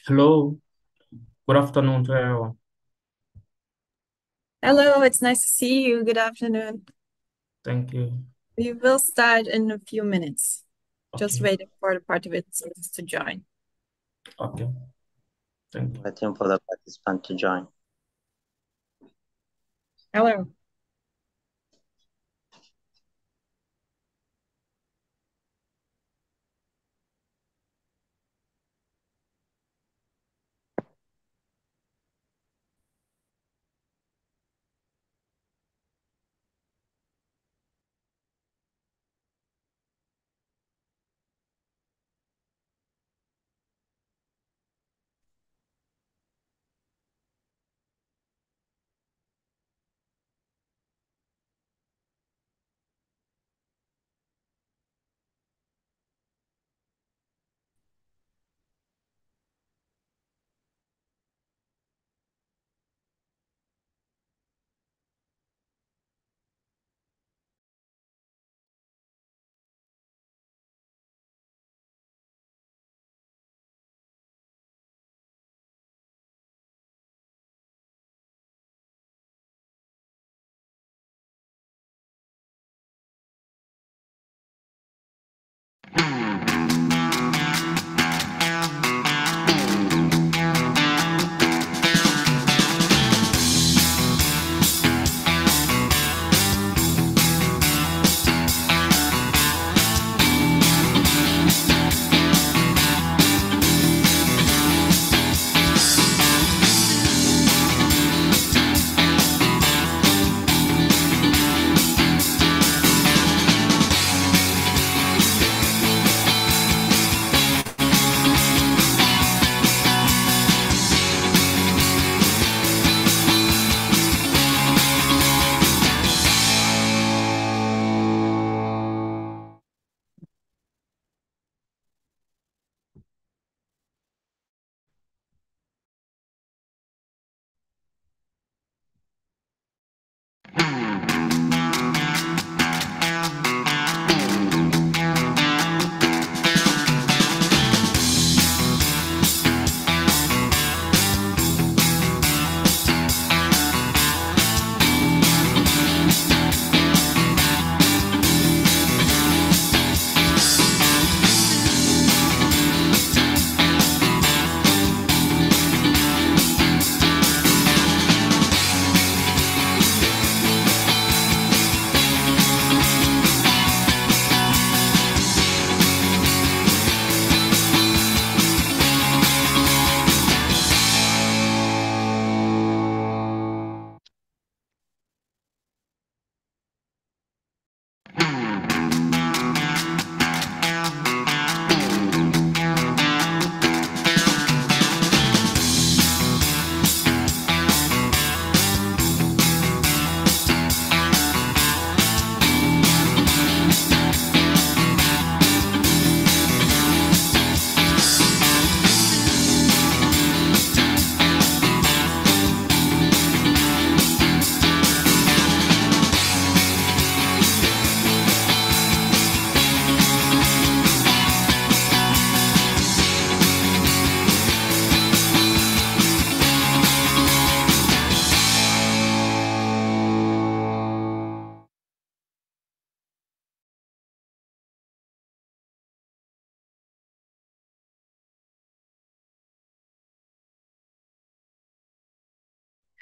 Hello, good afternoon to everyone. Hello, it's nice to see you. Good afternoon. Thank you. We will start in a few minutes. Just Okay, waiting for the participants to join. okay, thank you. Waiting for the participant to join. Hello.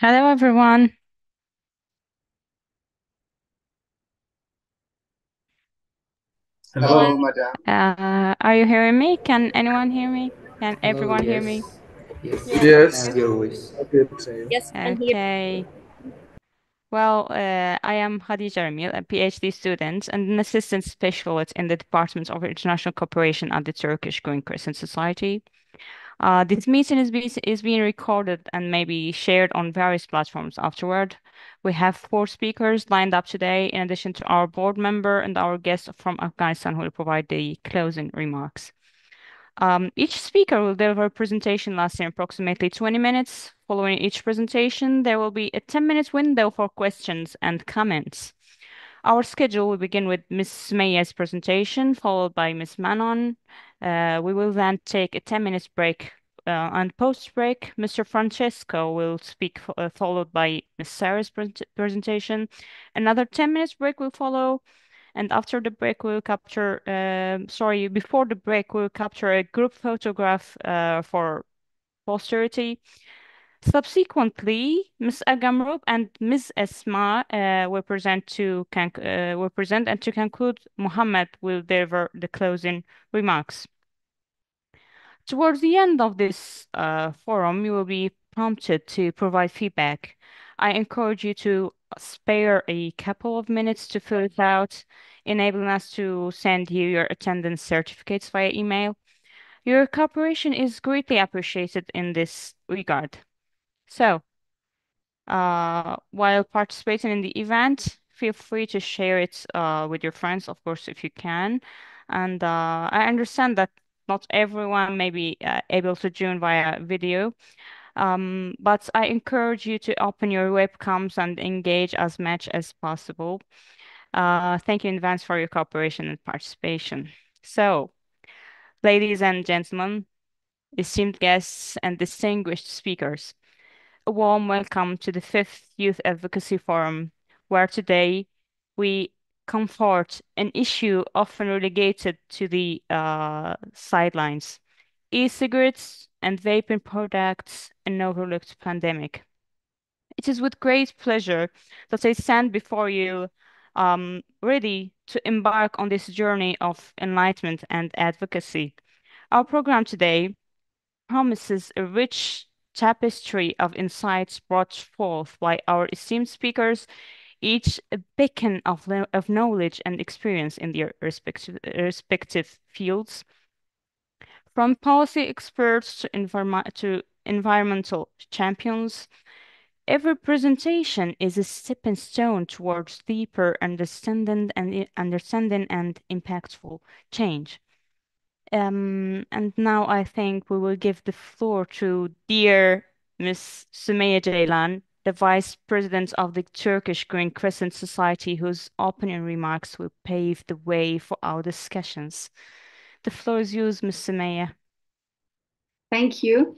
Hello, everyone. Hello, Are you hearing me? Can anyone hear me? Can Hello, everyone hear me? yes, Yeah. I yes, can hear your voice. Yes, we can hear. Okay. Well, I am Khadija Ramil, a PhD student and an assistant specialist in the Department of International Cooperation at the Turkish Green Crescent Society. This meeting is being recorded and may be shared on various platforms afterward. We have four speakers lined up today, in addition to our board member and our guest from Afghanistan who will provide the closing remarks. Each speaker will deliver a presentation lasting approximately 20 minutes. Following each presentation, there will be a 10-minute window for questions and comments. Our schedule will begin with Ms. Sumeyye's presentation, followed by Ms. Manon. We will then take a 10 minutes break and post-break, Mr. Francesco will speak, followed by Ms. Sarah's presentation. Another 10 minutes break will follow. And after the break, before the break, we'll capture a group photograph for posterity. Subsequently, Ms. Agamrup and Ms. Esma will present, and to conclude, Mohammed will deliver the closing remarks. Towards the end of this forum, you will be prompted to provide feedback. I encourage you to spare a couple of minutes to fill it out, enabling us to send you your attendance certificates via email. Your cooperation is greatly appreciated in this regard. So, while participating in the event, feel free to share it with your friends, of course, if you can. And I understand that not everyone may be able to join via video, but I encourage you to open your webcams and engage as much as possible. Thank you in advance for your cooperation and participation. So, ladies and gentlemen, esteemed guests and distinguished speakers, a warm welcome to the fifth Youth Advocacy Forum, where today we comfort an issue often relegated to the sidelines: e-cigarettes and vaping products, an overlooked pandemic. It is with great pleasure that I stand before you, ready to embark on this journey of enlightenment and advocacy. Our program today promises a rich tapestry of insights brought forth by our esteemed speakers, each a beacon of knowledge and experience in their respective fields. From policy experts to environmental champions, every presentation is a stepping stone towards deeper understanding and impactful change. And now I think we will give the floor to dear Ms. Sumaya Ceylan, the Vice President of the Turkish Green Crescent Society, whose opening remarks will pave the way for our discussions. The floor is yours, Ms. Sumaya. Thank you.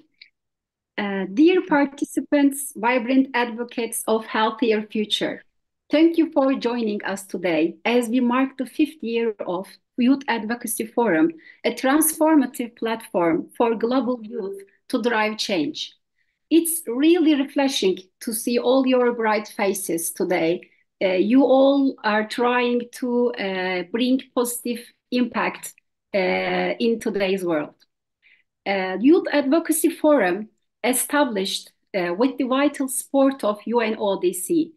Dear participants, vibrant advocates of healthier future, thank you for joining us today as we mark the fifth year of Youth Advocacy Forum, a transformative platform for global youth to drive change. It's really refreshing to see all your bright faces today. You all are trying to bring positive impact in today's world. Youth Advocacy Forum, established with the vital support of UNODC,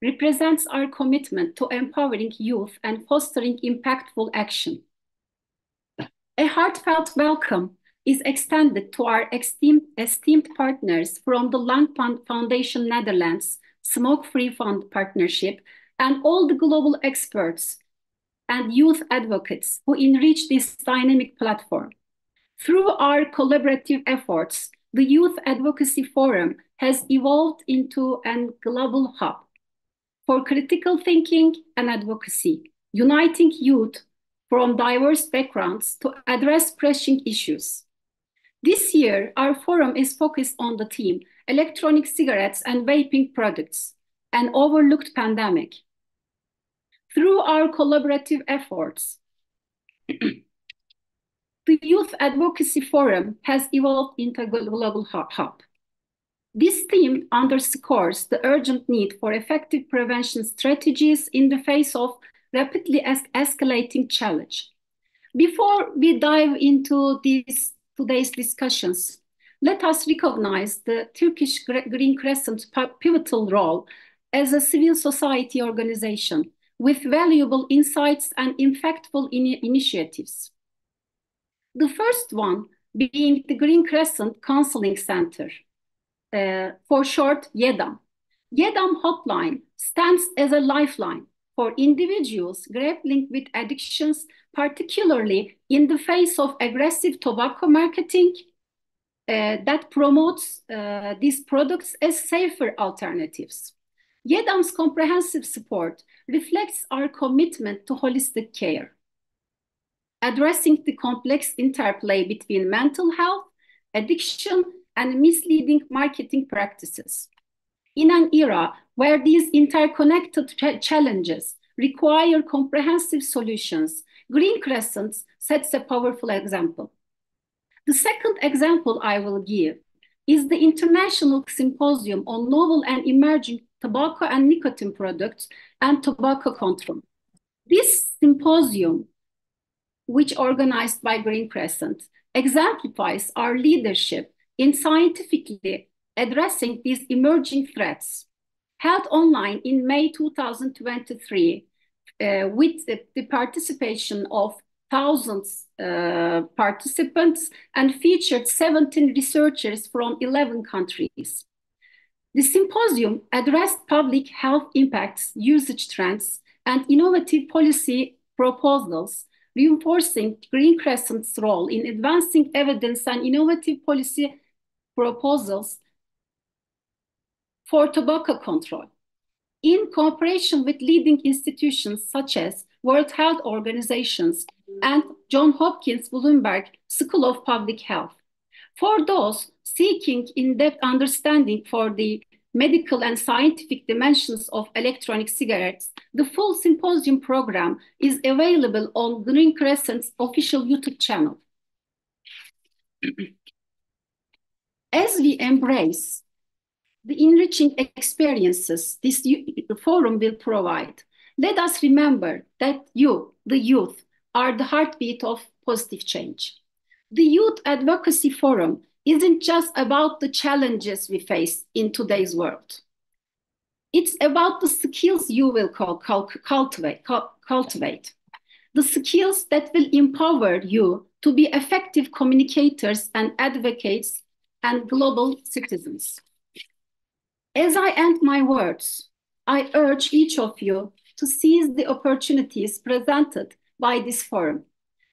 represents our commitment to empowering youth and fostering impactful action. A heartfelt welcome is extended to our esteemed partners from the Lung Foundation Netherlands, Smoke Free Fund Partnership, and all the global experts and youth advocates who enrich this dynamic platform. Through our collaborative efforts, the Youth Advocacy Forum has evolved into a global hub for critical thinking and advocacy, uniting youth from diverse backgrounds to address pressing issues. This year, our forum is focused on the theme, electronic cigarettes and vaping products, an overlooked pandemic. Through our collaborative efforts, the Youth Advocacy Forum has evolved into a global hub. This theme underscores the urgent need for effective prevention strategies in the face of rapidly escalating challenge. Before we dive into today's discussions, let us recognize the Turkish Green Crescent pivotal role as a civil society organization with valuable insights and impactful initiatives. The first one being the Green Crescent Counseling Center, for short, YEDAM. YEDAM hotline stands as a lifeline for individuals grappling with addictions, particularly in the face of aggressive tobacco marketing that promotes these products as safer alternatives. YEDAM's comprehensive support reflects our commitment to holistic care, addressing the complex interplay between mental health, addiction, and misleading marketing practices. In an era where these interconnected challenges require comprehensive solutions, Green Crescent sets a powerful example. The second example I will give is the International Symposium on Novel and Emerging Tobacco and Nicotine Products and Tobacco Control. This symposium, which organized by Green Crescent, exemplifies our leadership in scientifically addressing these emerging threats. Held online in May 2023, with the participation of thousands participants and featured 17 researchers from 11 countries. The symposium addressed public health impacts, usage trends, and innovative policy proposals, reinforcing Green Crescent's role in advancing evidence and innovative policy proposals for tobacco control. In cooperation with leading institutions such as World Health Organizations and Johns Hopkins Bloomberg School of Public Health. For those seeking in-depth understanding for the medical and scientific dimensions of electronic cigarettes, the full symposium program is available on Green Crescent's official YouTube channel. As we embrace the enriching experiences this forum will provide, let us remember that you, the youth, are the heartbeat of positive change. The Youth Advocacy Forum isn't just about the challenges we face in today's world. It's about the skills you will cultivate, the skills that will empower you to be effective communicators and advocates and global citizens. As I end my words, I urge each of you to seize the opportunities presented by this forum.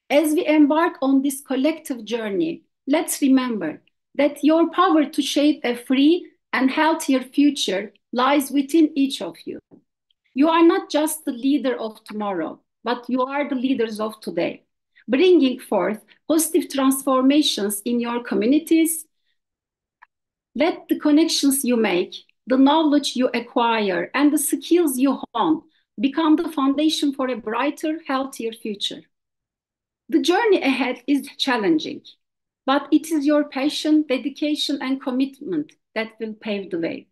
As we embark on this collective journey, let's remember that your power to shape a free and healthier future lies within each of you. You are not just the leader of tomorrow, but you are the leaders of today, bringing forth positive transformations in your communities. Let the connections you make, the knowledge you acquire, and the skills you hone become the foundation for a brighter, healthier future. The journey ahead is challenging, but it is your passion, dedication, and commitment that will pave the way.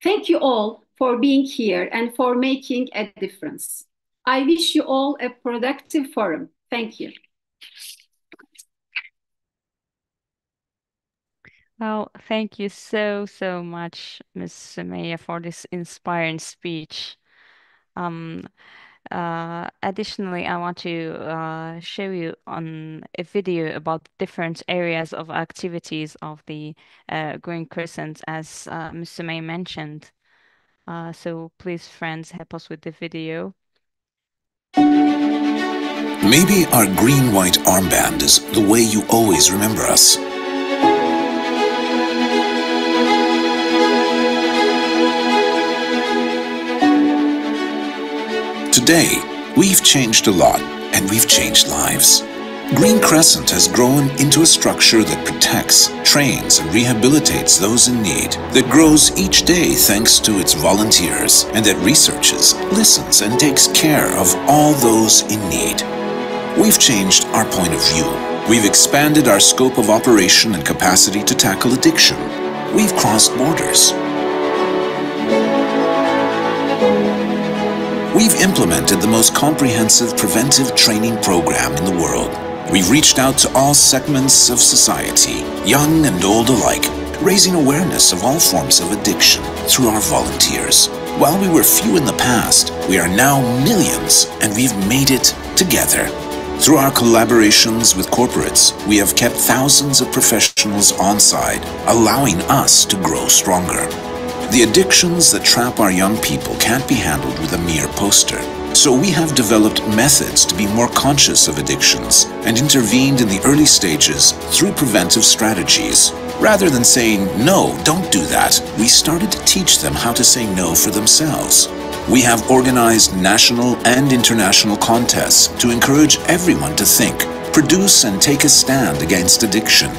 Thank you all for being here and for making a difference. I wish you all a productive forum. Thank you. Well, thank you so much, Ms. Sumaya, for this inspiring speech. Additionally, I want to show you on a video about different areas of activities of the Green Crescent, as Ms. Sumaya mentioned. So please, friends, help us with the video. Maybe our green-white armband is the way you always remember us. Today, we've changed a lot, and we've changed lives. Green Crescent has grown into a structure that protects, trains, and rehabilitates those in need, that grows each day thanks to its volunteers, and that researches, listens, and takes care of all those in need. We've changed our point of view. We've expanded our scope of operation and capacity to tackle addiction. We've crossed borders. We've implemented the most comprehensive preventive training program in the world. We've reached out to all segments of society, young and old alike, raising awareness of all forms of addiction through our volunteers. While we were few in the past, we are now millions, and we've made it together. Through our collaborations with corporates, we have kept thousands of professionals on side, allowing us to grow stronger. The addictions that trap our young people can't be handled with a mere poster. So we have developed methods to be more conscious of addictions and intervened in the early stages through preventive strategies. Rather than saying, "No, don't do that," we started to teach them how to say no for themselves. We have organized national and international contests to encourage everyone to think, produce, and take a stand against addiction.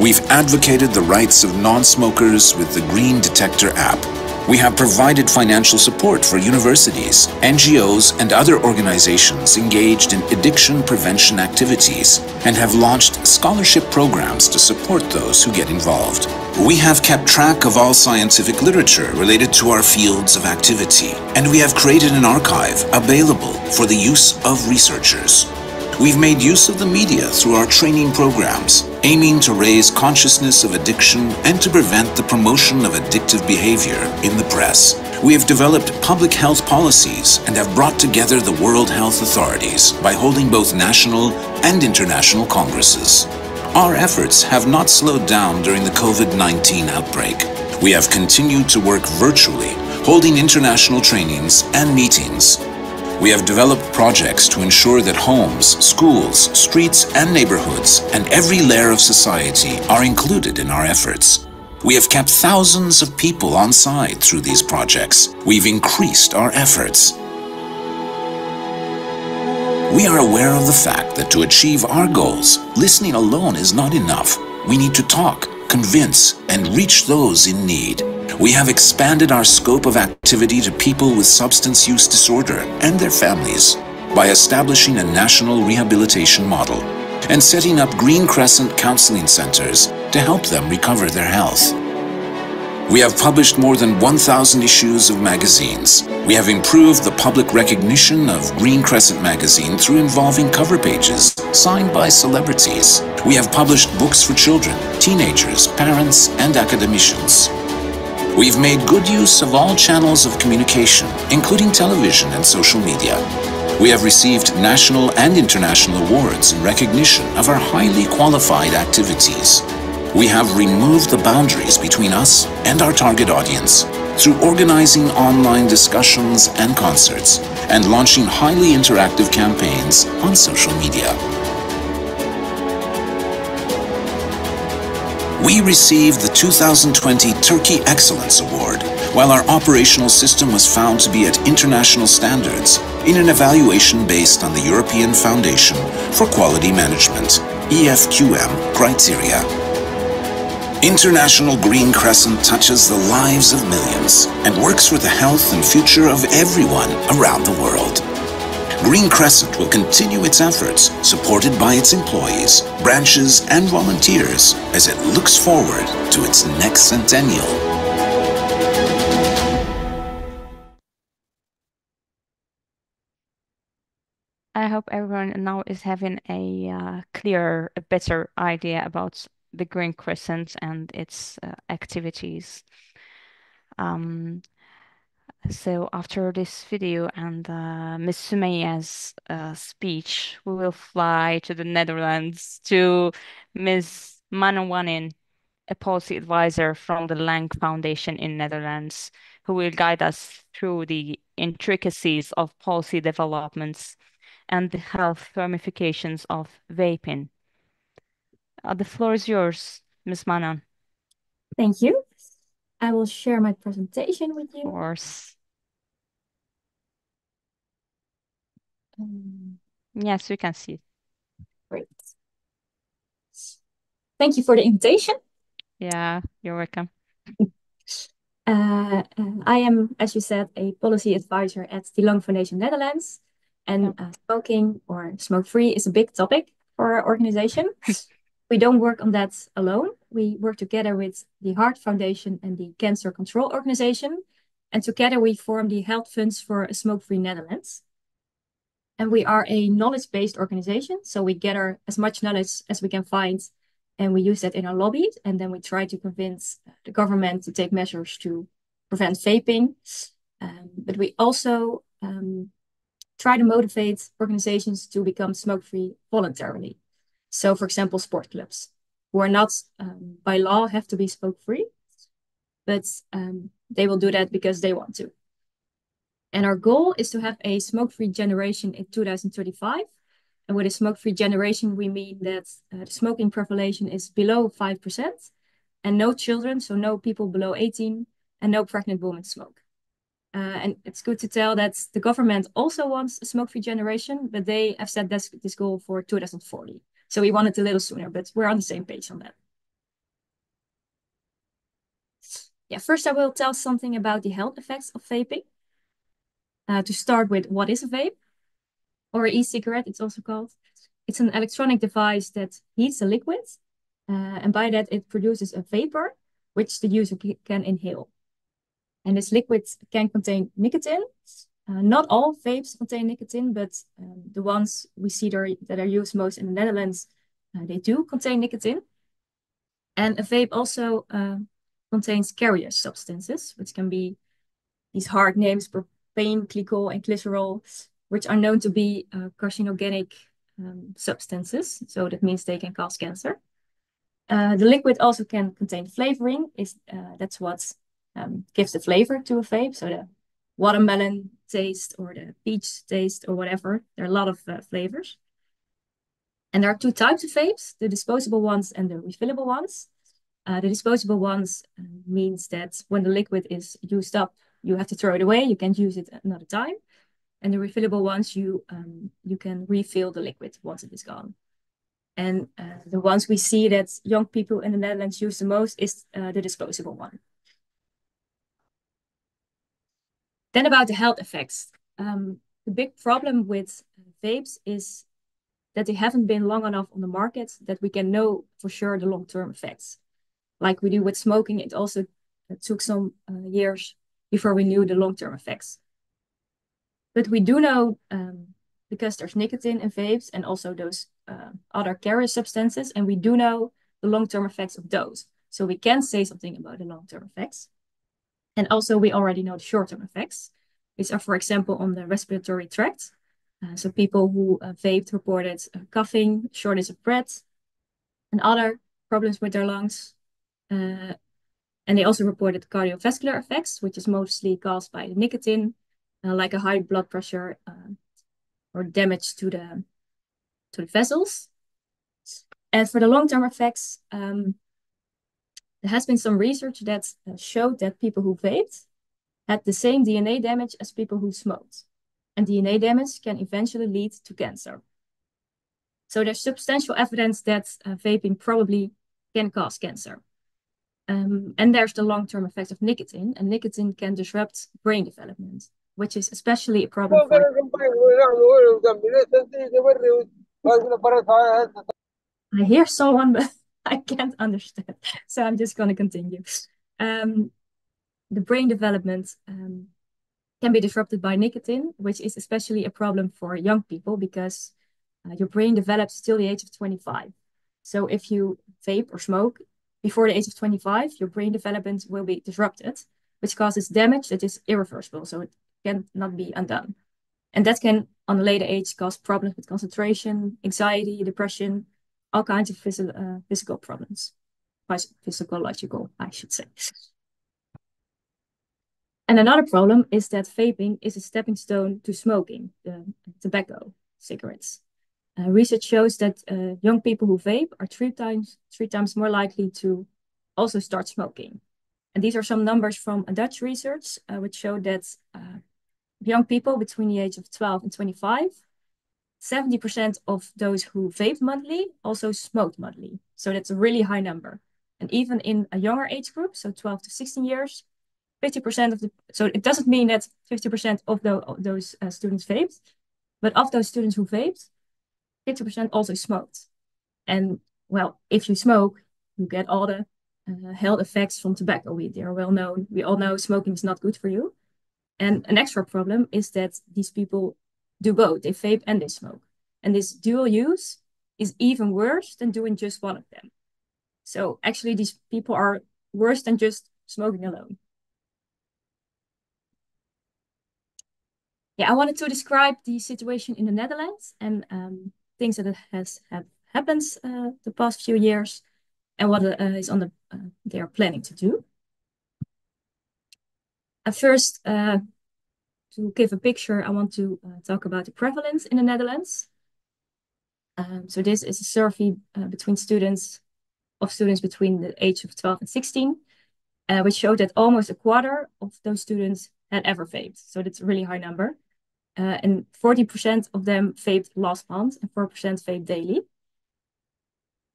We've advocated the rights of non-smokers with the Green Detector app. We have provided financial support for universities, NGOs, and other organizations engaged in addiction prevention activities and have launched scholarship programs to support those who get involved. We have kept track of all scientific literature related to our fields of activity, and we have created an archive available for the use of researchers. We've made use of the media through our training programs, aiming to raise consciousness of addiction and to prevent the promotion of addictive behavior in the press. We have developed public health policies and have brought together the World Health Authorities by holding both national and international congresses. Our efforts have not slowed down during the COVID-19 outbreak. We have continued to work virtually, holding international trainings and meetings. We have developed projects to ensure that homes, schools, streets, and neighborhoods, and every layer of society are included in our efforts. We have kept thousands of people on side through these projects. We've increased our efforts. We are aware of the fact that to achieve our goals, listening alone is not enough. We need to talk, convince, and reach those in need. We have expanded our scope of activity to people with substance use disorder and their families by establishing a national rehabilitation model and setting up Green Crescent counseling centers to help them recover their health. We have published more than 1,000 issues of magazines. We have improved the public recognition of Green Crescent magazine through involving cover pages signed by celebrities. We have published books for children, teenagers, parents, and academicians. We've made good use of all channels of communication, including television and social media. We have received national and international awards in recognition of our highly qualified activities. We have removed the boundaries between us and our target audience through organizing online discussions and concerts and launching highly interactive campaigns on social media. We received the 2020 Turkey Excellence Award, while our operational system was found to be at international standards in an evaluation based on the European Foundation for Quality Management, EFQM criteria. International Green Crescent touches the lives of millions and works for the health and future of everyone around the world. Green Crescent will continue its efforts, supported by its employees, branches, and volunteers, as it looks forward to its next centennial. I hope everyone now is having a better idea about the Green Crescent and its activities. So after this video and Ms. Sumeyya's speech, we will fly to the Netherlands to Ms. Manowanin, a policy advisor from the Lang Foundation in Netherlands, who will guide us through the intricacies of policy developments and the health ramifications of vaping. The floor is yours, Ms. Manon. Thank you. I will share my presentation with you. Of course. Yes, we can see it. Great. Thank you for the invitation. Yeah, you're welcome. I am, as you said, a policy advisor at the Lang Foundation Netherlands. And smoking or smoke-free is a big topic for our organization. We don't work on that alone. We work together with the Heart Foundation and the Cancer Control Organization. And together we form the Health Funds for a Smoke-Free Netherlands. And we are a knowledge-based organization. So we gather as much knowledge as we can find, and we use that in our lobbies. And then we try to convince the government to take measures to prevent vaping. But we also try to motivate organizations to become smoke-free voluntarily. So, for example, sport clubs, who are not by law have to be smoke-free, but they will do that because they want to. And our goal is to have a smoke-free generation in 2035. And with a smoke-free generation, we mean that the smoking population is below 5%, and no children, so no people below 18, and no pregnant women smoke. And it's good to tell that the government also wants a smoke-free generation, but they have set this goal for 2040. So we want it a little sooner, but we're on the same page on that. First I will tell something about the health effects of vaping. To start with, what is a vape? Or e-cigarette, it's also called. It's an electronic device that heats a liquid, and by that it produces a vapor, which the user can inhale. And this liquid can contain nicotine. Not all vapes contain nicotine, but the ones we see that are used most in the Netherlands, they do contain nicotine. And a vape also contains carrier substances, which can be these hard names: propane, glycol, and glycerol, which are known to be carcinogenic substances. So that means they can cause cancer. The liquid also can contain flavoring. That's what gives the flavor to a vape. So the watermelon taste or the peach taste or whatever. There are a lot of flavors. And there are two types of vapes, the disposable ones and the refillable ones. The disposable ones means that when the liquid is used up, you have to throw it away. You can't use it another time. And the refillable ones, you can refill the liquid once it is gone. And the ones we see that young people in the Netherlands use the most is the disposable one. Then about the health effects. The big problem with vapes is that they haven't been long enough on the market that we can know for sure the long-term effects. Like we do with smoking, it also took some years before we knew the long-term effects. But we do know, because there's nicotine in vapes and also those other carrier substances, and we do know the long-term effects of those. So we can say something about the long-term effects. And also we already know the short-term effects. These are, for example, on the respiratory tract. So people who vaped reported coughing, shortness of breath, and other problems with their lungs. And they also reported cardiovascular effects, which is mostly caused by the nicotine, like a high blood pressure or damage to the vessels. And for the long-term effects, there has been some research that showed that people who vaped had the same DNA damage as people who smoked. And DNA damage can eventually lead to cancer. So there's substantial evidence that vaping probably can cause cancer. And there's the long-term effects of nicotine, and nicotine can disrupt brain development, which is especially a problem for... I hear someone, but I can't understand. So I'm just going to continue. The brain development can be disrupted by nicotine, which is especially a problem for young people because your brain develops till the age of 25. So if you vape or smoke before the age of 25, your brain development will be disrupted, which causes damage that is irreversible. So it cannot be undone. And that can, on a later age, cause problems with concentration, anxiety, depression, all kinds of physical problems. Physiological, I should say. And another problem is that vaping is a stepping stone to smoking, tobacco, cigarettes. Research shows that young people who vape are three times more likely to also start smoking. And these are some numbers from a Dutch research, which showed that young people between the age of 12 and 25, 70% of those who vape monthly also smoked monthly. So that's a really high number. And even in a younger age group, so 12 to 16 years, 50% of the, so it doesn't mean that 50% of those students vaped, but of those students who vaped, 50% also smoked. And well, if you smoke, you get all the health effects from tobacco. They are well known. We all know smoking is not good for you. And an extra problem is that these people do both. They vape and they smoke. And this dual use is even worse than doing just one of them. So actually these people are worse than just smoking alone. Yeah, I wanted to describe the situation in the Netherlands and things that have happened the past few years and what is on they are planning to do. At first, to give a picture, I want to talk about the prevalence in the Netherlands. So this is a survey between students between the age of 12 and 16, which showed that almost a quarter of those students had ever vaped. So that's a really high number. And 40% of them vaped last month and 4% vaped daily.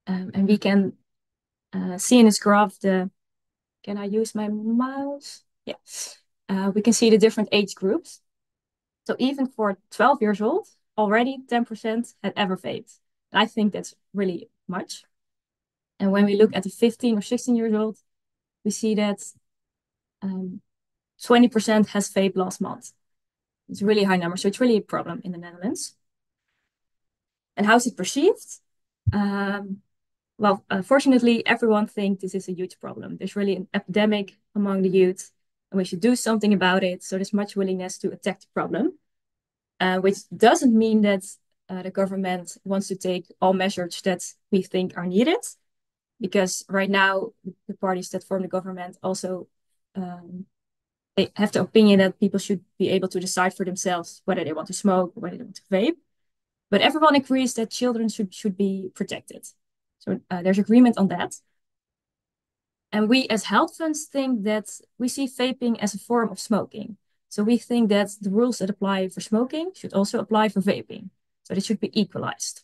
And we can see in this graph the Can I use my mouse? Yeah. We can see the different age groups. So even for 12 years old, already 10% had ever vaped. I think that's really much. And when we look at the 15 or 16 years old, we see that 20% has vaped last month. It's a really high number. So it's really a problem in the Netherlands. And how is it perceived? Well, fortunately, everyone thinks this is a huge problem. There's really an epidemic among the youth, and we should do something about it. So there's much willingness to attack the problem, which doesn't mean that the government wants to take all measures that we think are needed, because right now the parties that form the government also they have the opinion that people should be able to decide for themselves whether they want to smoke or whether they want to vape. But everyone agrees that children should be protected. So there's agreement on that. And we as health funds think that we see vaping as a form of smoking. So we think that the rules that apply for smoking should also apply for vaping. So they should be equalized.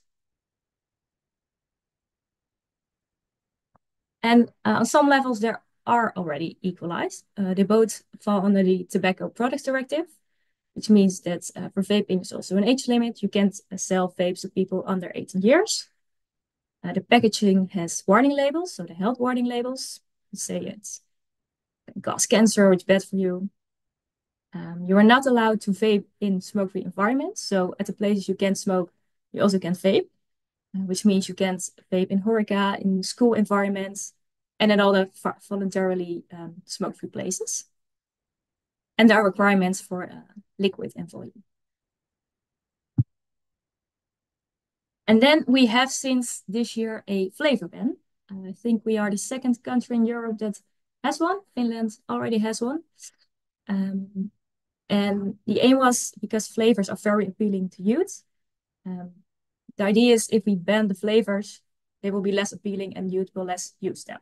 And on some levels, they are already equalized. They both fall under the Tobacco Products Directive, which means that for vaping, there's also an age limit. You can't sell vapes to people under 18 years. The packaging has warning labels, so the health warning labels say it's cause cancer, it's bad for you. You are not allowed to vape in smoke-free environments. So at the places you can smoke, you also can vape, which means you can't vape in horeca, in school environments, and in all the voluntarily smoke-free places. And there are requirements for liquid and volume. And then we have since this year a flavor ban. I think we are the second country in Europe that has one. Finland already has one. And the aim was because flavors are very appealing to youth. The idea is if we ban the flavors, they will be less appealing and youth will less use them.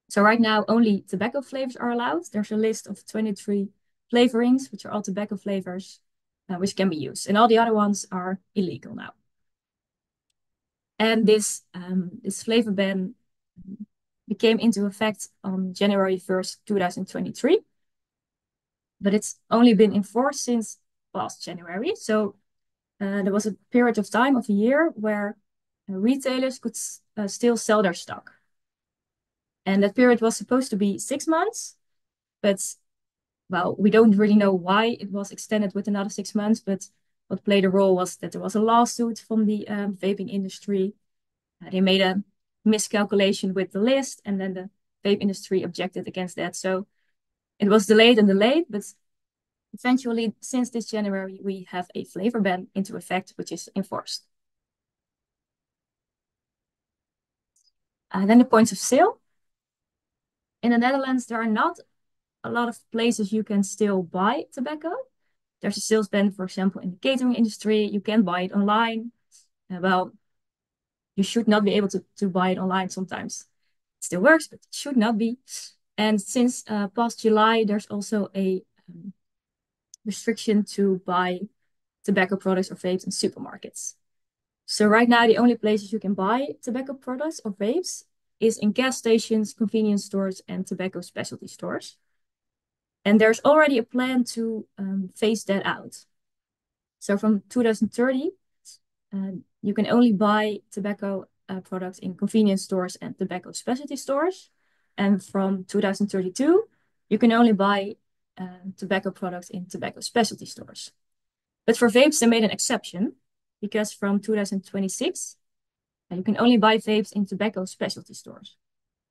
So right now, only tobacco flavors are allowed. There's a list of 23 flavorings, which are all tobacco flavors, which can be used. And all the other ones are illegal now. And this flavor ban became into effect on January 1st, 2023. But it's only been enforced since last January. So there was a period of time of a year where retailers could still sell their stock. And that period was supposed to be 6 months, but well, we don't really know why it was extended with another 6 months, but what played a role was that there was a lawsuit from the vaping industry. They made a miscalculation with the list, and then the vape industry objected against that. So it was delayed and delayed, but eventually, since this January, we have a flavor ban into effect, which is enforced. Then the points of sale. In the Netherlands, there are not a lot of places you can still buy tobacco. There's a sales ban, for example, in the catering industry. You can buy it online. Well, you should not be able to buy it online sometimes. It still works, but it should not be. And since past July, there's also a restriction to buy tobacco products or vapes in supermarkets. So right now, the only places you can buy tobacco products or vapes is in gas stations, convenience stores, and tobacco specialty stores. And there's already a plan to phase that out. So from 2030, you can only buy tobacco products in convenience stores and tobacco specialty stores. And from 2032, you can only buy tobacco products in tobacco specialty stores. But for vapes, they made an exception because from 2026, you can only buy vapes in tobacco specialty stores,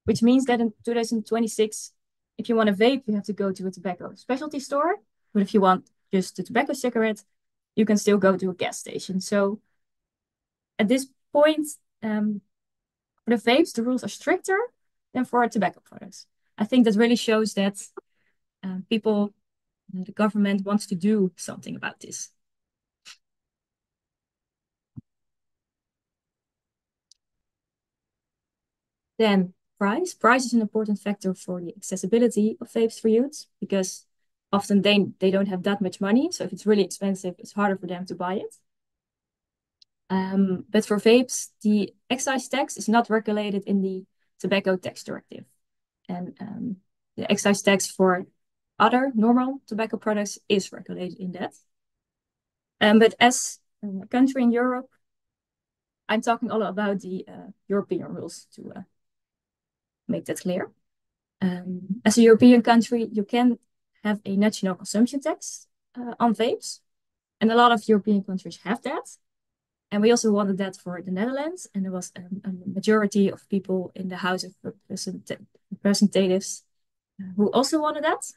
which means that in 2026, if you want a vape, you have to go to a tobacco specialty store. But if you want just a tobacco cigarette, you can still go to a gas station. So at this point, for the vapes, the rules are stricter than for tobacco products. I think that really shows that people, the government wants to do something about this. Then price. Price is an important factor for the accessibility of vapes for youths because often they don't have that much money. So if it's really expensive, it's harder for them to buy it. But for vapes, the excise tax is not regulated in the Tobacco Tax Directive. And the excise tax for other normal tobacco products is regulated in that. But as a country in Europe, I'm talking all about the European rules to make that clear. As a European country, you can have a national consumption tax on vapes. And a lot of European countries have that. And we also wanted that for the Netherlands. And there was a majority of people in the House of Representatives who also wanted that.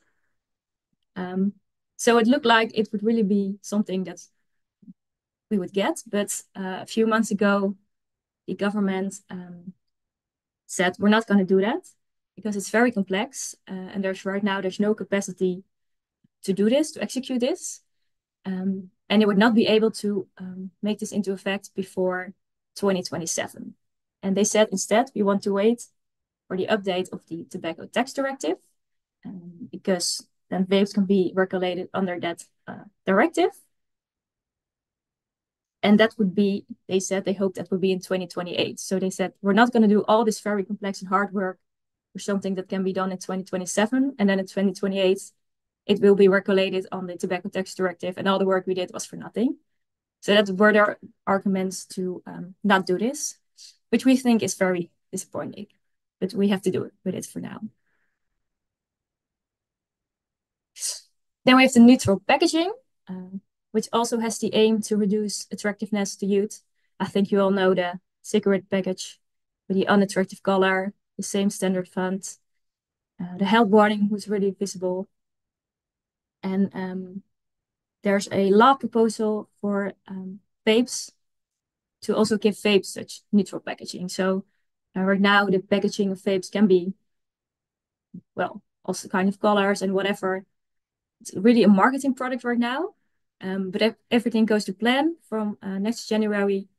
So it looked like it would really be something that we would get. But a few months ago, the government said, we're not going to do that because it's very complex. And there's no capacity to do this, to execute this. And they would not be able to make this into effect before 2027. And they said instead, we want to wait for the update of the Tobacco Tax Directive, because then vapes can be regulated under that directive. And that would be, they said, they hope that would be in 2028. So they said, we're not going to do all this very complex and hard work for something that can be done in 2027. And then in 2028, it will be regulated on the Tobacco Tax Directive. And all the work we did was for nothing. So that were their arguments to not do this, which we think is very disappointing. But we have to do it with it for now. Then we have the neutral packaging, which also has the aim to reduce attractiveness to youth. I think you all know the cigarette package with the unattractive color, the same standard font, the health warning was really visible. And there's a law proposal for vapes to also give vapes such neutral packaging. So right now the packaging of vapes can be, well, also kind of colors and whatever. It's really a marketing product right now. But if everything goes to plan, from next January,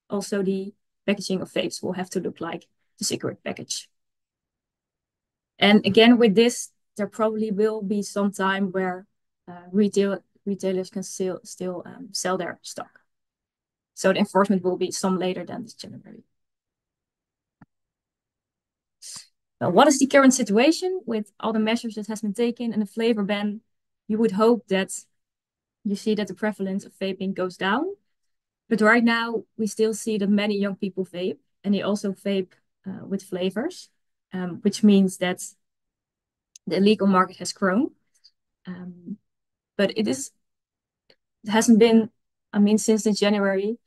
also the packaging of vapes will have to look like the cigarette package. And again, with this, there probably will be some time where retailers can still sell their stock. So the enforcement will be some later than this January. Now, what is the current situation with all the measures that has been taken and the flavor ban? You would hope that you see that the prevalence of vaping goes down. But right now, we still see that many young people vape, and they also vape with flavors, which means that the illegal market has grown. But it hasn't been, since this January.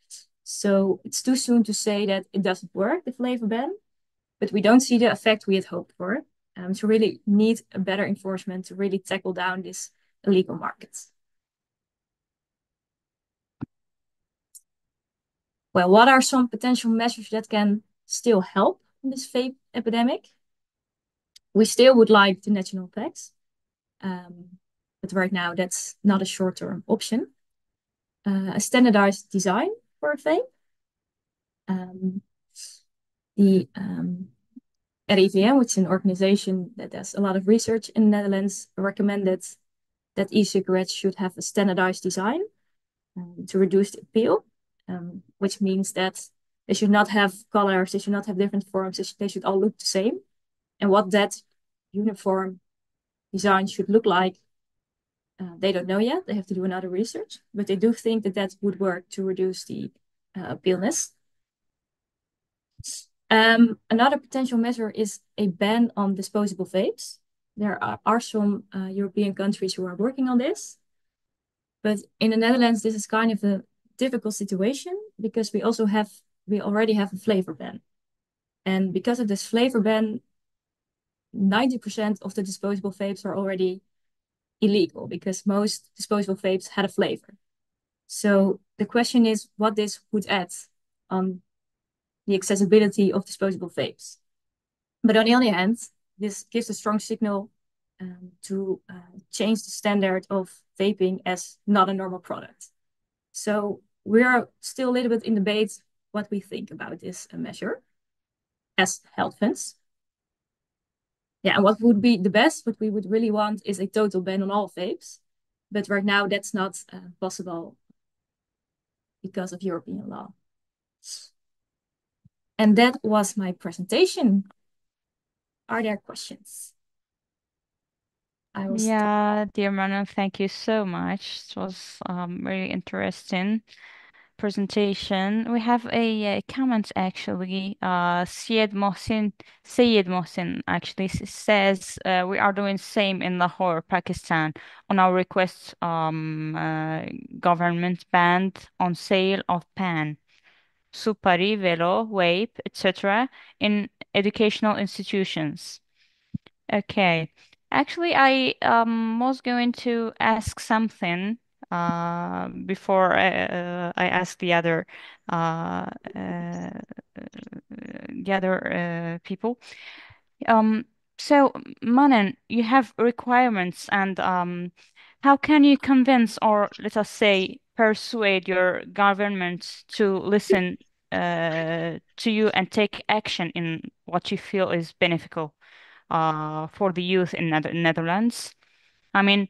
So it's too soon to say that it doesn't work, the flavor ban. But we don't see the effect we had hoped for. So really need a better enforcement to really tackle down this illegal markets. Well, what are some potential measures that can still help in this vape epidemic? We still would like the national tax, but right now that's not a short-term option. A standardized design for a vape. The RIVM, which is an organization that does a lot of research in the Netherlands, recommended that e-cigarettes should have a standardized design to reduce the appeal, which means that they should not have colors, they should not have different forms, they should all look the same. And what that uniform design should look like, they don't know yet. They have to do another research, but they do think that that would work to reduce the appealness. Another potential measure is a ban on disposable vapes. There are some European countries who are working on this. But in the Netherlands, this is kind of a difficult situation because we already have a flavor ban. And because of this flavor ban, 90% of the disposable vapes are already illegal because most disposable vapes had a flavor. So the question is what this would add on the accessibility of disposable vapes. But on the other hand, this gives a strong signal to change the standard of vaping as not a normal product. So we are still a little bit in debate what we think about this measure as health fans. Yeah, and what would be the best, what we would really want is a total ban on all vapes. But right now that's not possible because of European law. And that was my presentation. Are there questions? I will start. Yeah, dear Manon, thank you so much. It was really interesting presentation. We have a comment actually. Syed Mohsin actually says we are doing same in Lahore, Pakistan. On our request, government banned on sale of pan, supari, velo, vape, etc. in educational institutions. Okay. Actually, I was going to ask something before I ask uh, uh, the other people. Um, so, Manan, you have requirements, and how can you convince, or let us say, persuade your government to listen to you and take action in what you feel is beneficial for the youth in Netherlands? I mean,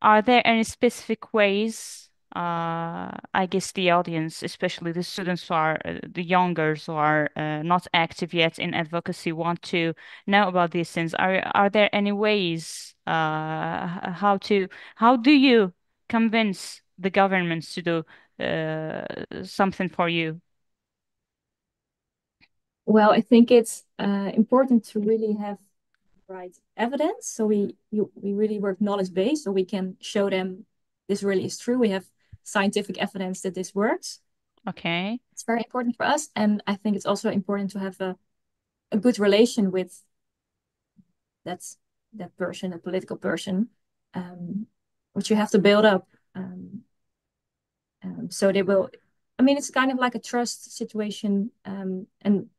are there any specific ways, I guess the audience, especially the students who are the youngers who are not active yet in advocacy, want to know about these things? Are there any ways how do you convince the governments to do something for you? Well, I think it's important to really have right evidence. So we really work knowledge based, so we can show them this really is true. We have scientific evidence that this works. Okay. It's very important for us, and I think it's also important to have a good relation with that person, a political person, which you have to build up. So they will. I mean, it's kind of like a trust situation, and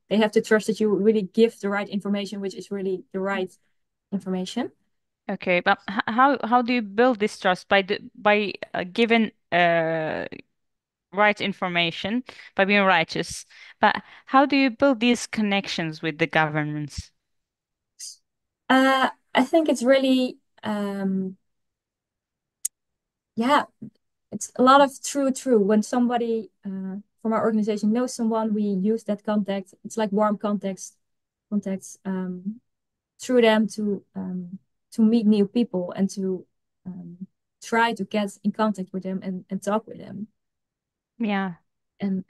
they have to trust that you really give the right information, which is really the right information. Okay, but how do you build this trust by giving right information, by being righteous? But how do you build these connections with the governments? I think it's really, yeah, it's a lot of true. When somebody from our organization knows someone, we use that contact. It's like warm contacts through them to meet new people and to try to get in contact with them and talk with them Yeah, and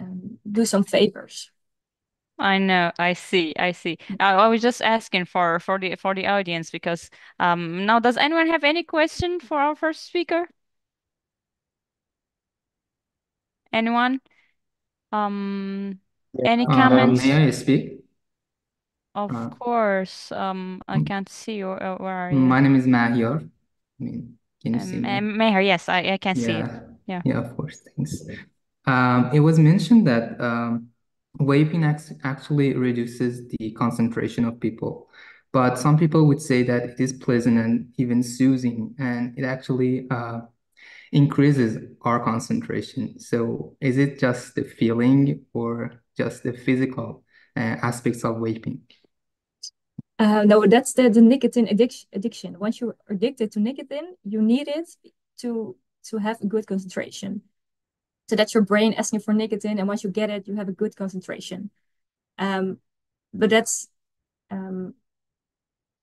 do some favors. I know. I see. I see. I was just asking for the audience because now does anyone have any question for our first speaker? Anyone? Any comments? May I speak? Of Uh, course. I m- can't see you. Where are you? my name is Mahyar. I mean, can you see me? Meher, yes, I can see you. Yeah, Yeah. yeah, of course. Thanks. It was mentioned that vaping actually reduces the concentration of people, but some people would say that it is pleasant and even soothing, and it actually increases our concentration. So, is it just the feeling or just the physical aspects of vaping? No, that's the nicotine addiction. Once you're addicted to nicotine, you need it to have a good concentration. So that's your brain asking for nicotine, and once you get it, you have a good concentration. But that's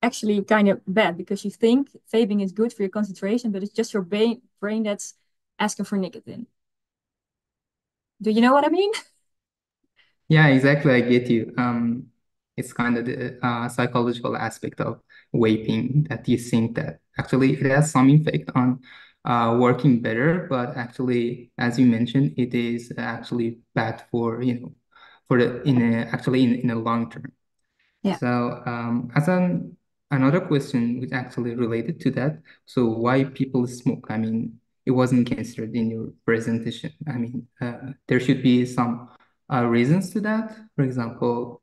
actually kind of bad because you think vaping is good for your concentration, but it's just your brain that's asking for nicotine. Do you know what I mean? Yeah, exactly. I get you. It's kind of the psychological aspect of vaping that you think that actually it has some effect on working better, but actually, as you mentioned, it is actually bad for, for the in a long term. Yeah. So, as another question which actually related to that, so why people smoke? I mean, it wasn't considered in your presentation. I mean, there should be some reasons to that. For example,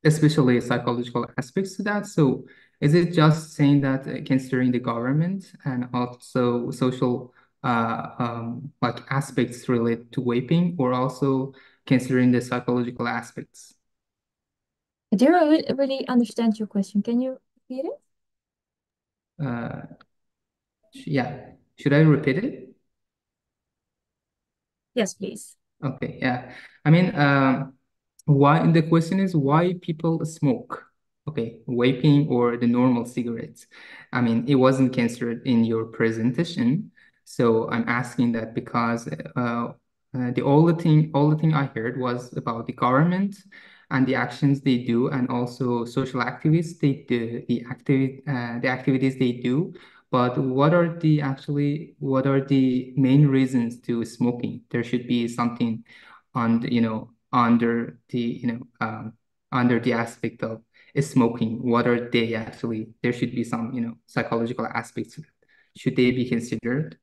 especially psychological aspects to that. So, is it just saying that considering the government and also social like aspects related to vaping, or also considering the psychological aspects? I didn't really understand your question. Can you repeat it? Uh, yeah. Should I repeat it? Yes, please. Okay, yeah. I mean, why the question is why people smoke. okay, vaping or the normal cigarettes. I mean, it wasn't considered in your presentation. So I'm asking that because all the thing I heard was about the government and the actions they do, and also social activities they do, the activities they do. But what are the main reasons to smoking? There should be something on under the aspect of smoking. What are they actually? There should be some, psychological aspects. Should they be considered?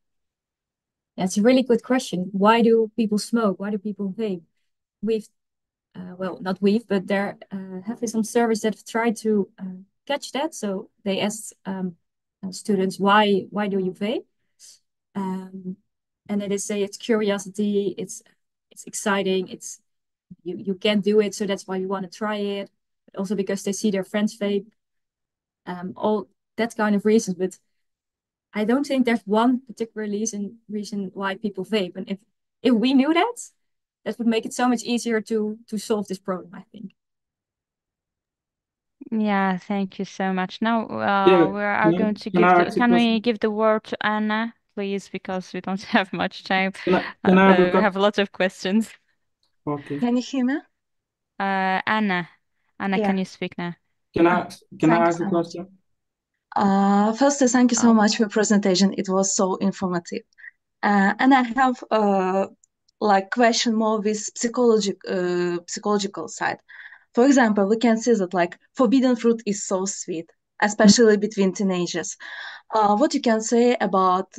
That's a really good question. Why do people smoke? Why do people vape? We've, well, not we've, but there have been some surveys that have tried to catch that. So they asked students, why do you vape? And then they say it's curiosity, it's exciting, it's you can't do it, so that's why you want to try it. But also because they see their friends vape, all that kind of reasons. But I don't think there's one particular reason why people vape. And if we knew that, that would make it so much easier to solve this problem, I think. Yeah, thank you so much. Now Yeah, we are going to can I ask a can we question? give the word to Anna, please, because we don't have much time. Can I have a We have question? a lot of questions. Okay. Can you hear me? Anna, Yeah. can you speak now? Can I Thank you ask a so much. question? Firstly, thank you so Oh. much for your presentation. It was so informative. And I have like question more with psychological side. For example, we can see that like forbidden fruit is so sweet, especially between teenagers. What you can say about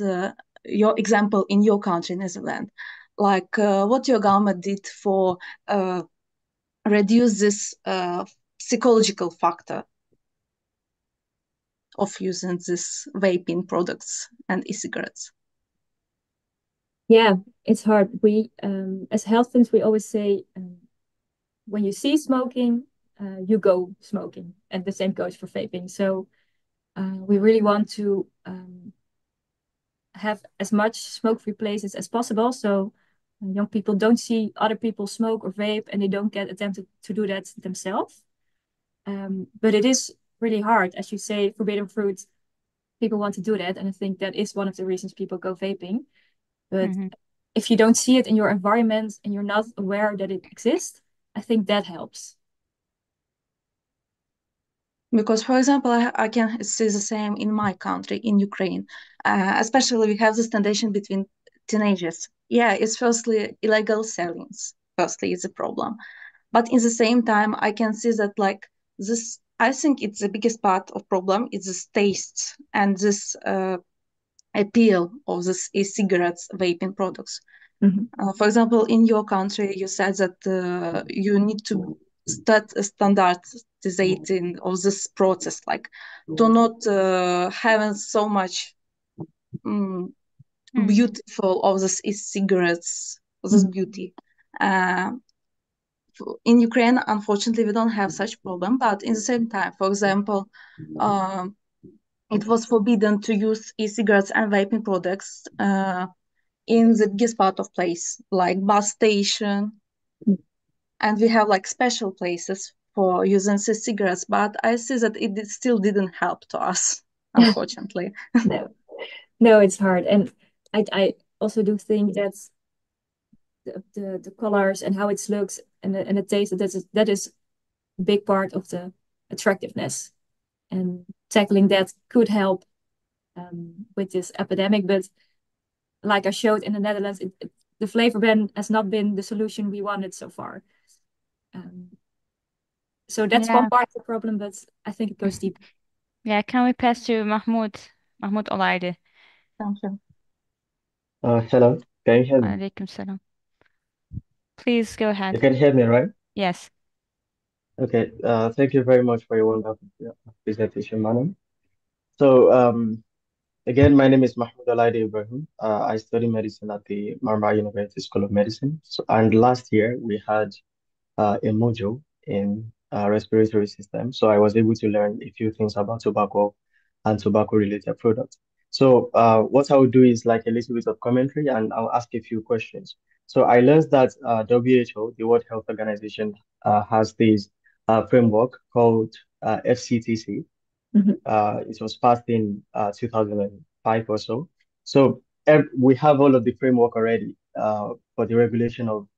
your example in your country, Netherlands? Like what your government did for reduce this psychological factor of using these vaping products and e-cigarettes? Yeah, it's hard. We, as health fans, we always say when you see smoking, you go smoking, and the same goes for vaping. So we really want to have as much smoke-free places as possible, so young people don't see other people smoke or vape, and they don't get tempted to do that themselves. But it is really hard, as you say, forbidden fruit. People want to do that, and I think that is one of the reasons people go vaping. But if you don't see it in your environment and you're not aware that it exists, I think that helps. Because, for example, I can see the same in my country, in Ukraine. Especially, we have this tension between teenagers. Yeah, it's firstly illegal sellings. Firstly, is a problem, but in the same time, I can see that like this. I think it's the biggest part of problem. It's this taste and this appeal of this e-cigarettes, vaping products. For example, in your country, you said that you need to start standardizing of this process, like to not having so much beautiful of this e-cigarettes, of this beauty. In Ukraine, unfortunately, we don't have such problem, but in the same time, for example, it was forbidden to use e-cigarettes and vaping products in the biggest part of place, like bus station, and we have like special places for using the cigarettes. But I see that it still didn't help to us, unfortunately. No, it's hard, and I also do think that the colors and how it looks and the taste that is a big part of the attractiveness, and tackling that could help with this epidemic. But like I showed in the Netherlands, the flavor ban has not been the solution we wanted so far. So that's one part of the problem, but I think it goes deep. Yeah, can we pass to Mahmoud Olaide? Thank you. Hello, can you hear me? Alaikum salam. Please go ahead. You can hear me, right? Yes. Okay, thank you very much for your wonderful presentation, madam. So, again, my name is Mahmoud Alaide Ibrahim. I study medicine at the Marmara University School of Medicine. So, and last year we had a module in respiratory system. So I was able to learn a few things about tobacco and tobacco-related products. So what I will do is like a little bit of commentary, and I'll ask a few questions. So I learned that WHO, the World Health Organization, has this framework called FCTC. Mhm. It was passed in 2005 or so. So we have all of the framework already for the regulation of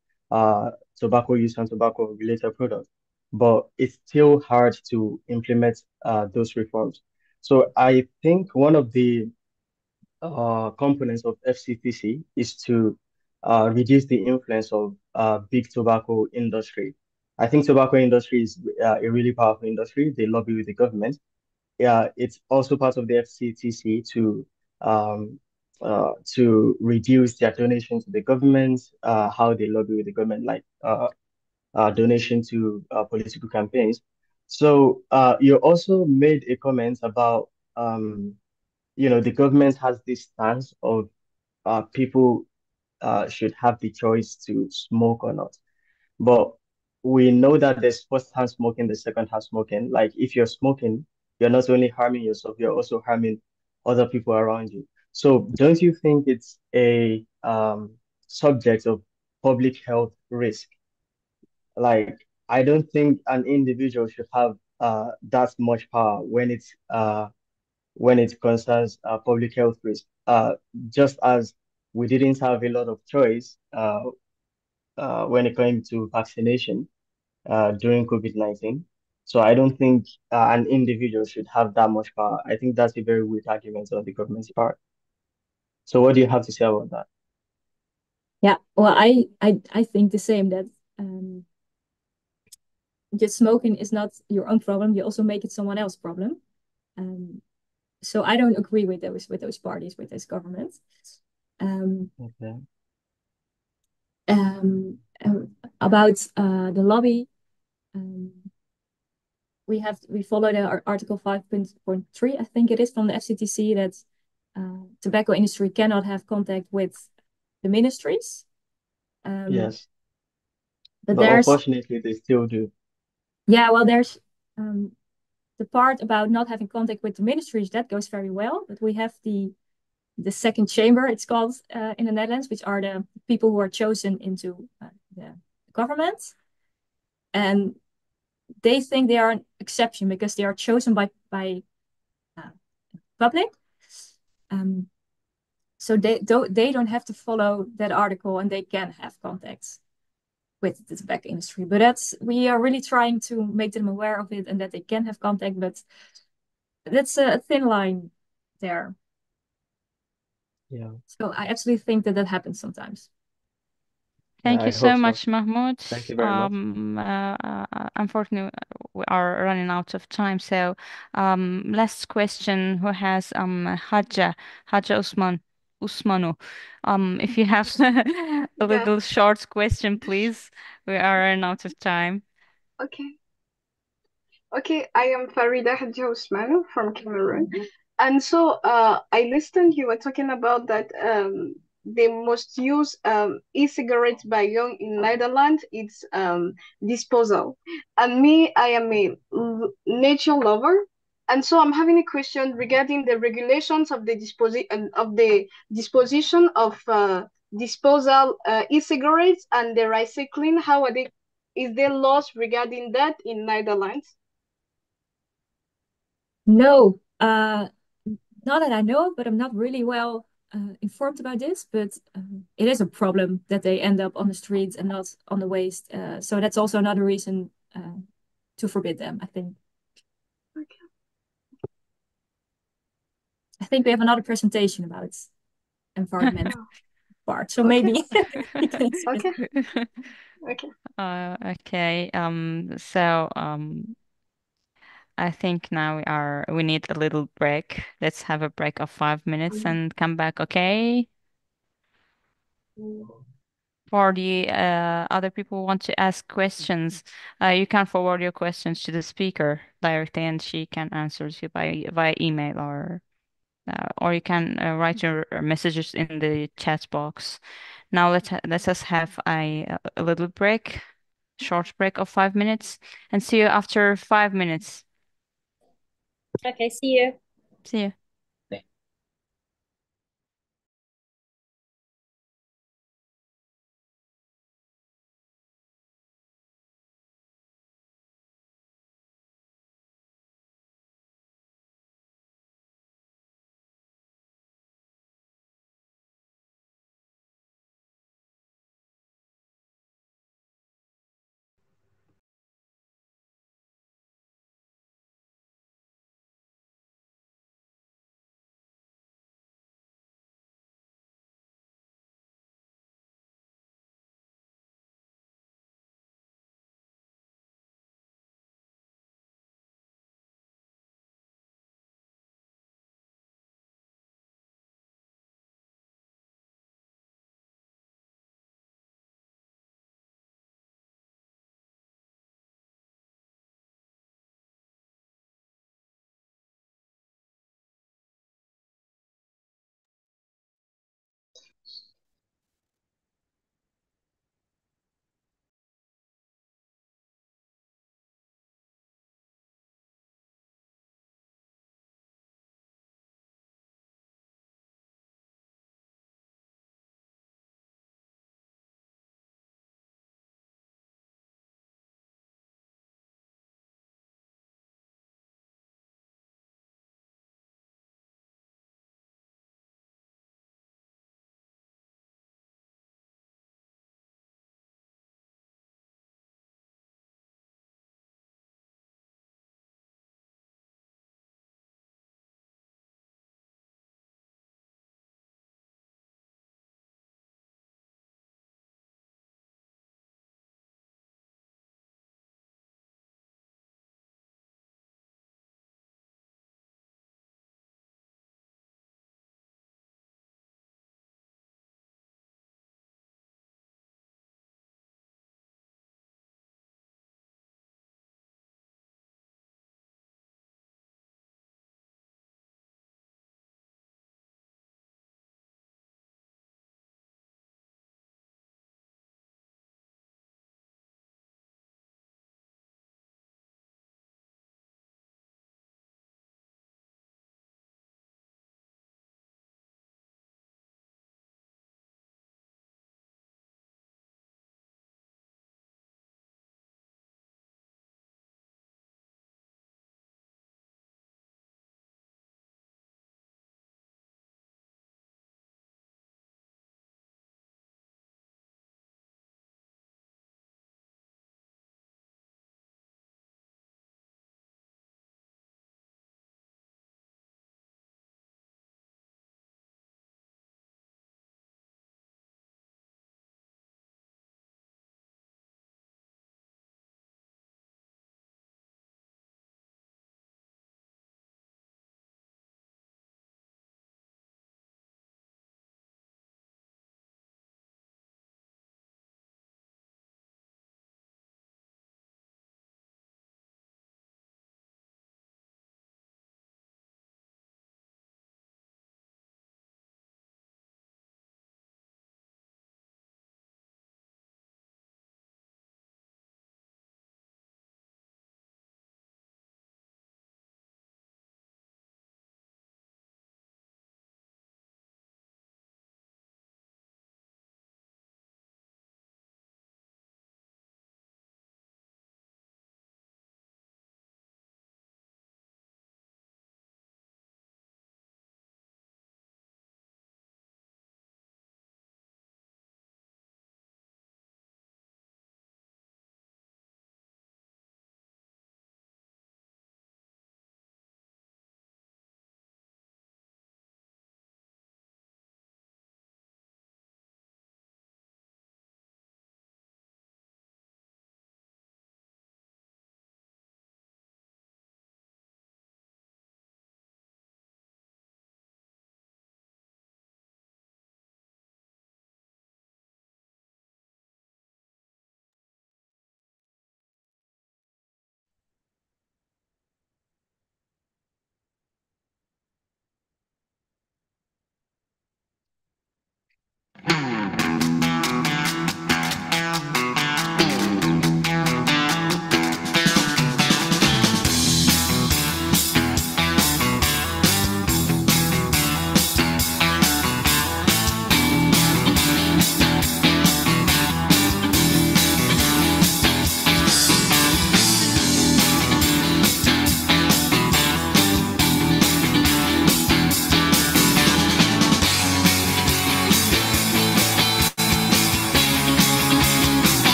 tobacco use and tobacco related products, but it's still hard to implement those reforms. So I think one of the components of FCTC is to reduce the influence of big tobacco industry. I think tobacco industry is a really powerful industry. They lobby with the government. Yeah, it's also part of the FCTC to reduce their donation to the government, how they lobby with the government, like donation to political campaigns. So you also made a comment about the government has this stance of people should have the choice to smoke or not. But we know that there's first-hand smoking, the second-hand smoking. Like if you're smoking, you're not only harming yourself, you're also harming other people around you. So don't you think it's a subject of public health risk? Like I don't think an individual should have that much power when it concerns public health risk. Just as we didn't have a lot of choice when it came to vaccination during COVID-19. So I don't think an individual should have that much power. I think that's a very weak argument on the government's part. So what do you have to say about that? Yeah, well, I think the same, that just smoking is not your own problem. You also make it someone else's problem. So I don't agree with those parties, with this government. Okay. About the lobby, we follow the Article 5.3, I think it is, from the FCTC, that tobacco industry cannot have contact with the ministries. Yes. But But there's, unfortunately, they still do. yeah, well, there's the part about not having contact with the ministries, that goes very well. But we have the second chamber, it's called, in the Netherlands, which are the people who are chosen into the government. And they think they are an exception because they are chosen by public. So they don't have to follow that article, and they can have contacts with the tobacco industry. But we are really trying to make them aware of it and that they can have contact, but that's a thin line there. Yeah. So I absolutely think that happens sometimes. Thank I you so hope so. much, Mahmoud. Thank you very much. Unfortunately, we are running out of time. So, last question, who has Haja Usmanu. If you have a little short question, please. We are running out of time. Okay. Okay, I am Farida Hadja Usmanu from Cameroon. And so I listened, you were talking about that they must use e-cigarettes by young in Netherlands, it's disposal. And me, I am a nature lover. And so I'm having a question regarding the regulations of the disposition of disposal e-cigarettes and the recycling. How are they? Is there laws regarding that in Netherlands? No, not that I know of, but I'm not really well informed about this. But it is a problem that they end up on the streets and not on the waste. So that's also another reason to forbid them, I think. Okay. I think we have another presentation about environment part. So Okay. maybe we can Okay. Okay. Okay. So I think now we need a little break. Let's have a break of 5 minutes and come back, okay? For the other people who want to ask questions, you can forward your questions to the speaker directly, and she can answer you via email, or you can write your messages in the chat box. Now let us have a little break, short break of 5 minutes, and see you after 5 minutes. Okay, see you. See you.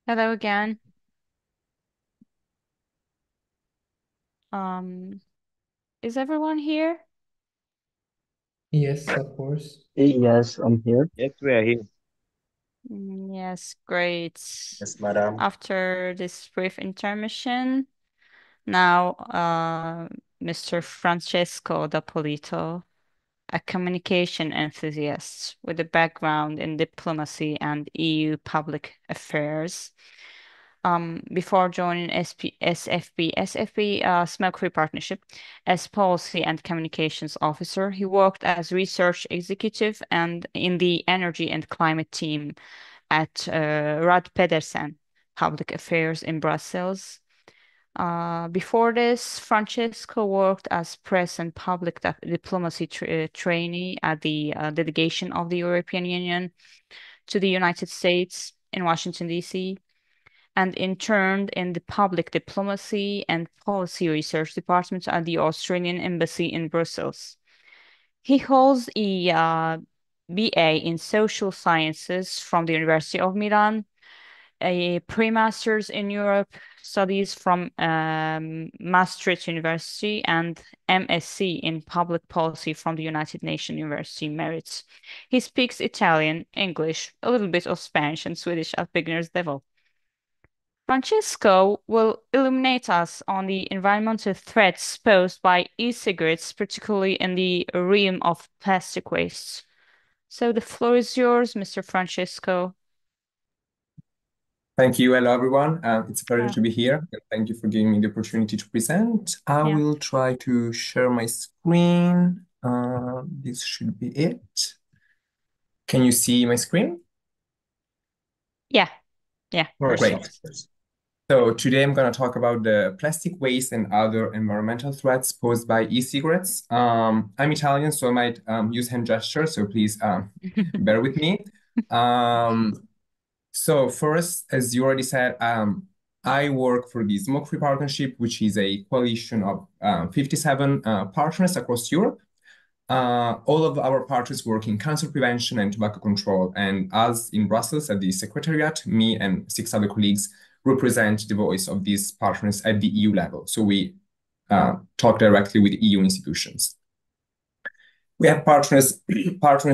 Hello again. Is everyone here? Yes, of course. Yes, I'm here. Yes, we are here. Yes, great. Yes, madam. After this brief intermission, now Mr. Francesco D'Appolito, a communication enthusiast with a background in diplomacy and EU public affairs. Before joining SFB, Smoke-Free Partnership, as policy and communications officer, he worked as research executive and in the energy and climate team at Rad Pedersen Public Affairs in Brussels. Before this, Francesco worked as press and public diplomacy trainee at the delegation of the European Union to the United States in Washington, D.C., and interned in the public diplomacy and policy research department at the Australian Embassy in Brussels. He holds a BA in social sciences from the University of Milan, a pre-master's in Europe studies from Maastricht University, and MSc in public policy from the United Nations University Merit. He speaks Italian, English, a little bit of Spanish and Swedish at beginner's level. Francesco will illuminate us on the environmental threats posed by e-cigarettes, particularly in the realm of plastic waste. So the floor is yours, Mr. Francesco. Thank you. Hello, everyone. It's a pleasure to be here. And thank you for giving me the opportunity to present. I will try to share my screen. This should be it. Can you see my screen? Yeah. Great. So today I'm going to talk about the plastic waste and other environmental threats posed by e-cigarettes. I'm Italian, so I might use hand gestures, so please bear with me. So first, as you already said, I work for the Smoke-Free Partnership, which is a coalition of 57 partners across Europe. All of our partners work in cancer prevention and tobacco control. And us in Brussels at the Secretariat, me and 6 other colleagues represent the voice of these partners at the EU level. So we talk directly with EU institutions. We have partners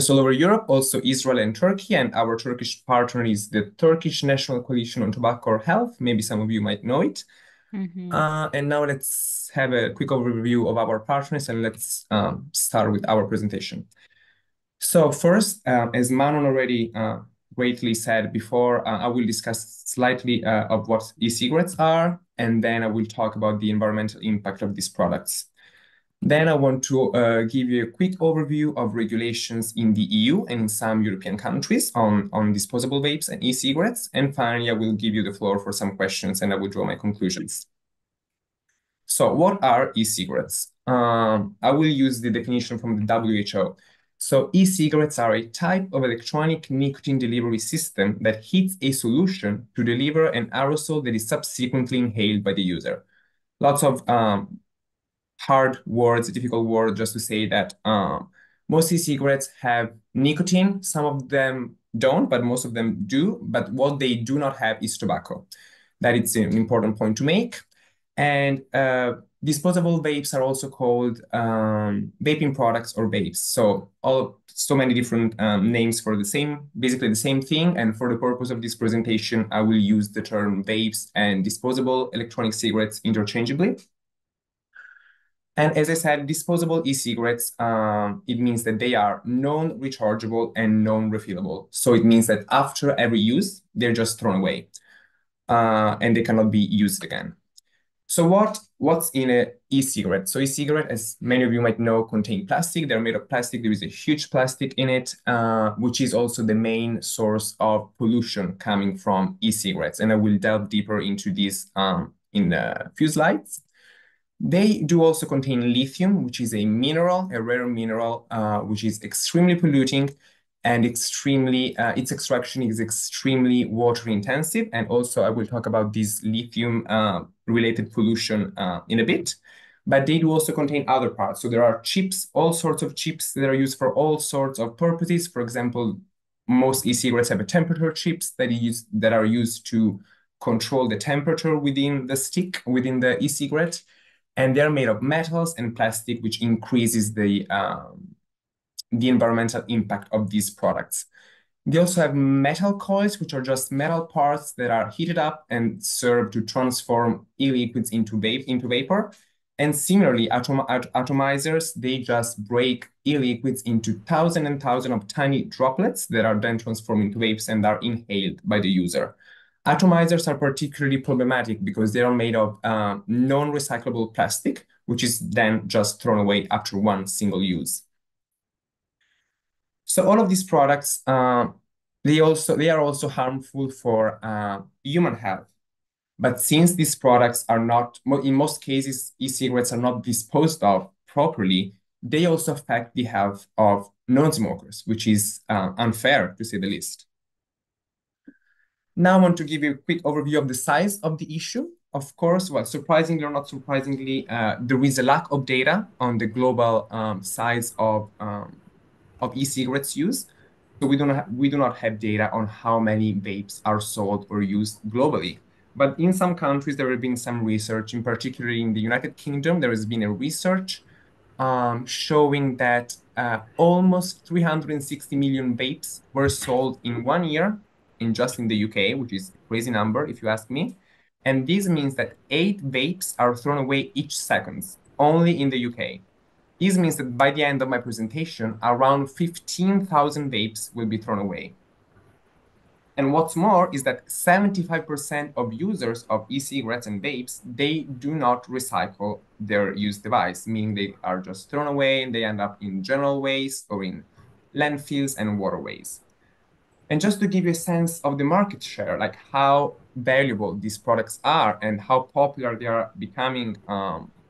all over Europe, also Israel and Turkey, and our Turkish partner is the Turkish National Coalition on Tobacco or Health. Maybe some of you might know it. And now let's have a quick overview of our partners, and let's start with our presentation. So first, as Manon already greatly said before, I will discuss slightly of what e-cigarettes are, and then I will talk about the environmental impact of these products. Then I want to give you a quick overview of regulations in the EU and in some European countries on disposable vapes and e-cigarettes. And finally, I will give you the floor for some questions and I will draw my conclusions. So what are e-cigarettes? I will use the definition from the WHO. So e-cigarettes are a type of electronic nicotine delivery system that heats a solution to deliver an aerosol that is subsequently inhaled by the user. Lots of hard words, difficult words, just to say that most e-cigarettes have nicotine. Some of them don't, but most of them do. But what they do not have is tobacco. That is an important point to make. And disposable vapes are also called vaping products or vapes. So many different names for basically the same thing. And for the purpose of this presentation, I will use the term vapes and disposable electronic cigarettes interchangeably. And as I said, disposable e-cigarettes, it means that they are non-rechargeable and non-refillable. So it means that after every use, they're just thrown away and they cannot be used again. So what's in an e-cigarette? So e-cigarette, as many of you might know, contain plastic. They're made of plastic. There is a huge plastic in it, which is also the main source of pollution coming from e-cigarettes. And I will delve deeper into this in a few slides. They do also contain lithium, which is a mineral, a rare mineral, which is extremely polluting and its extraction is extremely water intensive. And also I will talk about this lithium related pollution in a bit. But they do also contain other parts. So there are chips, all sorts of chips that are used for all sorts of purposes. For example, most e-cigarettes have a temperature chips that are used to control the temperature within the stick, within the e-cigarette. And they're made of metals and plastic, which increases the environmental impact of these products. They also have metal coils, which are just metal parts that are heated up and serve to transform e-liquids into vapor. And similarly, atomizers, they just break e-liquids into thousands and thousands of tiny droplets that are then transformed into vapes and are inhaled by the user. Atomizers are particularly problematic because they are made of non-recyclable plastic, which is then just thrown away after one single use. So all of these products, they are also harmful for human health. But since these products are not, in most cases, e-cigarettes are not disposed of properly, they also affect the health of non-smokers, which is unfair to say the least. Now I want to give you a quick overview of the size of the issue. Of course, well, surprisingly or not surprisingly, there is a lack of data on the global size of e-cigarettes use. So we do not have data on how many vapes are sold or used globally. But in some countries, there have been some research, in particular in the United Kingdom, there has been a research showing that almost 360 million vapes were sold in 1 year just in the UK, which is a crazy number if you ask me. And this means that 8 vapes are thrown away each second, only in the UK. This means that by the end of my presentation, around 15,000 vapes will be thrown away. And what's more is that 75% of users of e-cigarettes and vapes, they do not recycle their used device, meaning they are just thrown away and they end up in general waste or in landfills and waterways. And just to give you a sense of the market share, like how valuable these products are and how popular they are becoming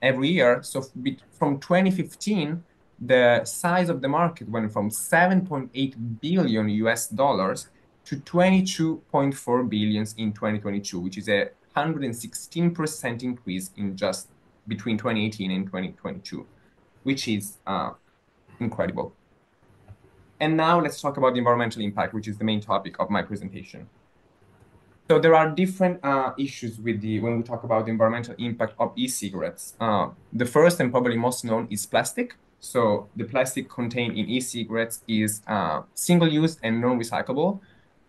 every year. So from 2015, the size of the market went from 7.8 billion US dollars to 22.4 billion in 2022, which is a 116% increase in just between 2018 and 2022, which is incredible. And now let's talk about the environmental impact, which is the main topic of my presentation. So there are different issues with when we talk about the environmental impact of e-cigarettes. The first and probably most known is plastic. So the plastic contained in e-cigarettes is single-use and non-recyclable.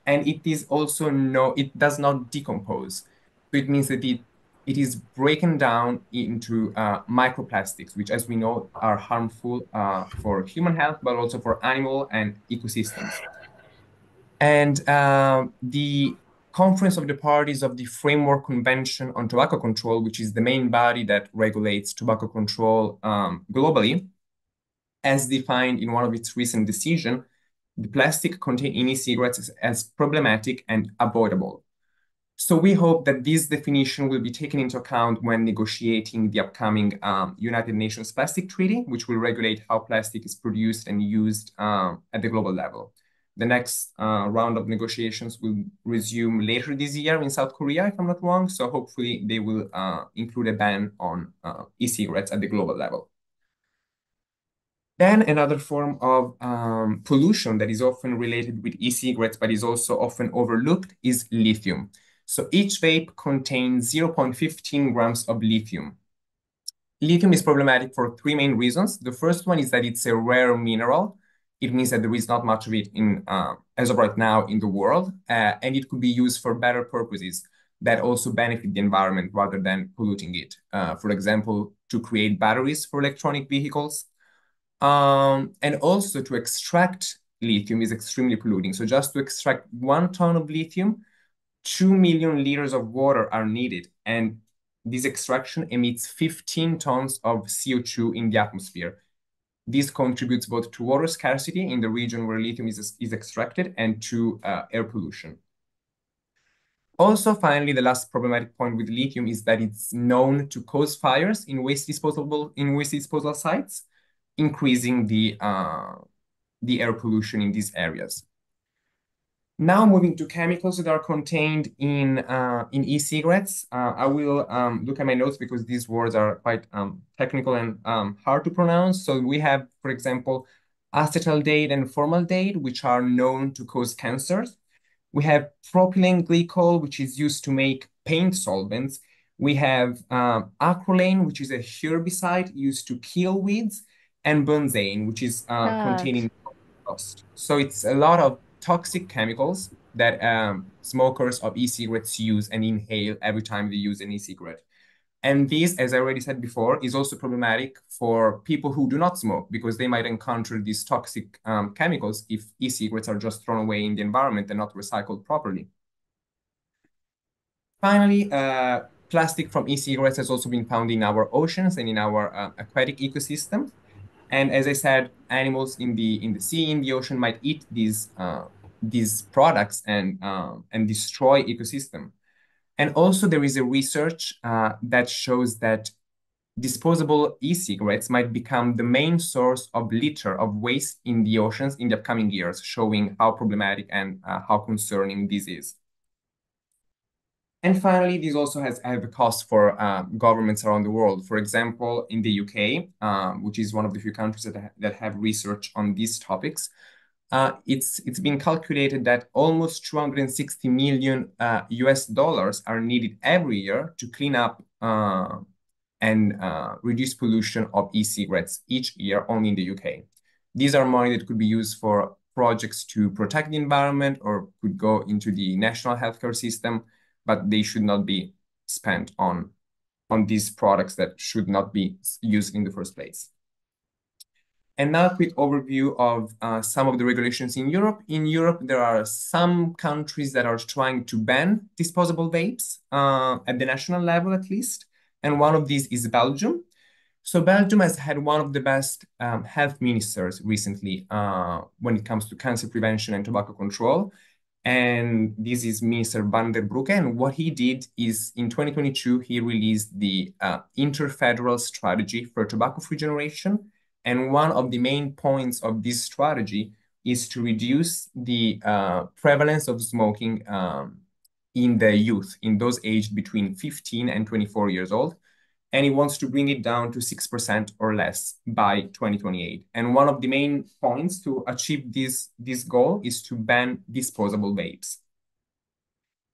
And it is also it does not decompose. So it means that it is broken down into microplastics, which, as we know, are harmful for human health, but also for animal and ecosystems. And the Conference of the Parties of the Framework Convention on Tobacco Control, which is the main body that regulates tobacco control globally, as defined in one of its recent decisions, the plastic contained in e-cigarettes is as problematic and avoidable. So we hope that this definition will be taken into account when negotiating the upcoming United Nations Plastic Treaty, which will regulate how plastic is produced and used at the global level. The next round of negotiations will resume later this year in South Korea, if I'm not wrong. So hopefully they will include a ban on e-cigarettes at the global level. Then another form of pollution that is often related with e-cigarettes, but is also often overlooked, is lithium. So each vape contains 0.15 grams of lithium. Lithium is problematic for 3 main reasons. The first one is that it's a rare mineral. It means that there is not much of it as of right now in the world, and it could be used for better purposes that also benefit the environment rather than polluting it. For example, to create batteries for electronic vehicles. And also to extract lithium is extremely polluting. So just to extract 1 ton of lithium, 2 million liters of water are needed. And this extraction emits 15 tons of CO2 in the atmosphere. This contributes both to water scarcity in the region where lithium is extracted and to air pollution. Also, finally, the last problematic point with lithium is that it's known to cause fires in waste disposal sites, increasing the air pollution in these areas. Now moving to chemicals that are contained in e-cigarettes. I will look at my notes because these words are quite technical and hard to pronounce. So we have, for example, acetaldehyde and formaldehyde, which are known to cause cancers. We have propylene glycol, which is used to make paint solvents. We have acrylane, which is a herbicide used to kill weeds, and benzene, which is containing dust. So it's a lot of toxic chemicals that smokers of e-cigarettes use and inhale every time they use an e-cigarette. And this, as I already said before, is also problematic for people who do not smoke because they might encounter these toxic chemicals if e-cigarettes are just thrown away in the environment and not recycled properly. Finally, plastic from e-cigarettes has also been found in our oceans and in our aquatic ecosystems. And as I said, animals in the sea, in the ocean might eat these products and destroy ecosystem. And also there is a research that shows that disposable e-cigarettes might become the main source of litter of waste in the oceans in the upcoming years, showing how problematic and how concerning this is. And finally, this also have a cost for governments around the world. For example, in the UK, which is one of the few countries that have research on these topics, it's been calculated that almost 260 million US dollars are needed every year to clean up and reduce pollution of e-cigarettes each year only in the UK. These are money that could be used for projects to protect the environment or could go into the national healthcare system, but they should not be spent on these products that should not be used in the first place. And now a quick overview of some of the regulations in Europe. In Europe, there are some countries that are trying to ban disposable vapes at the national level at least. And one of these is Belgium. So Belgium has had one of the best health ministers recently when it comes to cancer prevention and tobacco control. And this is Minister Van der Broeke. And what he did is in 2022, he released the Interfederal Strategy for Tobacco-Free Generation. And one of the main points of this strategy is to reduce the prevalence of smoking in the youth, in those aged between 15 and 24 years old. And he wants to bring it down to 6% or less by 2028. And one of the main points to achieve this goal is to ban disposable vapes.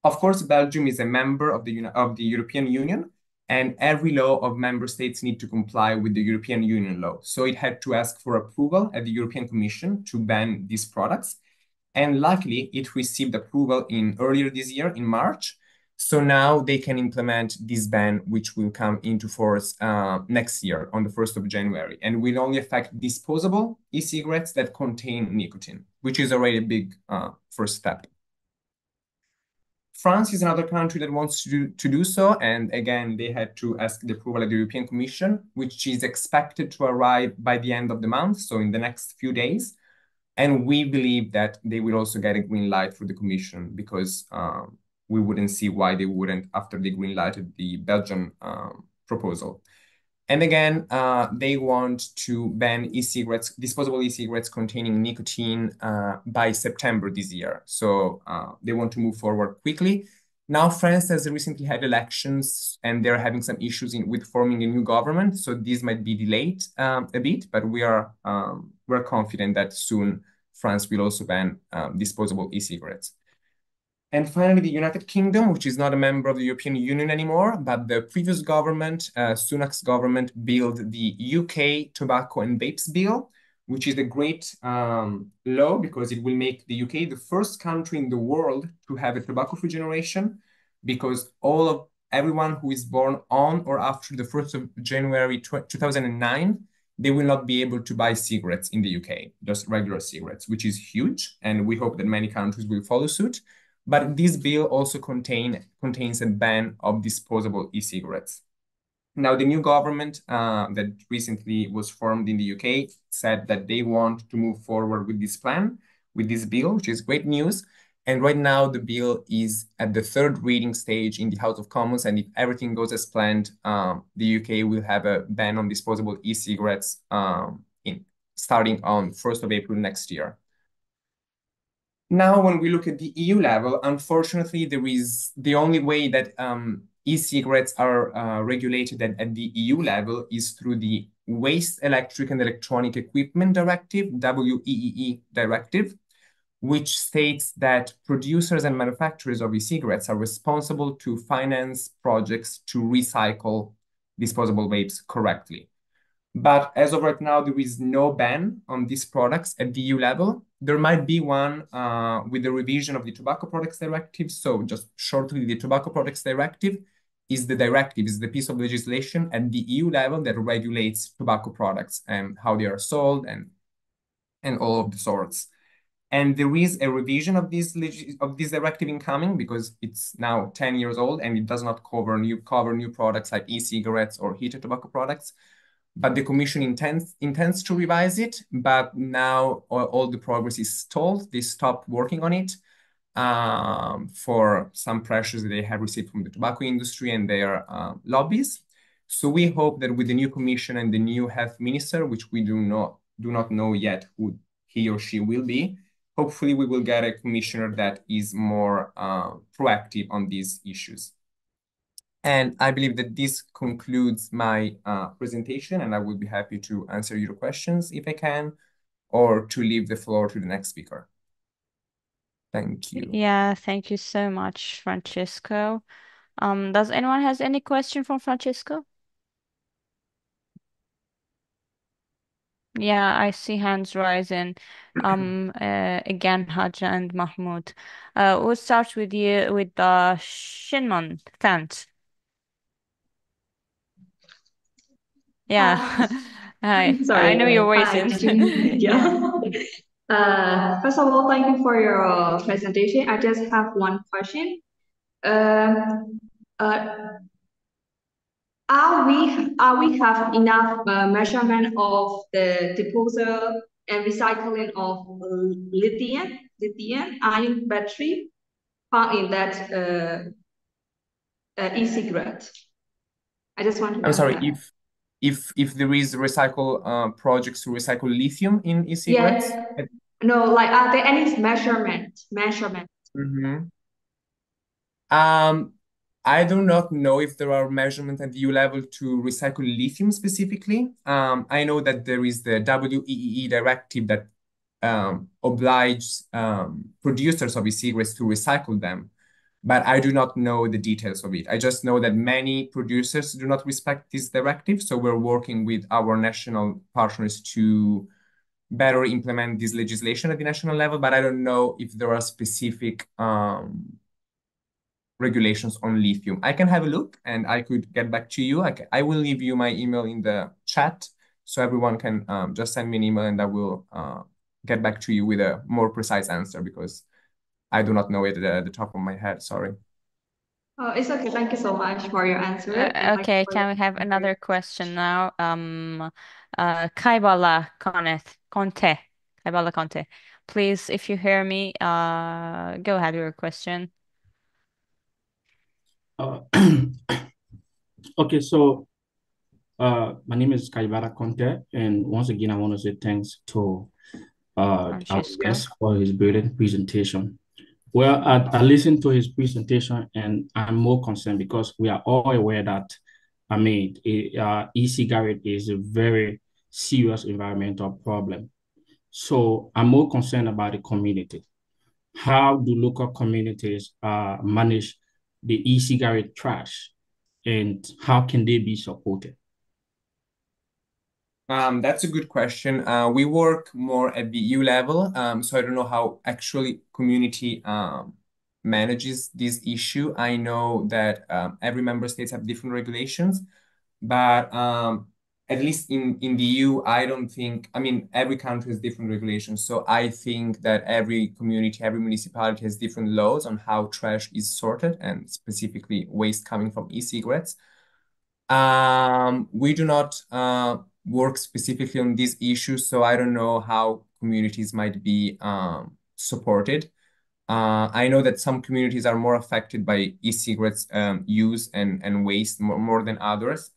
Of course, Belgium is a member of the European Union, and every law of member states need to comply with the European Union law. So it had to ask for approval at the European Commission to ban these products. And luckily, it received approval earlier this year, in March. So now they can implement this ban, which will come into force next year on the 1st of January, and will only affect disposable e-cigarettes that contain nicotine, which is already a big first step. France is another country that wants to do so, and again, they had to ask the approval of the European Commission, which is expected to arrive by the end of the month, so in the next few days. And we believe that they will also get a green light for the Commission because we wouldn't see why they wouldn't after they green lighted the Belgian proposal. And again, they want to ban e-cigarettes, disposable e-cigarettes containing nicotine by September this year. So they want to move forward quickly. Now, France has recently had elections and they're having some issues with forming a new government. So this might be delayed a bit, but we're confident that soon France will also ban disposable e-cigarettes. And finally, the United Kingdom, which is not a member of the European Union anymore, but the previous government, Sunak's government, built the UK Tobacco and Vapes Bill, which is a great law because it will make the UK the first country in the world to have a tobacco-free generation, because everyone who is born on or after the 1st of January 2009, they will not be able to buy cigarettes in the UK, just regular cigarettes, which is huge. And we hope that many countries will follow suit. But this bill also contains a ban of disposable e-cigarettes. Now, the new government that recently was formed in the UK said that they want to move forward with this plan, with this bill, which is great news. And right now, the bill is at the third reading stage in the House of Commons. And if everything goes as planned, the UK will have a ban on disposable e-cigarettes starting on 1st of April next year. Now, when we look at the EU level, unfortunately, there is the only way that e-cigarettes are regulated at the EU level is through the Waste Electric and Electronic Equipment Directive, WEEE directive, which states that producers and manufacturers of e-cigarettes are responsible to finance projects to recycle disposable vapes correctly. But as of right now, there is no ban on these products at the EU level. There might be one with the revision of the Tobacco Products Directive. So just shortly, the Tobacco Products Directive is the piece of legislation at the EU level that regulates tobacco products and how they are sold and all of the sorts. And there is a revision of this directive incoming because it's now 10 years old and it does not cover new products like e-cigarettes or heated tobacco products. But the Commission intends to revise it, but now all the progress is stalled. They stopped working on it for some pressures that they have received from the tobacco industry and their lobbies. So we hope that with the new Commission and the new health minister, which we do not know yet who he or she will be, hopefully we will get a commissioner that is more proactive on these issues. And I believe that this concludes my presentation, and I would be happy to answer your questions if I can, or to leave the floor to the next speaker. Thank you. Yeah, thank you so much, Francesco. Does anyone has any question for Francesco? Yeah, I see hands rising. Again, Haja and Mahmoud. We'll start with you with Shinman. Thanks. Yeah. Hi. Sorry. I know your Hi, voices. yeah. First of all, thank you for your presentation. I just have one question. Uh, uh, are we have enough measurement of the disposal and recycling of lithium ion battery found in that e-cigarette? I just want to I'm know sorry, that. if there is recycle projects to recycle lithium in e-cigarettes? Yes. No, like are there any measurement? Mm-hmm. I do not know if there are measurements at the EU level to recycle lithium specifically. I know that there is the WEEE directive that obliges producers of e-cigarettes to recycle them, but I do not know the details of it. I just know that many producers do not respect this directive, so we're working with our national partners to better implement this legislation at the national level, but I don't know if there are specific regulations on lithium. I can have a look and I could get back to you. I will leave you my email in the chat so everyone can just send me an email and I will get back to you with a more precise answer because I do not know it at the top of my head. Sorry. Oh, it's okay. Thank you so much for your answer. And thank you Okay, for can we have another question now? Kaybala Conte. Kaybala Conte. Please, if you hear me, go ahead with your question. Okay, so my name is Kaibara Conte, and once again, I want to say thanks to our Francesco. guest for his brilliant presentation. Well, I listened to his presentation, and I'm more concerned because we are all aware that, I mean, e-cigarette is a very serious environmental problem. So I'm more concerned about the community. How do local communities manage the e-cigarette trash, and how can they be supported? That's a good question. We work more at the EU level, so I don't know how actually community manages this issue. I know that every member states have different regulations, but at least in the EU, I don't think, I mean, every country has different regulations. So I think that every community, every municipality has different laws on how trash is sorted and specifically waste coming from e-cigarettes. We do not work specifically on these issues, so I don't know how communities might be supported. I know that some communities are more affected by e-cigarettes use and waste more than others.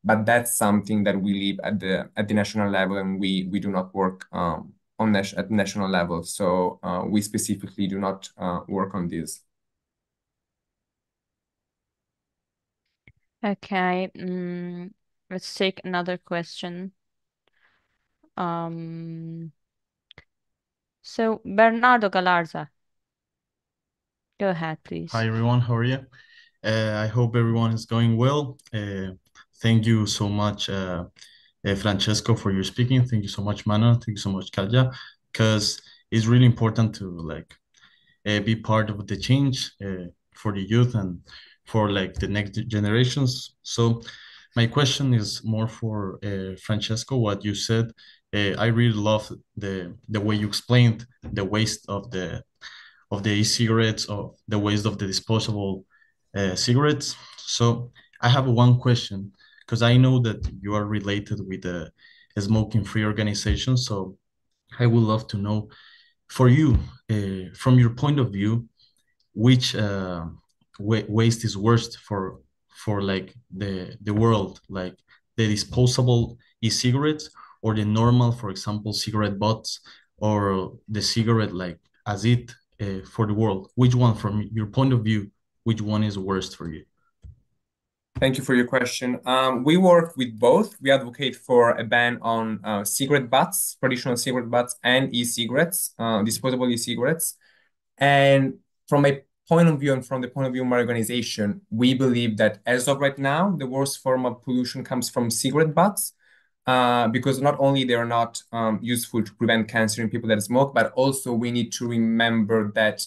But that's something that we leave at the national level, and we do not work at national level. So we specifically do not work on this. Okay, let's take another question. So Bernardo Galarza, go ahead, please. Hi everyone, how are you? I hope everyone is going well. Thank you so much, Francesco, for your speaking. Thank you so much, Mana. Thank you so much, Kalja, because it's really important to be part of the change for the youth and for the next generations. So my question is more for Francesco. What you said, I really love the way you explained the waste of the e-cigarettes or the waste of the disposable cigarettes. So I have one question because I know that you are related with the smoking-free organization. So I would love to know, for you, from your point of view, which waste is worst for the world, like the disposable e-cigarettes or the normal, for example, cigarette butts or the cigarette as it for the world? Which one, from your point of view, which one is worst for you? Thank you for your question. We work with both. We advocate for a ban on cigarette butts, traditional cigarette butts, and e-cigarettes, disposable e-cigarettes. And from my point of view and from the point of view of my organization, we believe that as of right now, the worst form of pollution comes from cigarette butts, because not only they are not useful to prevent cancer in people that smoke, but also we need to remember that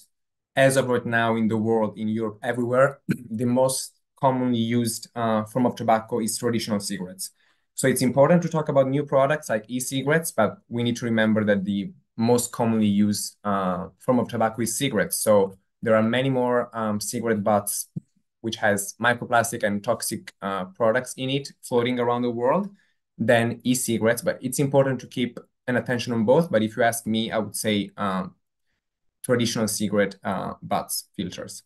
as of right now in the world, in Europe, everywhere, the most commonly used form of tobacco is traditional cigarettes. So it's important to talk about new products like e-cigarettes, but we need to remember that the most commonly used form of tobacco is cigarettes. So there are many more cigarette butts which has microplastic and toxic products in it floating around the world than e-cigarettes. But it's important to keep an attention on both. But if you ask me, I would say traditional cigarette butts filters.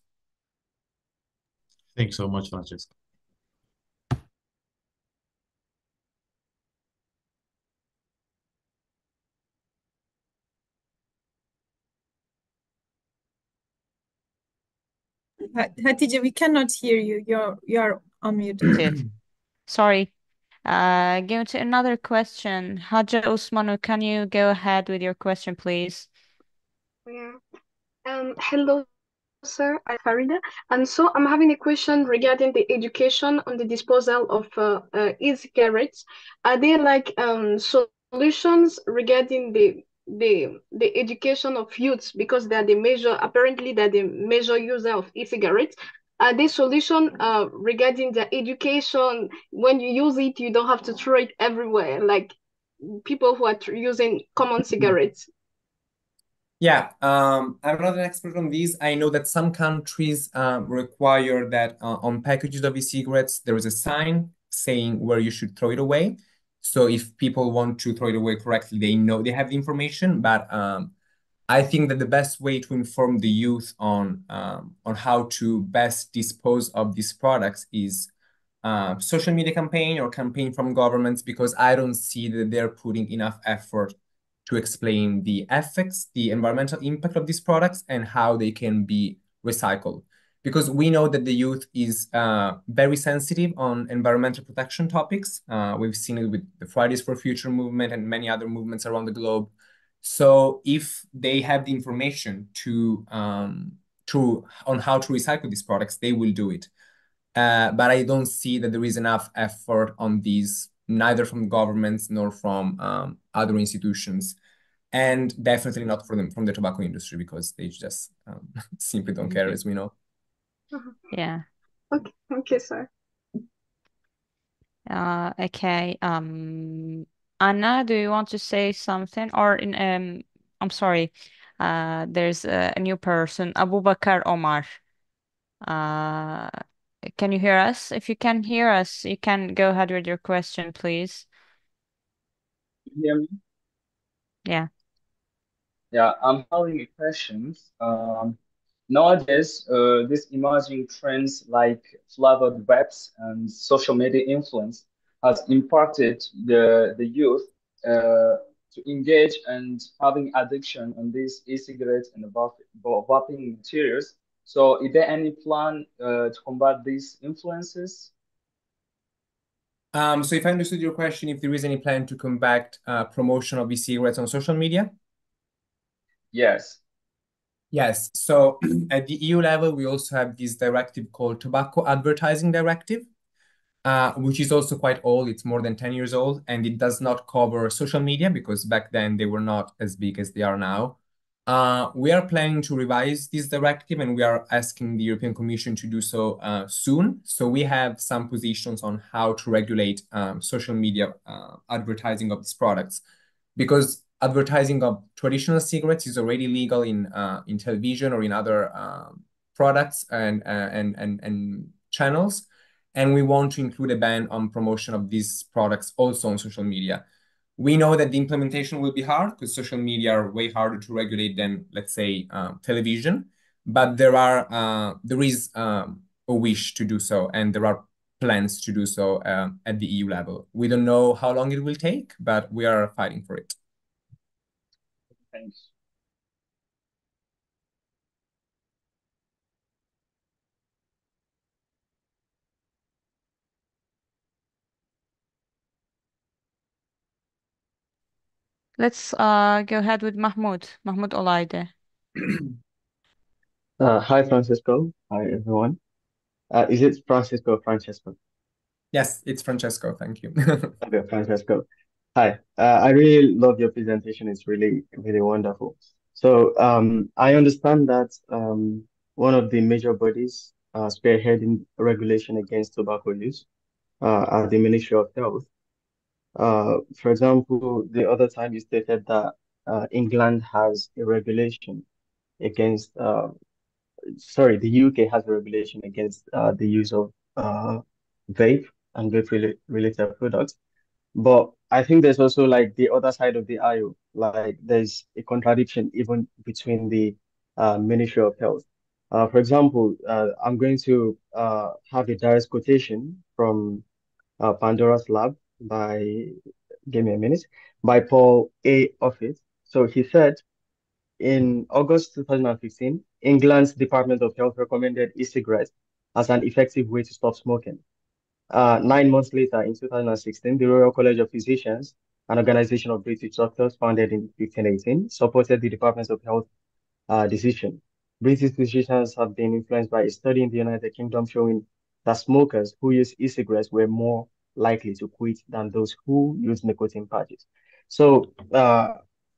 Thanks so much, Francesco. Hatice, we cannot hear you. You're unmuted. Sorry. Going to another question. Haja Osmanu, can you go ahead with your question, please? Yeah. Hello, sir. I'm Farida. And so I'm having a question regarding the education on the disposal of e-cigarettes. Are there solutions regarding the education of youths, because they're apparently they're the major user of e-cigarettes? Are there solutions regarding the education? When you use it, you don't have to throw it everywhere, like people who are using common cigarettes. Yeah, I'm not an expert on these. I know that some countries require that on packages of e-cigarettes, there is a sign saying where you should throw it away. So if people want to throw it away correctly, they know they have the information. But I think that the best way to inform the youth on how to best dispose of these products is social media campaign or campaign from governments, because I don't see that they're putting enough effort to explain the effects, the environmental impact of these products, and how they can be recycled. Because we know that the youth is very sensitive on environmental protection topics. We've seen it with the Fridays for Future movement and many other movements around the globe. So if they have the information on how to recycle these products, they will do it. But I don't see that there is enough effort on these, neither from governments nor from other institutions, and definitely not from the tobacco industry, because they just simply don't care, as we know. Yeah. Okay, sir. Okay. Anna, do you want to say something? Or I'm sorry. There's a new person, Abu Bakar Omar. Can you hear us? If you can hear us, you can go ahead with your question, please. You hear me? Yeah. Yeah, I'm having a questions. Nowadays, these emerging trends like flavored vapes and social media influence has impacted the youth to engage and having addiction on these e-cigarettes and vaping materials. So, is there any plan to combat these influences? So if I understood your question, if there is any plan to combat promotion of e-cigarettes on social media? Yes. Yes. So at the EU level, we also have this directive called Tobacco Advertising Directive, which is also quite old. It's more than 10 years old, and it does not cover social media because back then they were not as big as they are now. We are planning to revise this directive, and we are asking the European Commission to do so soon. So we have some positions on how to regulate social media advertising of these products, because advertising of traditional cigarettes is already legal in television or in other products and channels. And we want to include a ban on promotion of these products also on social media. We know that the implementation will be hard because social media are way harder to regulate than, let's say, television. But there is a wish to do so, and there are plans to do so at the EU level. We don't know how long it will take, but we are fighting for it. Thanks. Let's go ahead with Mahmoud Olaide. Hi, Francisco. Hi, everyone. Is it Francisco or Francesco? Yes, it's Francesco. Thank you. Okay, Francesco. Hi. I really love your presentation. It's really, really wonderful. So, I understand that one of the major bodies spearheading regulation against tobacco use are the Ministry of Health. For example, the other time you stated that England has a regulation against, sorry, the UK has a regulation against the use of vape and vape-related products. But I think there's also like the other side of the aisle, like there's a contradiction even between the Ministry of Health. For example, I'm going to have a direct quotation from Pandora's Lab by, give me a minute, by Paul A. Offit. So he said, in August 2015, England's Department of Health recommended e-cigarettes as an effective way to stop smoking. 9 months later, in 2016, the Royal College of Physicians, an organization of British doctors founded in 1518, supported the Department of Health decision. British physicians have been influenced by a study in the United Kingdom showing that smokers who use e-cigarettes were more likely to quit than those who use nicotine patches. So,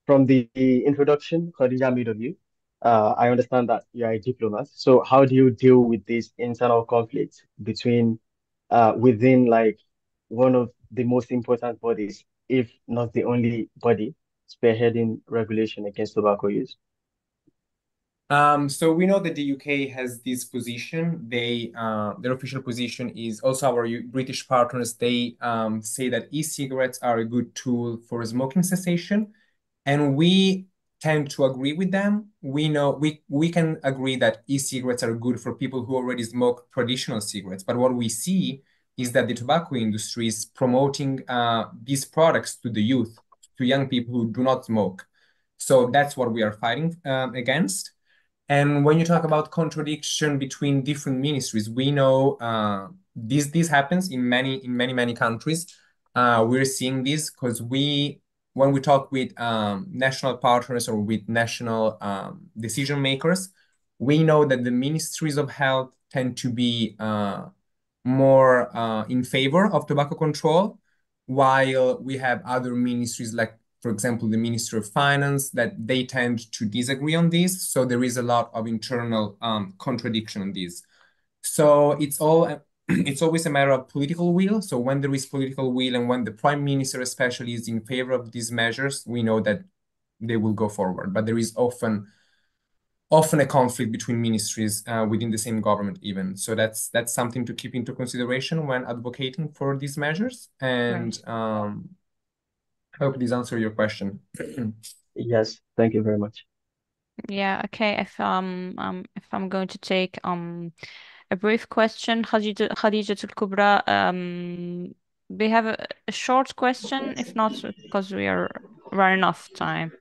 from the introduction Khadija made of you, I understand that you are a diplomat. So, how do you deal with this internal conflict between within like one of the most important bodies, if not the only body, spearheading regulation against tobacco use? So we know that the UK has this position. Their official position is also our British partners. They say that e-cigarettes are a good tool for smoking cessation, and we tend to agree with them. We know we can agree that e-cigarettes are good for people who already smoke traditional cigarettes. But what we see is that the tobacco industry is promoting these products to the youth, to young people who do not smoke. So that's what we are fighting against. And when you talk about contradiction between different ministries, we know this happens in many countries. We're seeing this because when we talk with national partners or with national decision makers, we know that the ministries of health tend to be more in favor of tobacco control, while we have other ministries like, for example, the Ministry of Finance, that they tend to disagree on this. So there is a lot of internal contradiction on this. So it's always a matter of political will. So when there is political will and when the Prime Minister especially is in favor of these measures, we know that they will go forward. But there is often a conflict between ministries within the same government even. So that's something to keep into consideration when advocating for these measures. And I hope this answers your question. Yes, thank you very much. Yeah, okay. If I'm going to take a brief question, Khadija Kubra, we have a short question, if not, because we are running off time.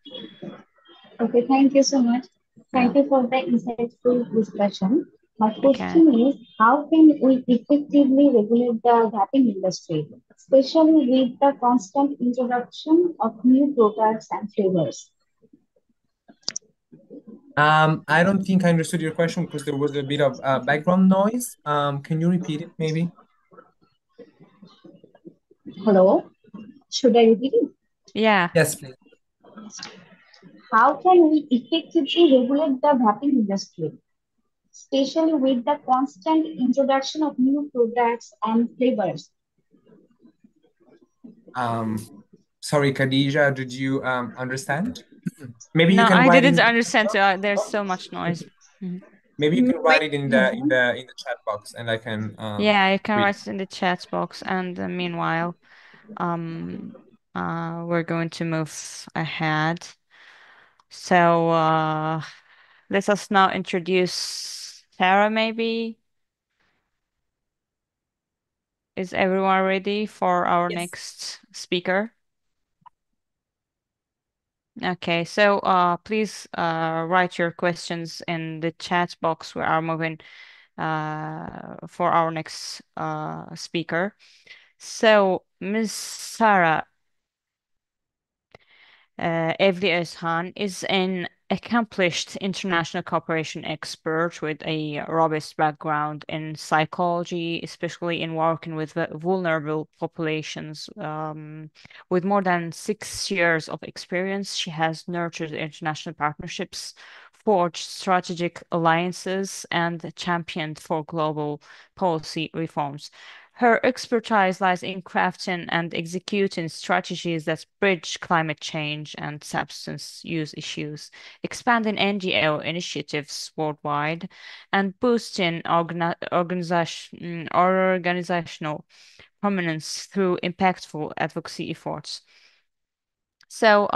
Okay, thank you so much. Yeah. Thank you for the insightful discussion. My Okay. question is, how can we effectively regulate the vaping industry, especially with the constant introduction of new products and flavors? I don't think I understood your question because there was a bit of background noise. Can you repeat it, maybe? Hello, should I repeat it? Yeah. Yes, please. How can we effectively regulate the vaping industry, especially with the constant introduction of new products and flavors? Sorry, Khadija, did you understand? Maybe you No, can I write didn't in. understand. There's so much noise. Mhm. Maybe you can write it in the Mhm. chat box, and I can Yeah, you can read. write it in the chat box. And meanwhile, um, we're going to move ahead. So let us now introduce Sarah, maybe. Is everyone ready for our next speaker? Okay, so please write your questions in the chat box. We are moving for our next speaker. So, Ms. Sarah Evli Özhan is an accomplished international cooperation expert with a robust background in psychology, especially in working with vulnerable populations. With more than 6 years of experience, she has nurtured international partnerships, forged strategic alliances, and championed for global policy reforms. Her expertise lies in crafting and executing strategies that bridge climate change and substance use issues, expanding NGO initiatives worldwide, and boosting organizational prominence through impactful advocacy efforts. So,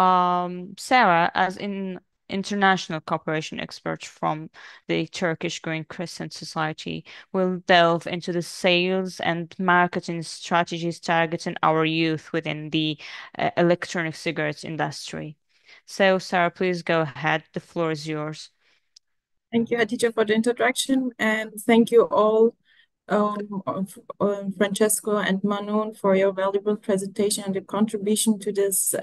Sarah, as an international cooperation expert from the Turkish Green Crescent Society, will delve into the sales and marketing strategies targeting our youth within the electronic cigarettes industry. So, Sarah, please go ahead. The floor is yours. Thank you, Hatice, for the introduction, and thank you all, Francesco and Manon, for your valuable presentation and the contribution to this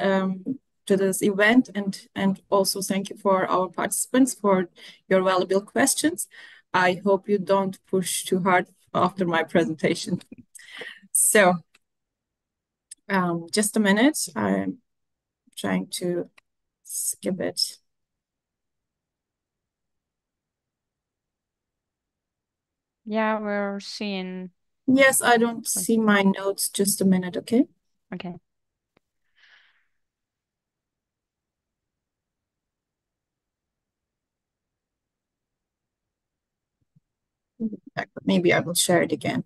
event, and also thank you for our participants for your valuable questions. I hope you don't push too hard after my presentation. So, just a minute. I'm trying to skip it. Yeah, we're seeing. Yes, I don't see my notes. Just a minute, okay? Okay. Maybe I will share it again.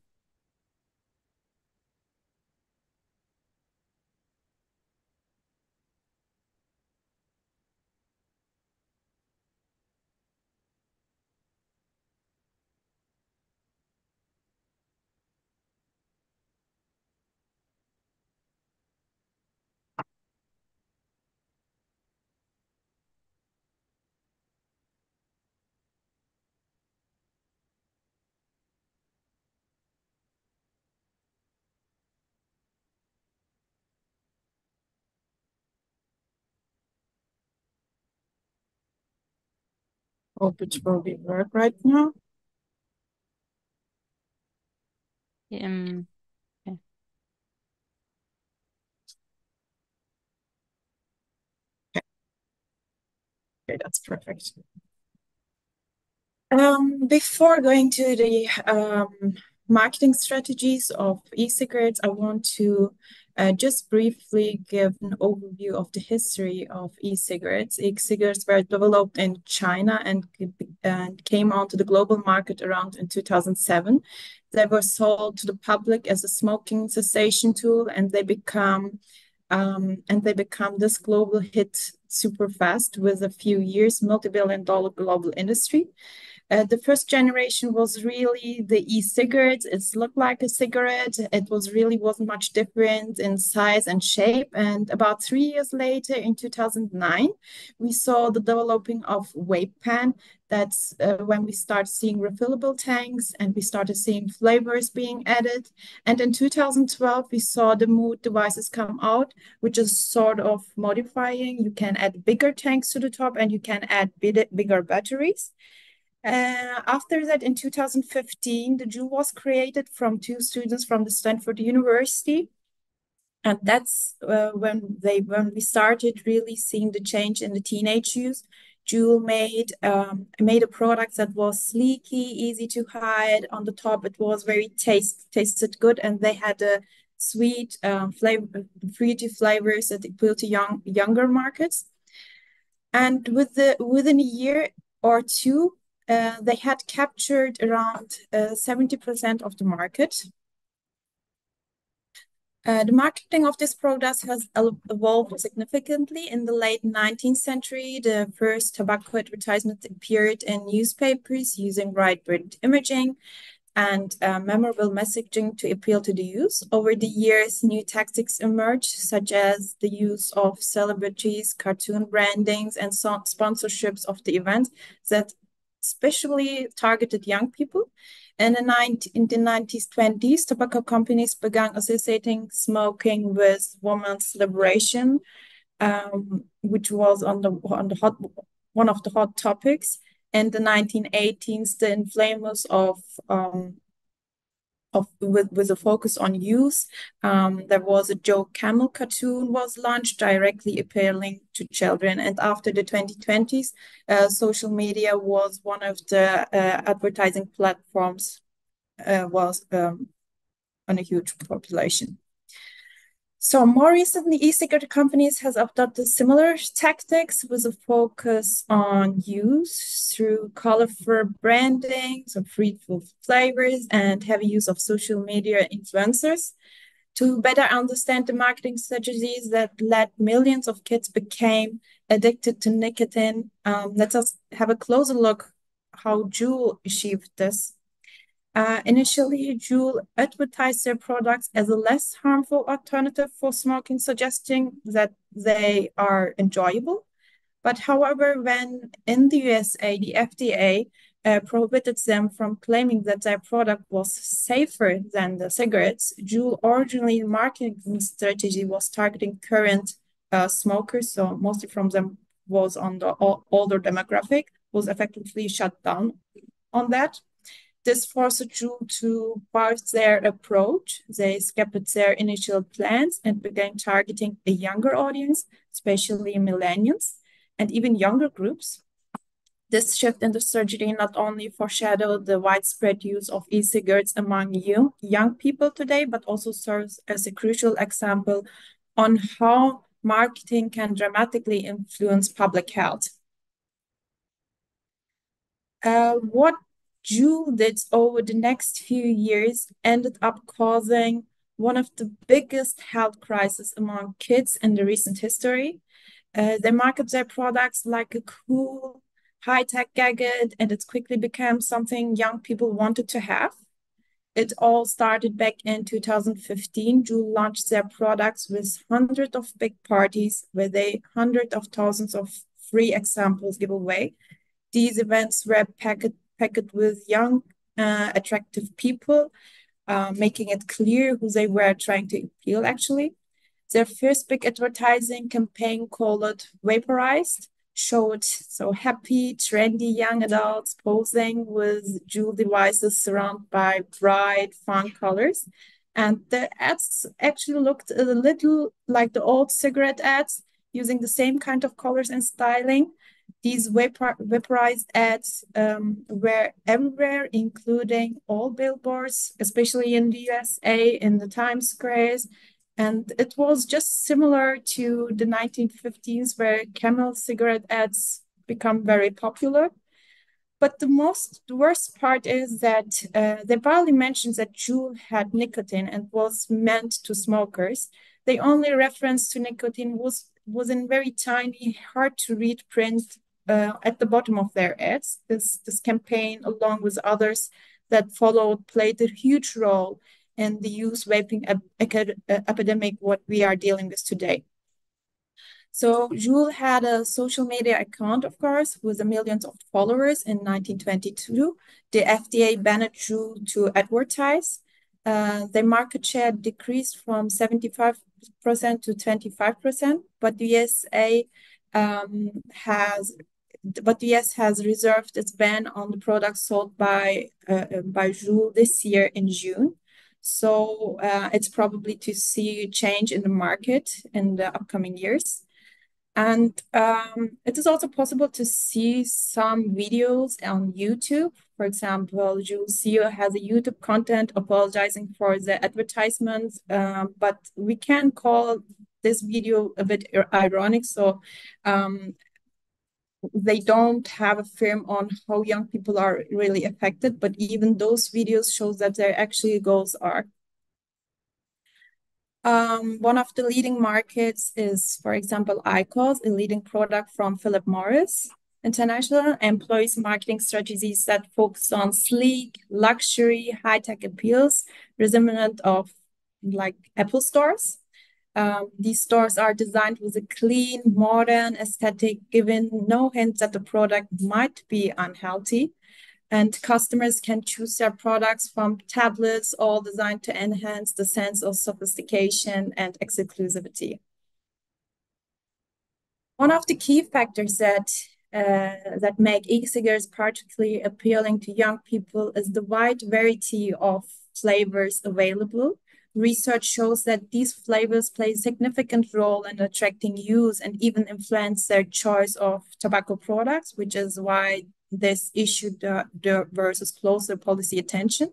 Hope it will be work right now. Okay. Okay, that's perfect. Before going to the marketing strategies of e-cigarettes, I want to just briefly give an overview of the history of e-cigarettes. E-cigarettes were developed in China and came onto the global market around in 2007. They were sold to the public as a smoking cessation tool, and they become this global hit super fast with a few years, multi-billion-dollar global industry. The first generation was really the e-cigarettes. It looked like a cigarette. It wasn't much different in size and shape. And about 3 years later, in 2009, we saw the developing of vape pen. That's when we start seeing refillable tanks and we started seeing flavors being added. And in 2012, we saw the mood devices come out, which is sort of modifying. You can add bigger tanks to the top and you can add bigger batteries. After that, in 2015, the Juul was created from two students from the Stanford University. And that's when we started really seeing the change in the teenage use. Juul made a product that was sleeky, easy to hide. On the top, it was very tasted good, and they had a sweet flavor, fruity flavors that appeal to younger markets. And within a year or two, they had captured around 70% of the market. The marketing of this product has evolved significantly. In the late 19th century, the first tobacco advertisement appeared in newspapers using bright imaging and memorable messaging to appeal to the youth. Over the years, new tactics emerged, such as the use of celebrities, cartoon brandings, and sponsorships of the event that especially targeted young people. And in the 1920s, tobacco companies began associating smoking with women's liberation, which was one of the hot topics. In the 1980s, the inflammers with a focus on youth. There was a Joe Camel cartoon was launched directly appealing to children. And after the 2020s, social media was one of the advertising platforms was on a huge population. So more recently, e-cigarette companies has adopted similar tactics with a focus on use through colorful branding, so fruitful flavors, and heavy use of social media influencers. To better understand the marketing strategies that led millions of kids became addicted to nicotine, let us have a closer look how Juul achieved this. Initially, Juul advertised their products as a less harmful alternative for smoking, suggesting that they are enjoyable. But however, when in the USA, the FDA prohibited them from claiming that their product was safer than the cigarettes, Juul originally marketing strategy was targeting current smokers, so mostly from them was on the older demographic, was effectively shut down on that. This forced Juul to pause their approach. They scrapped their initial plans and began targeting a younger audience, especially millennials, and even younger groups. This shift in the strategy not only foreshadowed the widespread use of e-cigarettes among young people today, but also serves as a crucial example on how marketing can dramatically influence public health. What Juul did over the next few years ended up causing one of the biggest health crises among kids in the recent history. They market their products like a cool, high-tech gadget, and it quickly became something young people wanted to have. It all started back in 2015. Juul launched their products with hundreds of big parties where they hundreds of thousands of free examples give away. These events were packed with young, attractive people, making it clear who they were trying to appeal, actually. Their first big advertising campaign called Vaporized showed so happy, trendy young adults posing with Juul devices surrounded by bright, fun colors. And the ads actually looked a little like the old cigarette ads, using the same kind of colors and styling. These vaporized ads were everywhere, including all billboards, especially in the USA, in the Times Squares. And it was just similar to the 1950s, where Camel cigarette ads become very popular. But the worst part is that they barely mentioned that Juul had nicotine and was meant to smokers. The only reference to nicotine was in very tiny, hard to read print at the bottom of their ads. This campaign, along with others that followed, played a huge role in the youth vaping epidemic what we are dealing with today. So Juul had a social media account, of course, with millions of followers in 1922. The FDA banned Juul to advertise. Their market share decreased from 75% to 25%, but the USA has reserved its ban on the products sold by Juul this year in June. So it's probably to see a change in the market in the upcoming years. And it is also possible to see some videos on YouTube. For example, Juul CEO has a YouTube content apologizing for the advertisements, but we can call this video a bit ironic. So they don't have a firm on how young people are really affected, but even those videos shows that their actual goals are. One of the leading markets is, for example, IQOS, a leading product from Philip Morris International, employs marketing strategies that focus on sleek, luxury, high-tech appeals, resemblant of like Apple stores. These stores are designed with a clean, modern aesthetic, giving no hint that the product might be unhealthy. And customers can choose their products from tablets, all designed to enhance the sense of sophistication and exclusivity. One of the key factors that make e-cigarettes particularly appealing to young people is the wide variety of flavors available. Research shows that these flavors play a significant role in attracting youth and even influence their choice of tobacco products, which is why this issue deserves closer policy attention.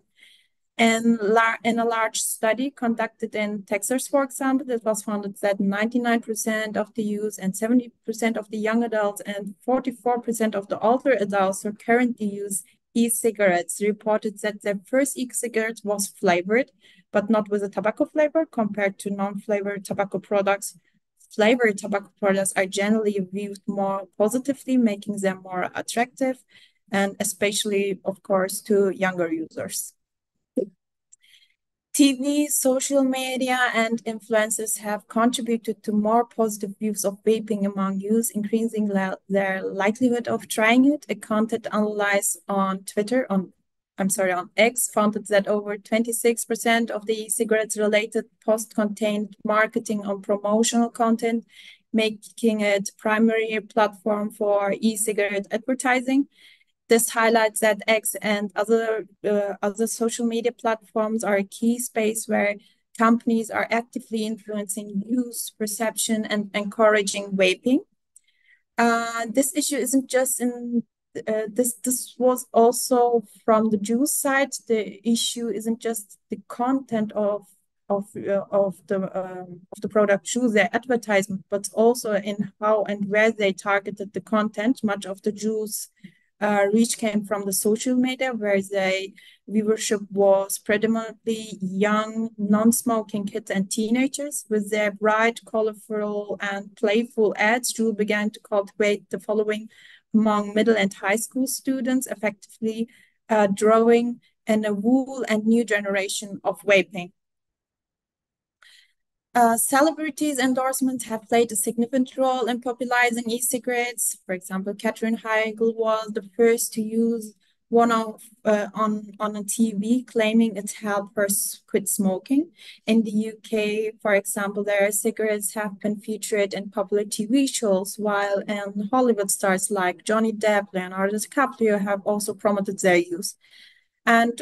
And in a large study conducted in Texas, for example, it was found that 99% of the youth and 70% of the young adults and 44% of the older adults who currently use e-cigarettes reported that their first e-cigarette was flavored, but not with a tobacco flavor compared to non-flavored tobacco products. Flavored tobacco products are generally viewed more positively, making them more attractive, and especially, of course, to younger users. TV, social media, and influencers have contributed to more positive views of vaping among youth, increasing their likelihood of trying it. A content analysis on on X found that over 26% of the e-cigarettes related posts contained marketing or promotional content, making it primary platform for e-cigarette advertising. This highlights that X and other social media platforms are a key space where companies are actively influencing youth perception and encouraging vaping. This issue isn't just in this was also from the Jews side. The issue isn't just the content of the product through their advertisement, but also in how and where they targeted the content. Much of the Jews reach came from the social media, where their viewership was predominantly young, non-smoking kids and teenagers. With their bright, colorful, and playful ads, Juul began to cultivate the following among middle and high school students, effectively drawing in a whole and new generation of vaping. Celebrities' endorsements have played a significant role in popularizing e-cigarettes. For example, Katherine Heigl was the first to use one on a TV, claiming it helped her quit smoking. In the UK, for example, their cigarettes have been featured in popular TV shows, while in Hollywood stars like Johnny Depp, Leonardo DiCaprio have also promoted their use. And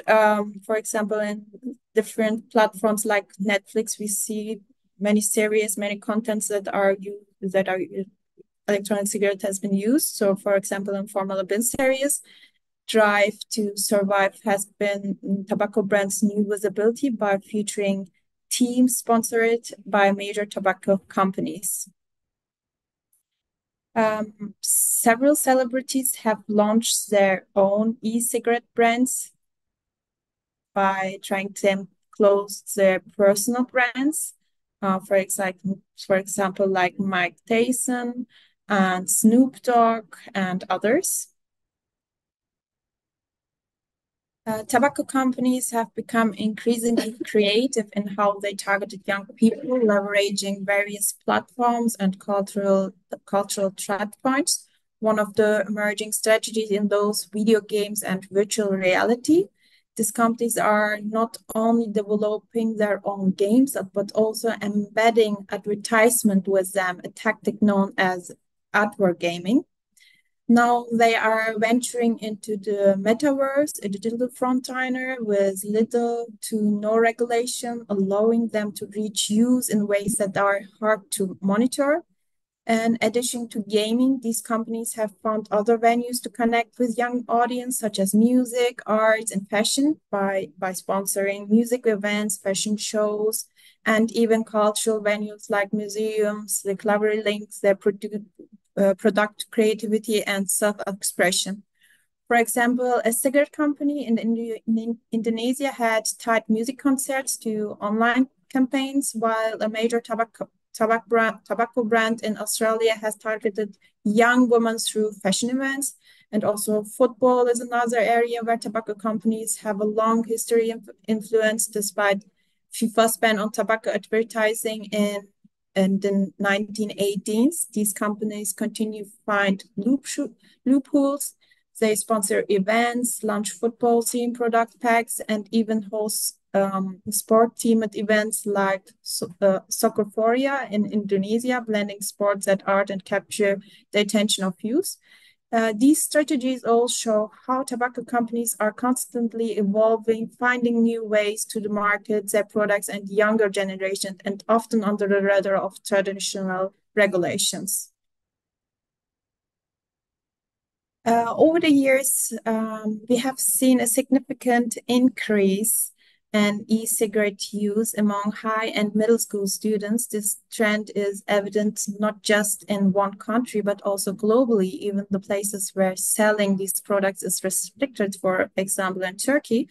for example, in different platforms like Netflix, we see many series, many contents that are electronic cigarette has been used. So, for example, in Formula Bin series, Drive to Survive has been tobacco brand's new visibility by featuring teams sponsored by major tobacco companies. Several celebrities have launched their own e-cigarette brands by trying to close their personal brands. For example, like Mike Tyson, and Snoop Dogg and others. Tobacco companies have become increasingly creative in how they targeted young people, leveraging various platforms and cultural threat points. One of the emerging strategies in those video games and virtual reality. These companies are not only developing their own games, but also embedding advertisement with them, a tactic known as advert gaming. Now they are venturing into the metaverse, a digital frontier with little to no regulation, allowing them to reach youth in ways that are hard to monitor. In addition to gaming, these companies have found other venues to connect with young audience, such as music, arts, and fashion by sponsoring music events, fashion shows, and even cultural venues like museums. They cleverly link their product creativity and self-expression. For example, a cigarette company in Indonesia had tied music concerts to online campaigns, while a major tobacco brand in Australia has targeted young women through fashion events. And also football is another area where tobacco companies have a long history of influence, despite FIFA's ban on tobacco advertising in the 1918s. These companies continue to find loopholes. They sponsor events, launch football team product packs, and even host sport themed events like Soccerphoria in Indonesia, blending sports and art and capture the attention of youth. These strategies all show how tobacco companies are constantly evolving, finding new ways to market their products and younger generation, and often under the radar of traditional regulations. Over the years, we have seen a significant increase in e-cigarette use among high and middle school students. This trend is evident not just in one country, but also globally, even the places where selling these products is restricted, for example, in Turkey.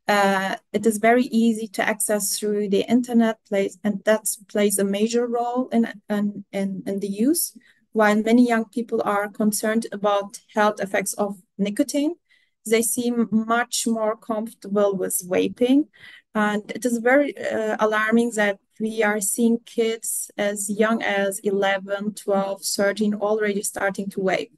It is very easy to access through the internet, and that plays a major role in the use. While many young people are concerned about health effects of nicotine, they seem much more comfortable with vaping. And it is very alarming that we are seeing kids as young as 11, 12, 13 already starting to vape.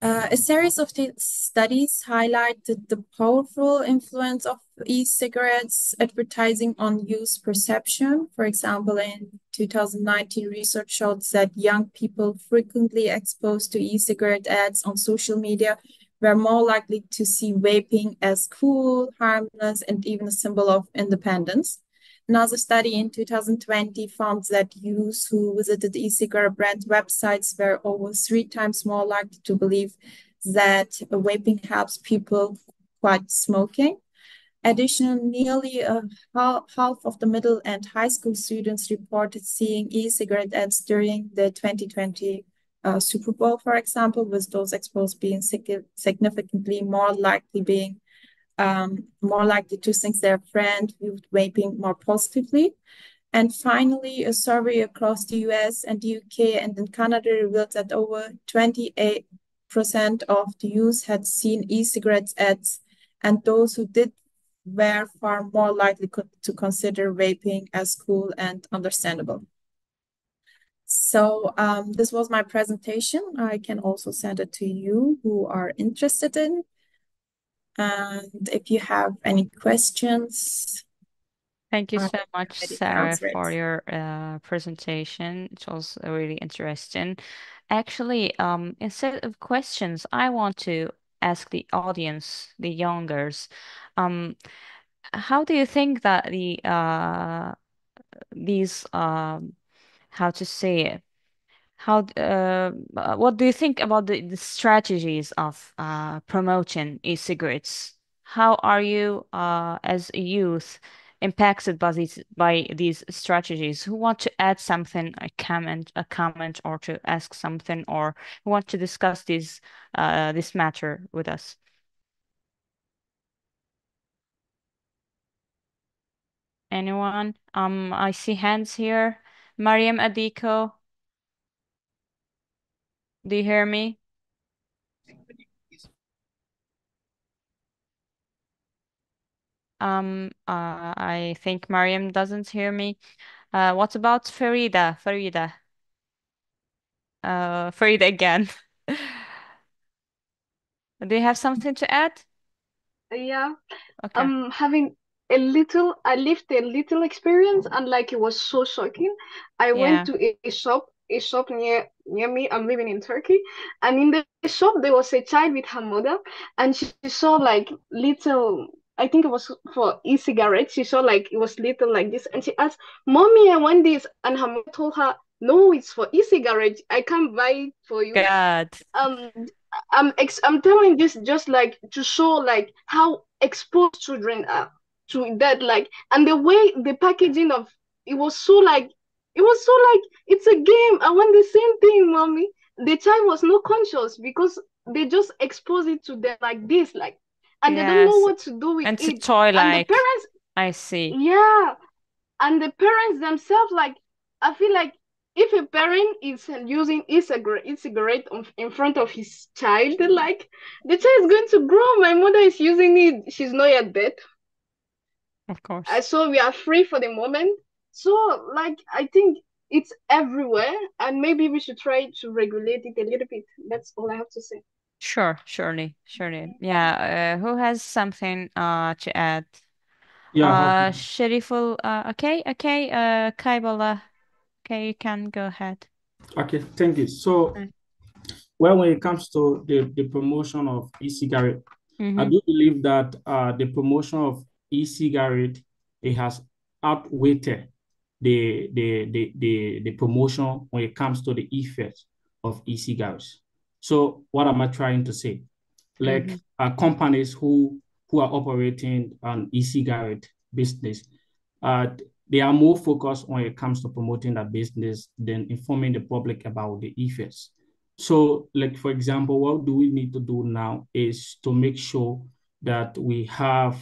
A series of studies highlighted the powerful influence of e-cigarettes advertising on youth perception. For example, in 2019, research showed that young people frequently exposed to e-cigarette ads on social media were more likely to see vaping as cool, harmless, and even a symbol of independence. Another study in 2020 found that youth who visited e-cigarette brand websites were over 3 times more likely to believe that vaping helps people quit smoking. Additionally, nearly half of the middle and high school students reported seeing e-cigarette ads during the 2020 Super Bowl, for example, with those exposed being significantly more likely to think their friend viewed vaping more positively. And finally, a survey across the US and the UK and in Canada revealed that over 28% of the youth had seen e-cigarettes ads, and those who did were far more likely to consider vaping as cool and understandable. So this was my presentation. I can also send it to you who are interested in. And if you have any questions. Thank you so much, Sarah, for it. your presentation. It was really interesting. Actually, instead of questions, I want to ask the audience, the youngers, how do you think that these how to say it? What do you think about the strategies of promoting e-cigarettes? How are you, as a youth, impacted by these strategies? Who want to add something, a comment, or to ask something, or who want to discuss this matter with us? Anyone? I see hands here. Mariam Adiko, do you hear me? I think Mariam doesn't hear me. What about Farida? Farida again. Do you have something to add? Yeah. Okay. Having I lived a little experience, and like it was so shocking. I went Yeah. to a shop near me. I'm living in Turkey, and in the shop there was a child with her mother, and she saw like little. I think it was for e-cigarettes. She saw like it was little like this, and she asked, "Mommy, I want this," and her mother told her, "No, it's for e-cigarettes. I can't buy it for you." God. um I'm telling this just like to show like how exposed children are to that, like, and the way the packaging of it was so like it's a game. I want the same thing, mommy. The child was not conscious because they just expose it to them like this, like, and they don't know Yes. what to do with And to it. toy And the like. parents, I see. yeah, and the parents themselves, like, I feel like if a parent is using e-cigarette in front of his child, like, the child is going to grow. My mother is using it, she's not yet dead. Of course. So we are free for the moment. So like I think it's everywhere, and maybe we should try to regulate it a little bit. That's all I have to say. Sure, surely. Yeah, who has something to add? Yeah, okay. Shariful, okay, Kaibala, okay, you can go ahead. Okay, thank you. So, Mm. well, when it comes to the promotion of e-cigarette, I Mm-hmm. do believe that the promotion of e-cigarette, it has outweighed the promotion when it comes to the effects of e-cigarettes. So what am I trying to say? Like Mm-hmm. companies who are operating an e-cigarette business, uh, they are more focused when it comes to promoting that business than informing the public about the effects. So, like for example, what do we need to do now is to make sure that we have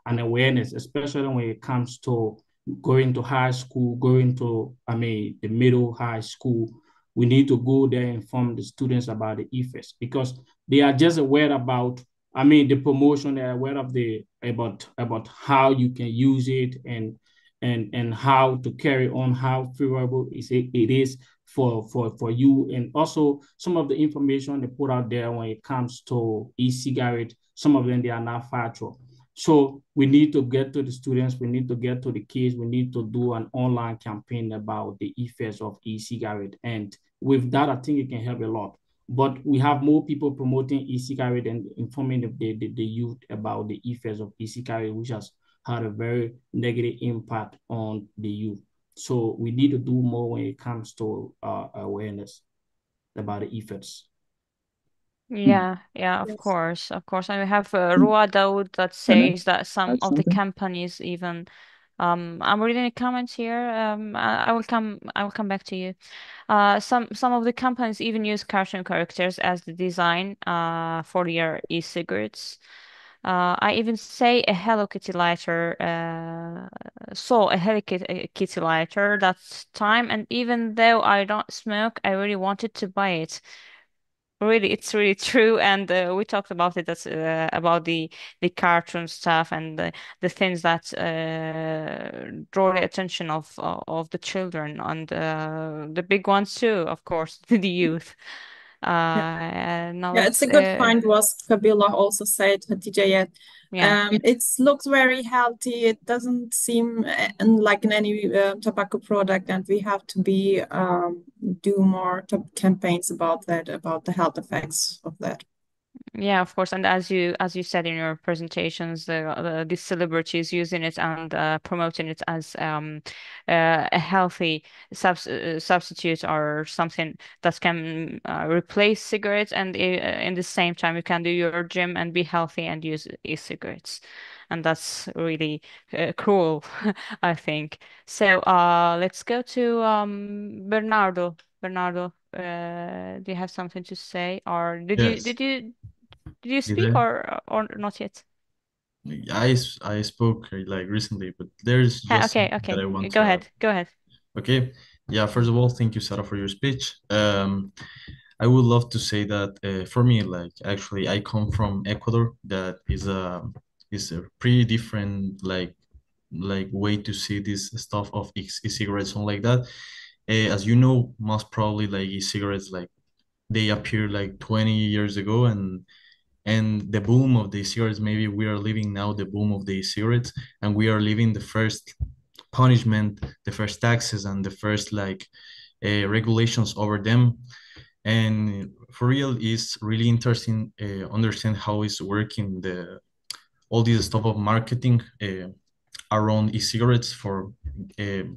an awareness, especially when it comes to going to high school, going to, the middle high school. We need to go there and inform the students about the effects because they are just aware about, the promotion. They're aware of the about how you can use it and how to carry on, how favorable it is for you, and also some of the information they put out there when it comes to e-cigarette. Some of them they are not factual. So we need to get to the students, we need to get to the kids, we need to do an online campaign about the effects of e-cigarette. And with that, I think it can help a lot. But we have more people promoting e-cigarette and informing the youth about the effects of e-cigarette, which has had a very negative impact on the youth. So we need to do more when it comes to awareness about the effects. Yeah, of Yes. course, And we have Rua Dawood that says that some of the companies even, I'm reading the comments here. I will come back to you. Some of the companies even use cartoon characters as the design for their e-cigarettes. I even say a Hello Kitty lighter, saw a Hello Kitty lighter that time, and even though I don't smoke, I really wanted to buy it. Really, it's really true, and we talked about it as about the cartoon stuff and the things that draw the attention of the children and the big ones too, of course, the youth. Now Yeah, it's let's a good point what Kabila also said, Hatice. yeah. It looks very healthy. It doesn't seem like in any tobacco product, and we have to be do more campaigns about that, about the health effects of that. Yeah, of course. And as you said in your presentations, these celebrities using it and promoting it as a healthy substitute or something that can replace cigarettes, and in the same time you can do your gym and be healthy and use e-cigarettes, and that's really cruel, I think. So let's go to Bernardo. Bernardo, do you have something to say, or did you Yes. did you did you You speak there? or not yet? I spoke like recently, but there's just Okay, something that I want go to add. ahead, go ahead. Okay. Yeah, first of all, thank you, Sarah, for your speech. I would love to say that for me, like actually, I come from Ecuador. That is a pretty different way to see this stuff of e-cigarettes and like that. As you know, most probably like e-cigarettes like they appeared like 20 years ago, and the boom of the cigarettes, maybe we are living now the boom of the cigarettes, and we are living the first punishment, the first taxes, and the first regulations over them. And for real, it's really interesting understand how it's working the all this stuff of marketing around e-cigarettes for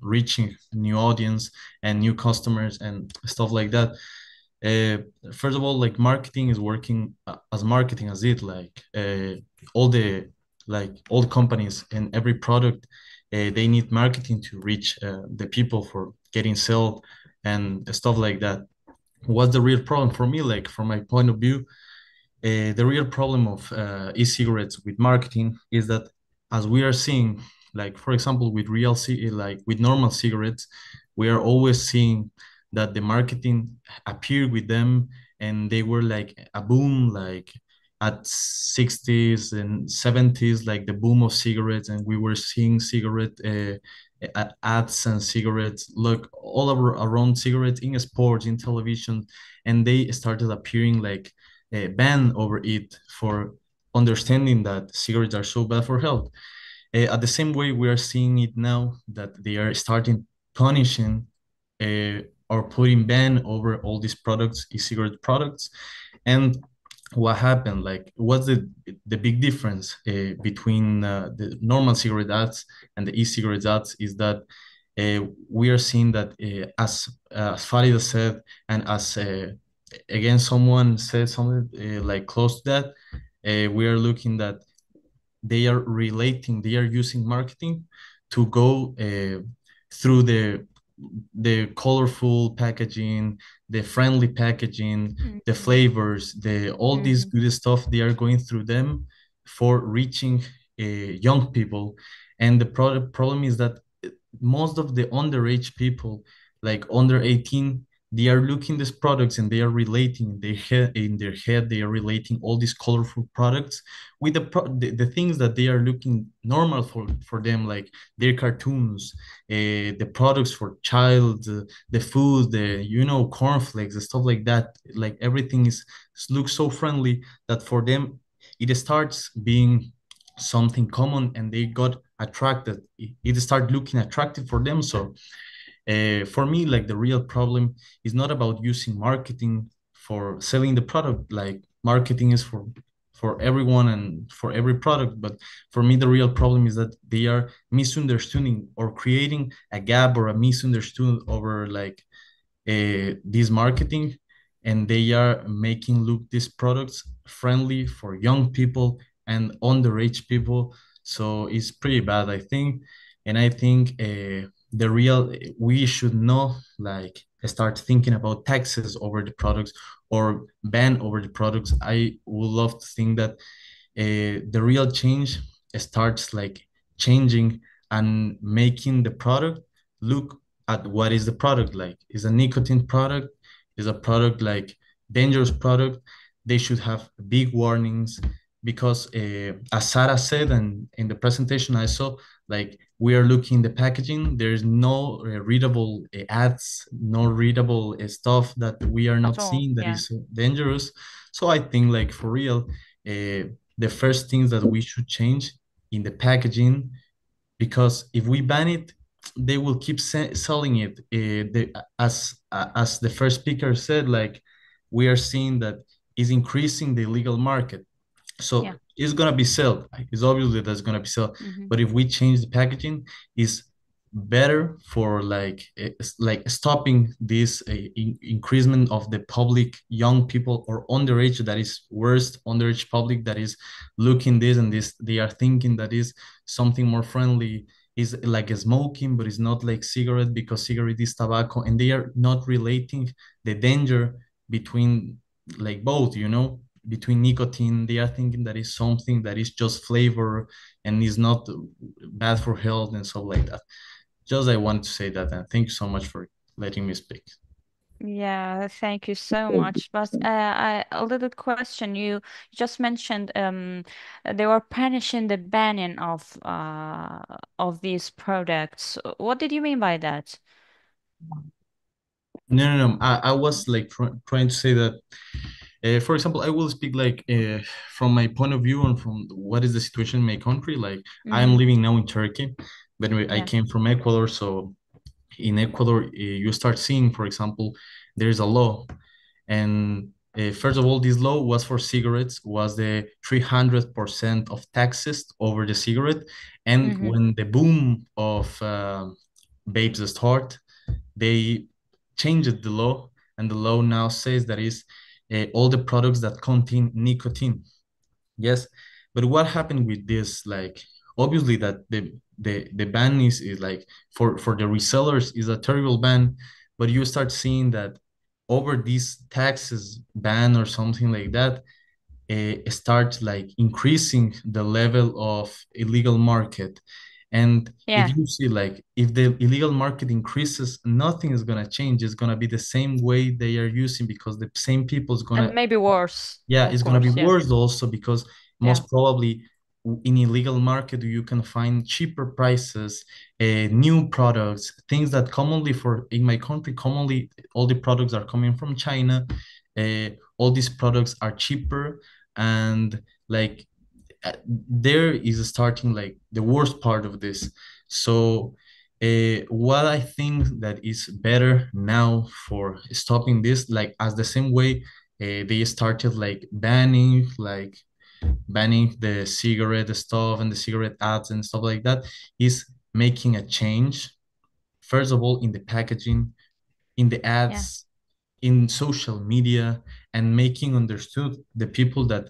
reaching new audience and new customers and stuff like that. uh, First of all, like marketing is working as marketing as it all the all the companies and every product, they need marketing to reach the people for getting sold and stuff like that. What's the real problem for me, like from my point of view? The real problem of e-cigarettes with marketing is that, as we are seeing, like for example, with with normal cigarettes, we are always seeing that the marketing appeared with them, and they were like a boom, like at 60s and 70s, like the boom of cigarettes, and we were seeing cigarette ads and cigarettes, look all over around cigarettes in sports, in television, and they started appearing like a ban over it for understanding that cigarettes are so bad for health. At the same way, we are seeing it now that they are starting punishing or putting ban over all these products, e-cigarette products. And what happened? Like, what's the big difference between the normal cigarette ads and the e-cigarette ads is that we are seeing that as Farida said, and as again someone said something like close to that, we are looking that they are using marketing to go through the colorful packaging, the friendly packaging, the flavors, the all this good stuff. They are going through them for reaching young people. And the problem is that most of the underage people, like under 18, they are looking these products and they are relating in their head, they are relating all these colorful products with the things that they are looking normal for them, like their cartoons, the products for child, the food, the cornflakes and stuff like that. Like everything looks so friendly that for them it starts being something common, and they got attracted. It started looking attractive for them. So for me, like the real problem is not about using marketing for selling the product. Like marketing is for everyone and for every product, but for me the real problem is that they are misunderstanding or creating a gap or a misunderstanding over this marketing, and they are making look these products friendly for young people and underage people. So it's pretty bad, I think. And I think the real we should not start thinking about taxes over the products or ban over the products. I would love to think that the real change starts like changing and making the product look at what is the product. Like, is a nicotine product, is a product like dangerous product, they should have big warnings. Because as Sarah said, and in the presentation I saw, like we are looking the packaging, there's no readable ads, no readable stuff that we are not seeing that is dangerous. So I think like for real, the first things that we should change in the packaging, because if we ban it, they will keep selling it. As the first speaker said, like we are seeing that is increasing the illegal market. So it's gonna be sold. It's obviously that's gonna be sold. But if we change the packaging, is better for like stopping this increasement of the public, young people or underage, that is worst, underage public that is looking this and this, they are thinking that is something more friendly, is like a smoking, but it's not like cigarette, because cigarette is tobacco, and they are not relating the danger between like both. between nicotine. They are thinking that is something that is just flavor and is not bad for health and stuff like that. Just I want to say that, and thank you so much for letting me speak. Yeah, thank you so much. But a little question. You just mentioned they were punishing the banning of these products. What did you mean by that? No. I was like trying to say that, for example, I will speak like from my point of view and from what is the situation in my country. Like I am living now in Turkey, but I Yeah. came from Ecuador. So in Ecuador, you start seeing, for example, there is a law, and first of all, this law was for cigarettes, was the 300% of taxes over the cigarette, and when the boom of vapes start, they changed the law, and the law now says that is all the products that contain nicotine. Yes, but what happened with this? Like, obviously, that the ban is like for the resellers is a terrible ban, but you start seeing that over these taxes ban or something like that, start like increasing the level of illegal market. And if Yeah. you see like if the illegal market increases, nothing is gonna change. It's gonna be the same way they are using, because the same people is And gonna, maybe worse, yeah, of it's gonna be course. Yeah. worse also, because Yeah. most probably in illegal market you can find cheaper prices, new products, things that commonly for in my country, commonly all the products are coming from China. All these products are cheaper, and like there is starting like the worst part of this. So what I think that is better now for stopping this, like as the same way they started like banning the cigarette stuff and the cigarette ads and stuff like that, is making a change, first of all in the packaging, in the Yeah. ads, in social media, and making understood the people that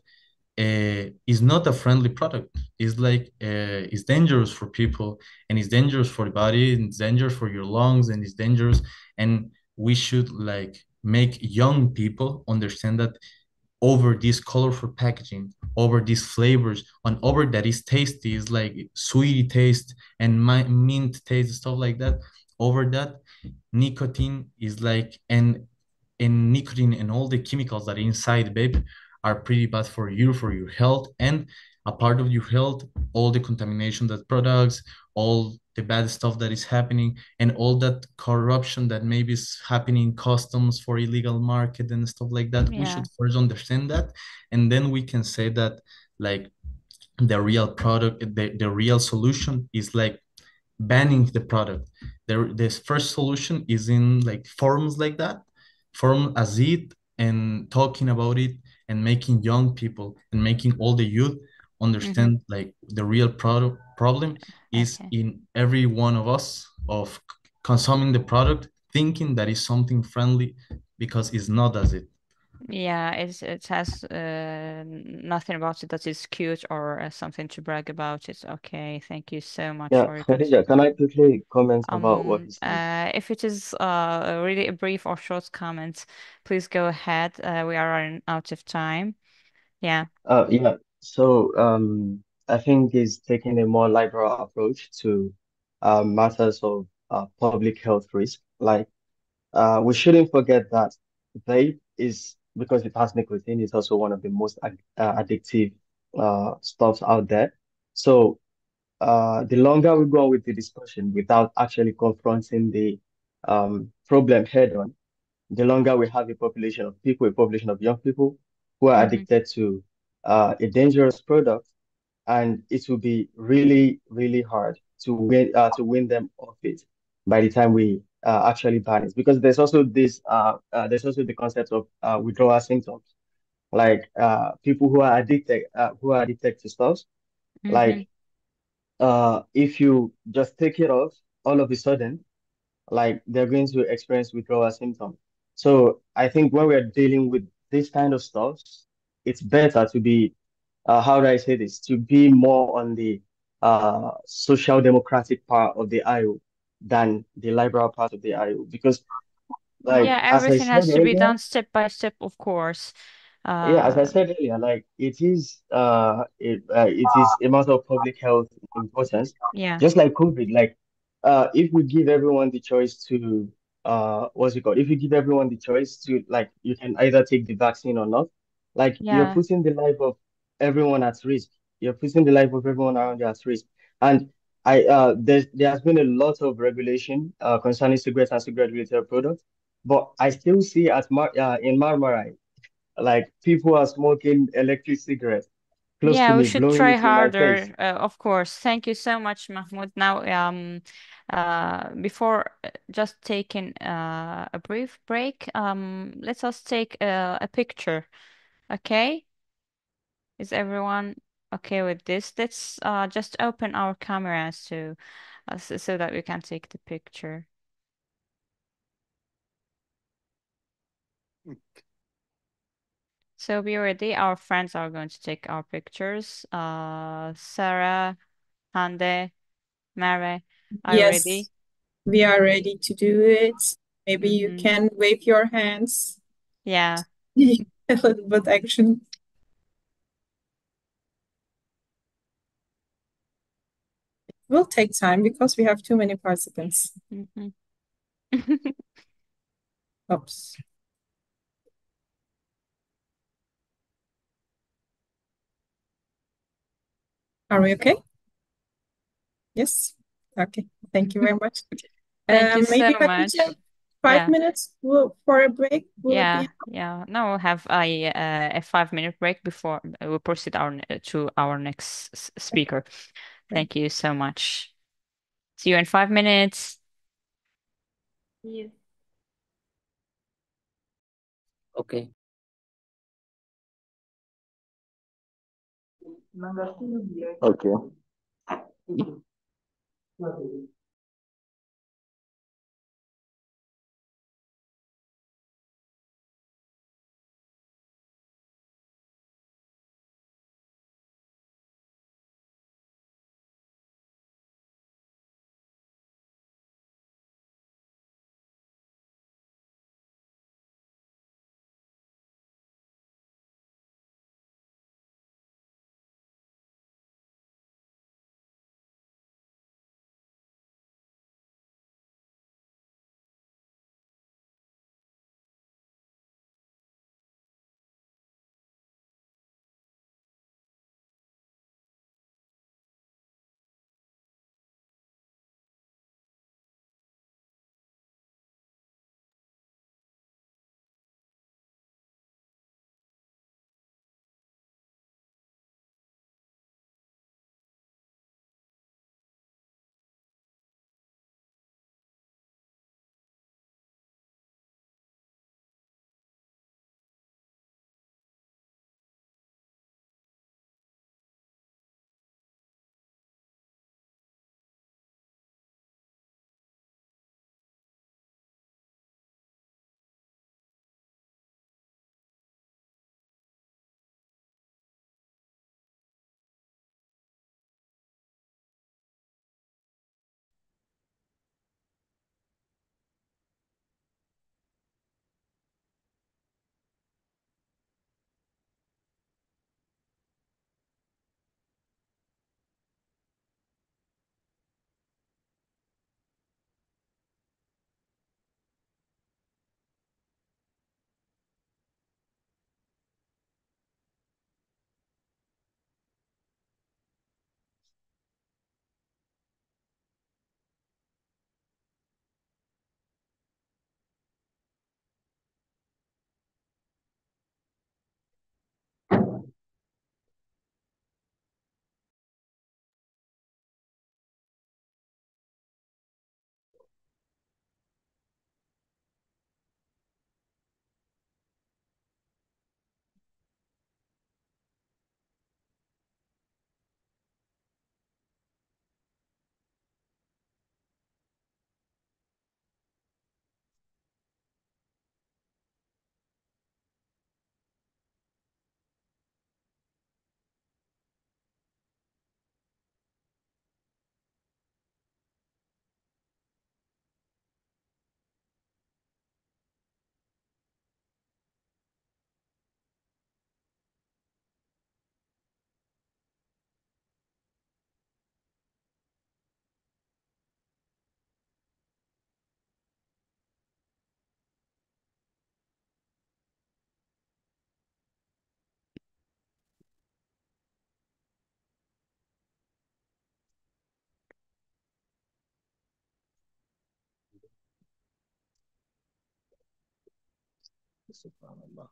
is not a friendly product. It's like it's dangerous for people, and it's dangerous for the body, and it's dangerous for your lungs, and it's dangerous. And we should like make young people understand that over this colorful packaging, over these flavors, and over that is tasty, is like sweet taste and mint taste, stuff like that. Over that, nicotine is like, and nicotine and all the chemicals that are inside vape are pretty bad for your health, and a part of your health, all the contamination that products, all the bad stuff that is happening, and all that corruption that maybe is happening in customs for illegal market and stuff like that. We Yeah. should first understand that, and then we can say that like the real product, the real solution is like banning the product. This first solution is in like forums like that, forum as it, and talking about it, and making young people and making all the youth understand like the real product problem is Okay. in every one of us of consuming the product, thinking that is something friendly, because it's not as it. Yeah, it has nothing about it that is cute or something to brag about. It's okay. Thank you so much Yeah, for your Khadija, can I quickly comment about what he said? If it is really a brief or short comment, please go ahead. We are running out of time. Yeah. Yeah, so I think he's taking a more liberal approach to matters of public health risk. Like, we shouldn't forget that vape is, because it has nicotine, it's also one of the most addictive stuffs out there. So, the longer we go on with the discussion without actually confronting the problem head on, the longer we have a population of people, a population of young people who are addicted to a dangerous product, and it will be really, really hard to win them off it by the time we actually ban it. Because there's also the concept of withdrawal symptoms, like people who are addicted to stuff, like if you just take it off all of a sudden, like they're going to experience withdrawal symptoms. So I think when we're dealing with this kind of stuff, it's better to be, how do I say this, to be more on the social democratic part of the IO than the liberal part of the IO. Because, like, Yeah, as I everything said has to be earlier, done step by step, of course. Yeah, as I Uh, said earlier, like it is a matter of public health importance, yeah, just like COVID. Like, if we give everyone the choice to what's it called? If you give everyone the choice to, like, you can either take the vaccine or not, like you're yeah, putting the life of everyone at risk. You're putting the life of everyone around you at risk. And there has been a lot of regulation concerning cigarettes and cigarette related products, but I still see in Marmarai, like people are smoking electric cigarettes close to yeah. We me, should blowing try it in my face. harder, of course. Thank you so much, Mahmoud. Now, before just taking a brief break, let us take a picture. Okay? Is everyone okay with this? Let's just open our cameras to so that we can take the picture. So be ready. Our friends are going to take our pictures. Sarah, Hande, Mare, are you ready? Yes, we are ready to do it. Maybe you Mm-hmm. can wave your hands. Yeah. A little bit action. It will take time because we have too many participants. Mm-hmm. Oops. Are we okay? Yes. Okay. Thank you very much. Thank you so Maybe I could much. have Yeah. 5 minutes for a break. Will it be Yeah, enough? yeah. Now we'll have a 5 minute break before we proceed to our next speaker. Okay. Thank you so much. See you in 5 minutes. Yeah. Okay. Okay. Subhanallah.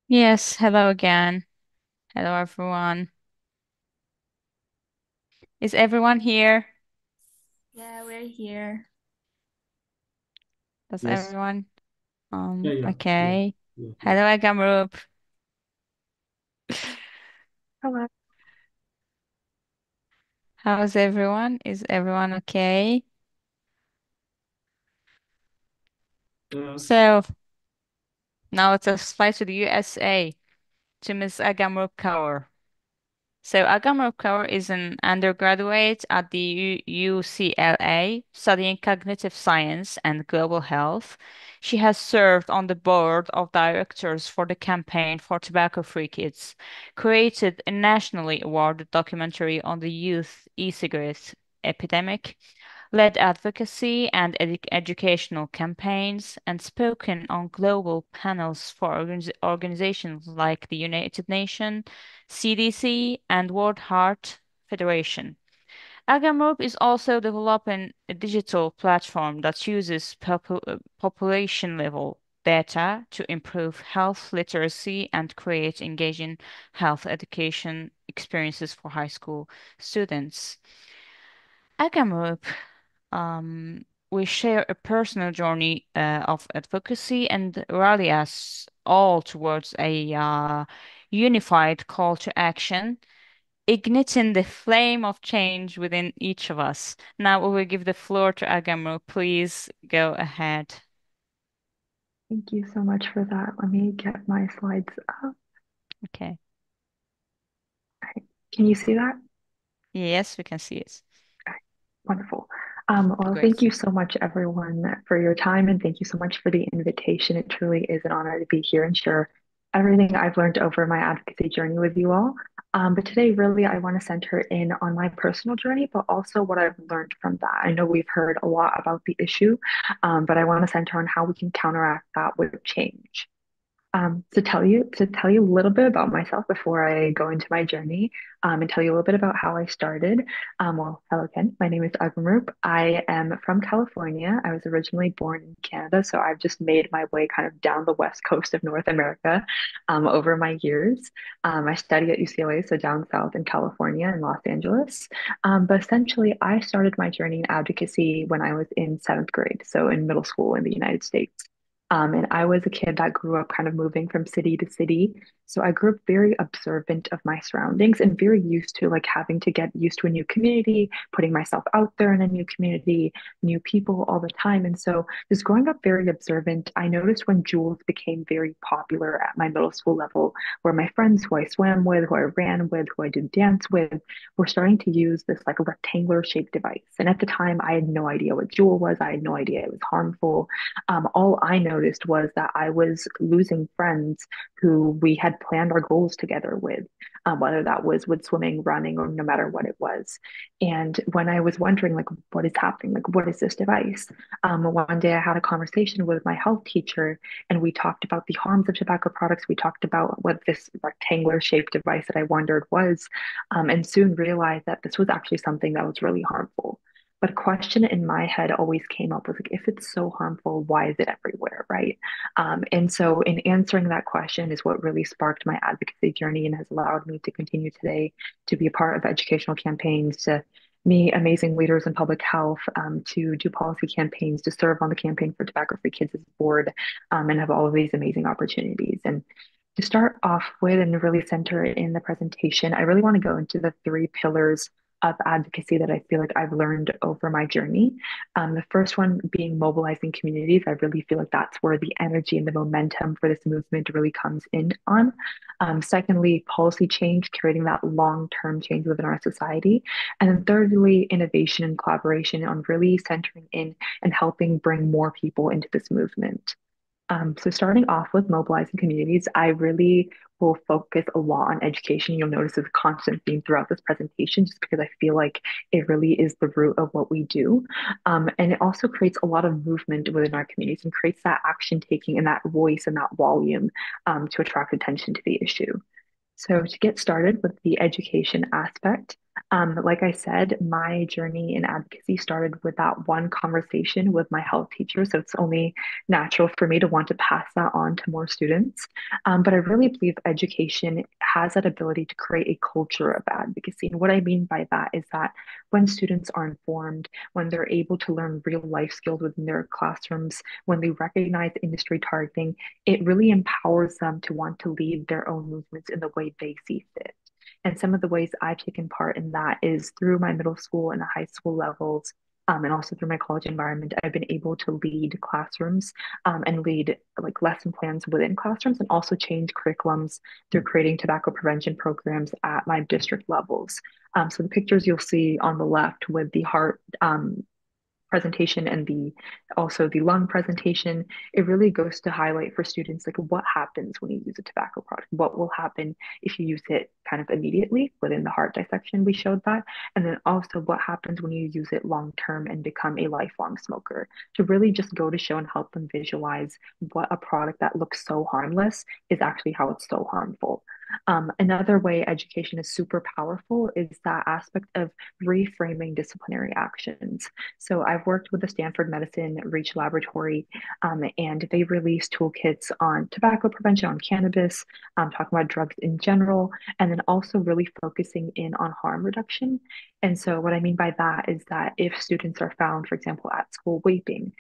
Yes, hello again. Hello, everyone. Is everyone here? Yeah, we're here. Does Yes. everyone? Yeah. Okay. Hello, Agamrup. Hello. How's everyone? Is everyone okay? So now let us fly to the USA to Miss Agamrup Kaur. So Agamrup Kaur is an undergraduate at the UCLA studying cognitive science and global health. She has served on the board of directors for the Campaign for Tobacco-Free Kids, created a nationally awarded documentary on the youth e-cigarette epidemic, led advocacy and educational campaigns, and spoken on global panels for organizations like the United Nations, CDC, and World Heart Federation. Agamrop is also developing a digital platform that uses population level data to improve health literacy and create engaging health education experiences for high school students. Agamrop we share a personal journey of advocacy and rally us all towards a unified call to action, igniting the flame of change within each of us. Now we will give the floor to Agamro. Please go ahead. Thank you so much for that. Let me get my slides up. Okay. Can you see that? Yes, we can see it. Wonderful. Well, Great. thank you so much, everyone, for your time, and thank you so much for the invitation. It truly is an honor to be here and share everything I've learned over my advocacy journey with you all. But today, really, I want to center in on my personal journey, but also what I've learned from that. I know we've heard a lot about the issue, but I want to center on how we can counteract that with change. To tell you a little bit about myself before I go into my journey, and tell you a little bit about how I started. Well, hello Ken, my name is Agumrup. I am from California. I was originally born in Canada, so I've just made my way kind of down the west coast of North America, over my years. I studied at UCLA, so down south in California in Los Angeles. But essentially, I started my journey in advocacy when I was in seventh grade, so in middle school in the United States. And I was a kid that grew up kind of moving from city to city. So I grew up very observant of my surroundings and very used to like having to get used to a new community, putting myself out there in a new community, new people all the time. And so just growing up very observant, I noticed when Juuls became very popular at my middle school level, where my friends who I swam with, who I ran with, who I did dance with, were starting to use this like rectangular shaped device. And at the time, I had no idea what Juul was. I had no idea it was harmful. All I noticed was that I was losing friends who we had planned our goals together with, whether that was with swimming, running, or no matter what it was. And when I was wondering, like, what is happening? Like, what is this device? One day I had a conversation with my health teacher, and we talked about the harms of tobacco products. We talked about what this rectangular shaped device that I wondered was, and soon realized that this was actually something that was really harmful. But a question in my head always came up was like, if it's so harmful, why is it everywhere, right? And so, in answering that question, is what really sparked my advocacy journey and has allowed me to continue today to be a part of educational campaigns, to meet amazing leaders in public health, to do policy campaigns, to serve on the Campaign for Tobacco-Free Kids as a board, and have all of these amazing opportunities. And to start off with and really center in the presentation, I really want to go into the three pillars of advocacy that I feel like I've learned over my journey. The first one being mobilizing communities. I really feel like that's where the energy and the momentum for this movement really comes in on. Secondly, policy change, creating that long-term change within our society. And then thirdly, innovation and collaboration on really centering in and helping bring more people into this movement. So starting off with mobilizing communities, I really will focus a lot on education. You'll notice it's a constant theme throughout this presentation, just because I feel like it really is the root of what we do. And it also creates a lot of movement within our communities and creates that action taking and that voice and that volume, to attract attention to the issue. So, to get started with the education aspect, like I said, my journey in advocacy started with that one conversation with my health teacher. So, it's only natural for me to want to pass that on to more students. But I really believe education has that ability to create a culture of advocacy. And what I mean by that is that when students are informed, when they're able to learn real life skills within their classrooms, when they recognize industry targeting, it really empowers them to want to lead their own movements in the way they see fit. And some of the ways I've taken part in that is through my middle school and high school levels, and also through my college environment. I've been able to lead classrooms, and lead like lesson plans within classrooms, and also change curriculums through creating tobacco prevention programs at my district levels. So the pictures you'll see on the left with the heart, presentation and the also the lung presentation, it really goes to highlight for students like what happens when you use a tobacco product, what will happen if you use it kind of immediately within the heart dissection. We showed that, and then also what happens when you use it long term and become a lifelong smoker, to really just go to show and help them visualize what a product that looks so harmless is actually how it's so harmful. Another way education is super powerful is that aspect of reframing disciplinary actions. So I've worked with the Stanford Medicine Reach Laboratory, and they release toolkits on tobacco prevention, on cannabis, talking about drugs in general, and then also really focusing in on harm reduction. And so what I mean by that is that if students are found, for example, at school vaping,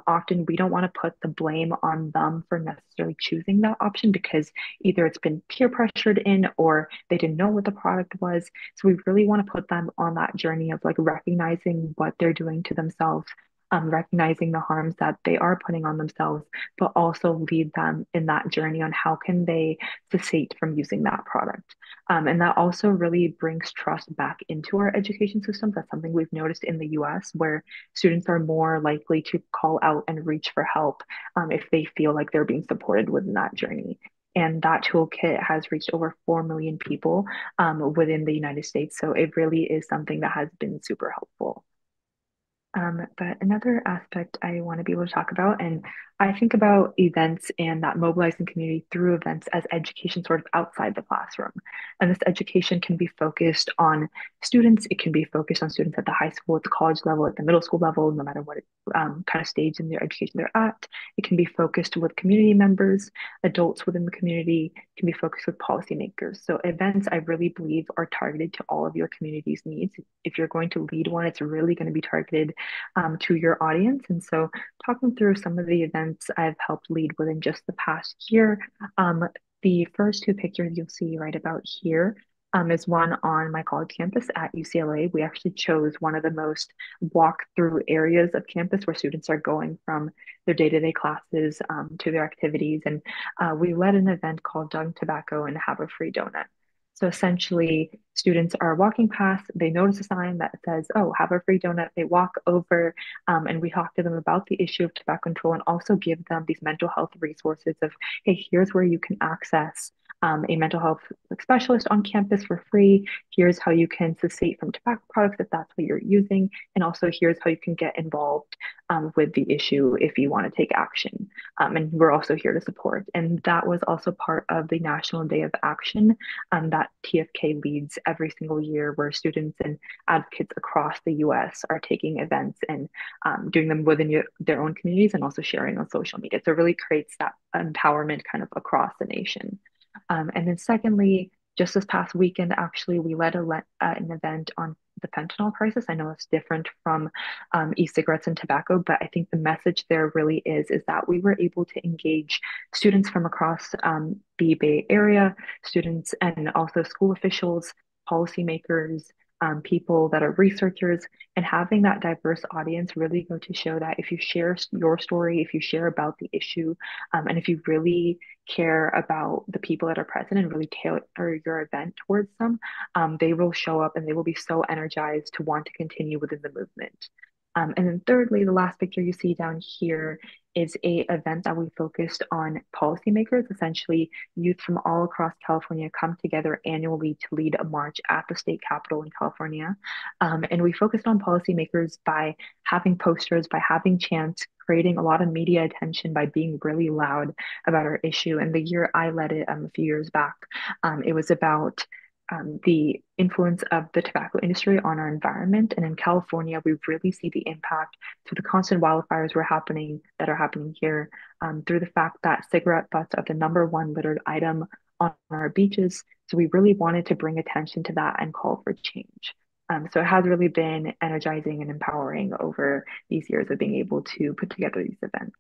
often we don't want to put the blame on them for necessarily choosing that option, because either it's been peer pressured in or they didn't know what the product was. So we really want to put them on that journey of like recognizing what they're doing to themselves, recognizing the harms that they are putting on themselves, but also lead them in that journey on how can they cessate from using that product. And that also really brings trust back into our education system. That's something we've noticed in the US, where students are more likely to call out and reach for help, if they feel like they're being supported within that journey. And that toolkit has reached over 4 million people, within the United States. So it really is something that has been super helpful. But another aspect I want to be able to talk about, and I think about events and that mobilizing community through events as education sort of outside the classroom. And this education can be focused on students. It can be focused on students at the high school, at the college level, at the middle school level, no matter what kind of stage in their education they're at. It can be focused with community members, adults within the community, it can be focused with policymakers. So events, I really believe, are targeted to all of your community's needs. If you're going to lead one, it's really going to be targeted to your audience. And so talking through some of the events I've helped lead within just the past year, the first two pictures you'll see right about here is one on my college campus at UCLA. We actually chose one of the most walk-through areas of campus where students are going from their day-to-day classes to their activities. And we led an event called Dug Tobacco and Have a Free Donut. So essentially, students are walking past, they notice a sign that says, oh, have a free donut. They walk over and we talk to them about the issue of tobacco control and also give them these mental health resources of, hey, here's where you can access a mental health specialist on campus for free. Here's how you can cessate from tobacco products if that's what you're using. And also here's how you can get involved with the issue if you want to take action. And we're also here to support. And that was also part of the National Day of Action that TFK leads every single year, where students and advocates across the US are taking events and doing them within their own communities and also sharing on social media. So it really creates that empowerment kind of across the nation. And then secondly, just this past weekend, actually, we led an event on the fentanyl crisis. I know it's different from e-cigarettes and tobacco, but I think the message there really is that we were able to engage students from across the Bay Area, students and also school officials, policymakers, people that are researchers, and having that diverse audience really go to show that if you share your story, if you share about the issue, and if you really care about the people that are present and really tailor your event towards them, they will show up and they will be so energized to want to continue within the movement. And then thirdly, the last picture you see down here is a event that we focused on policymakers. Essentially, youth from all across California come together annually to lead a march at the state capitol in California. And we focused on policymakers by having posters, by having chants, creating a lot of media attention by being really loud about our issue. And the year I led it a few years back, it was about the influence of the tobacco industry on our environment. And in California, we really see the impact through the constant wildfires that are happening here, through the fact that cigarette butts are the #1 littered item on our beaches. So we really wanted to bring attention to that and call for change. So it has really been energizing and empowering over these years of being able to put together these events.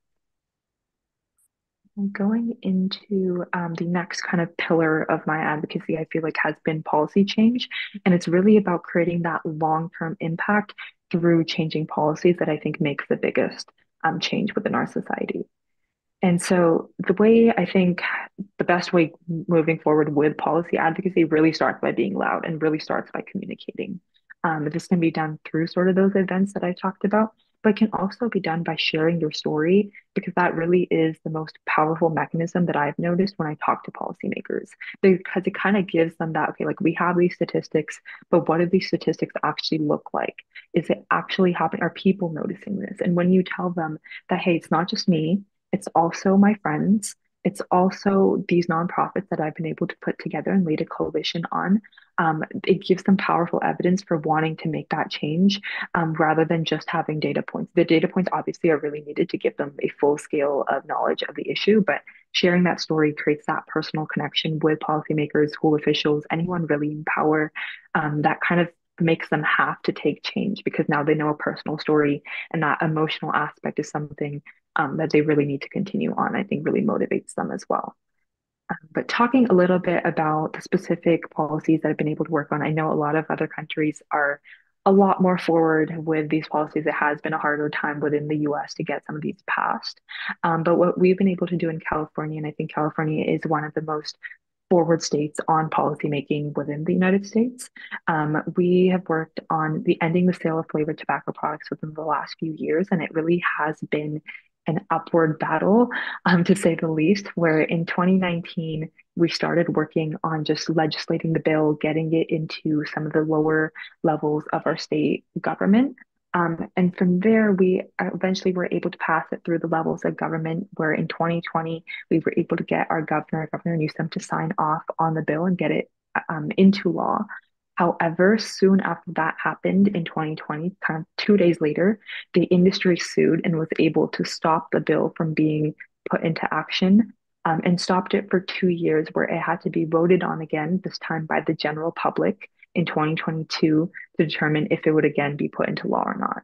Going into the next kind of pillar of my advocacy, I feel like has been policy change. And it's really about creating that long-term impact through changing policies that I think makes the biggest change within our society. And so the way I think the best way moving forward with policy advocacy really starts by being loud and really starts by communicating. This can be done through sort of those events that I talked about, but it can also be done by sharing your story, because that really is the most powerful mechanism that I've noticed when I talk to policymakers, because it kind of gives them that, okay, like we have these statistics, but what do these statistics actually look like? Is it actually happening? Are people noticing this? And when you tell them that, hey, it's not just me, it's also my friends. It's also these nonprofits that I've been able to put together and lead a coalition on. It gives them powerful evidence for wanting to make that change, rather than just having data points. The data points obviously are really needed to give them a full scale of knowledge of the issue, but sharing that story creates that personal connection with policymakers, school officials, anyone really in power, that kind of makes them have to take change, because now they know a personal story, and that emotional aspect is something that they really need to continue on. I think really motivates them as well. But talking a little bit about the specific policies that I've been able to work on, I know a lot of other countries are a lot more forward with these policies. It has been a harder time within the US to get some of these passed. But what we've been able to do in California, and I think California is one of the most forward states on policymaking within the United States. We have worked on the ending the sale of flavored tobacco products within the last few years, and it really has been an upward battle, to say the least, where in 2019, we started working on just legislating the bill, getting it into some of the lower levels of our state government. And from there, we eventually were able to pass it through the levels of government, where in 2020, we were able to get our Governor Newsom, to sign off on the bill and get it into law. However, soon after that happened in 2020, kind of 2 days later, the industry sued and was able to stop the bill from being put into action, and stopped it for 2 years, where it had to be voted on again, this time by the general public in 2022, to determine if it would again be put into law or not.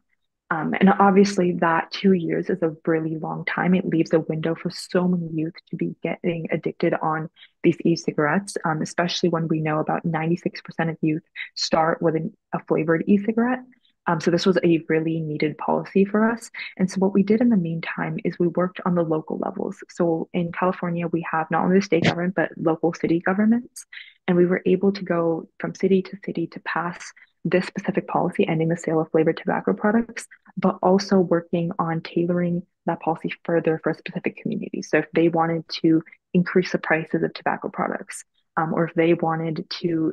And obviously, that 2 years is a really long time. It leaves a window for so many youth to be getting addicted on these e-cigarettes, especially when we know about 96% of youth start with a flavored e-cigarette. So this was a really needed policy for us. And so what we did in the meantime is we worked on the local levels. So in California, we have not only the state government, but local city governments. And we were able to go from city to city to pass this specific policy, ending the sale of flavored tobacco products, but also working on tailoring that policy further for a specific community. So if they wanted to increase the prices of tobacco products, or if they wanted to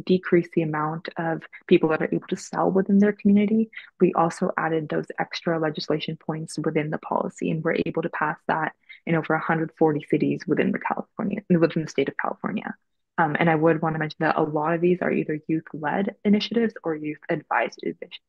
decrease the amount of people that are able to sell within their community, we also added those extra legislation points within the policy, and we're able to pass that in over 140 cities within the state of California. And I would want to mention that a lot of these are either youth-led initiatives or youth-advised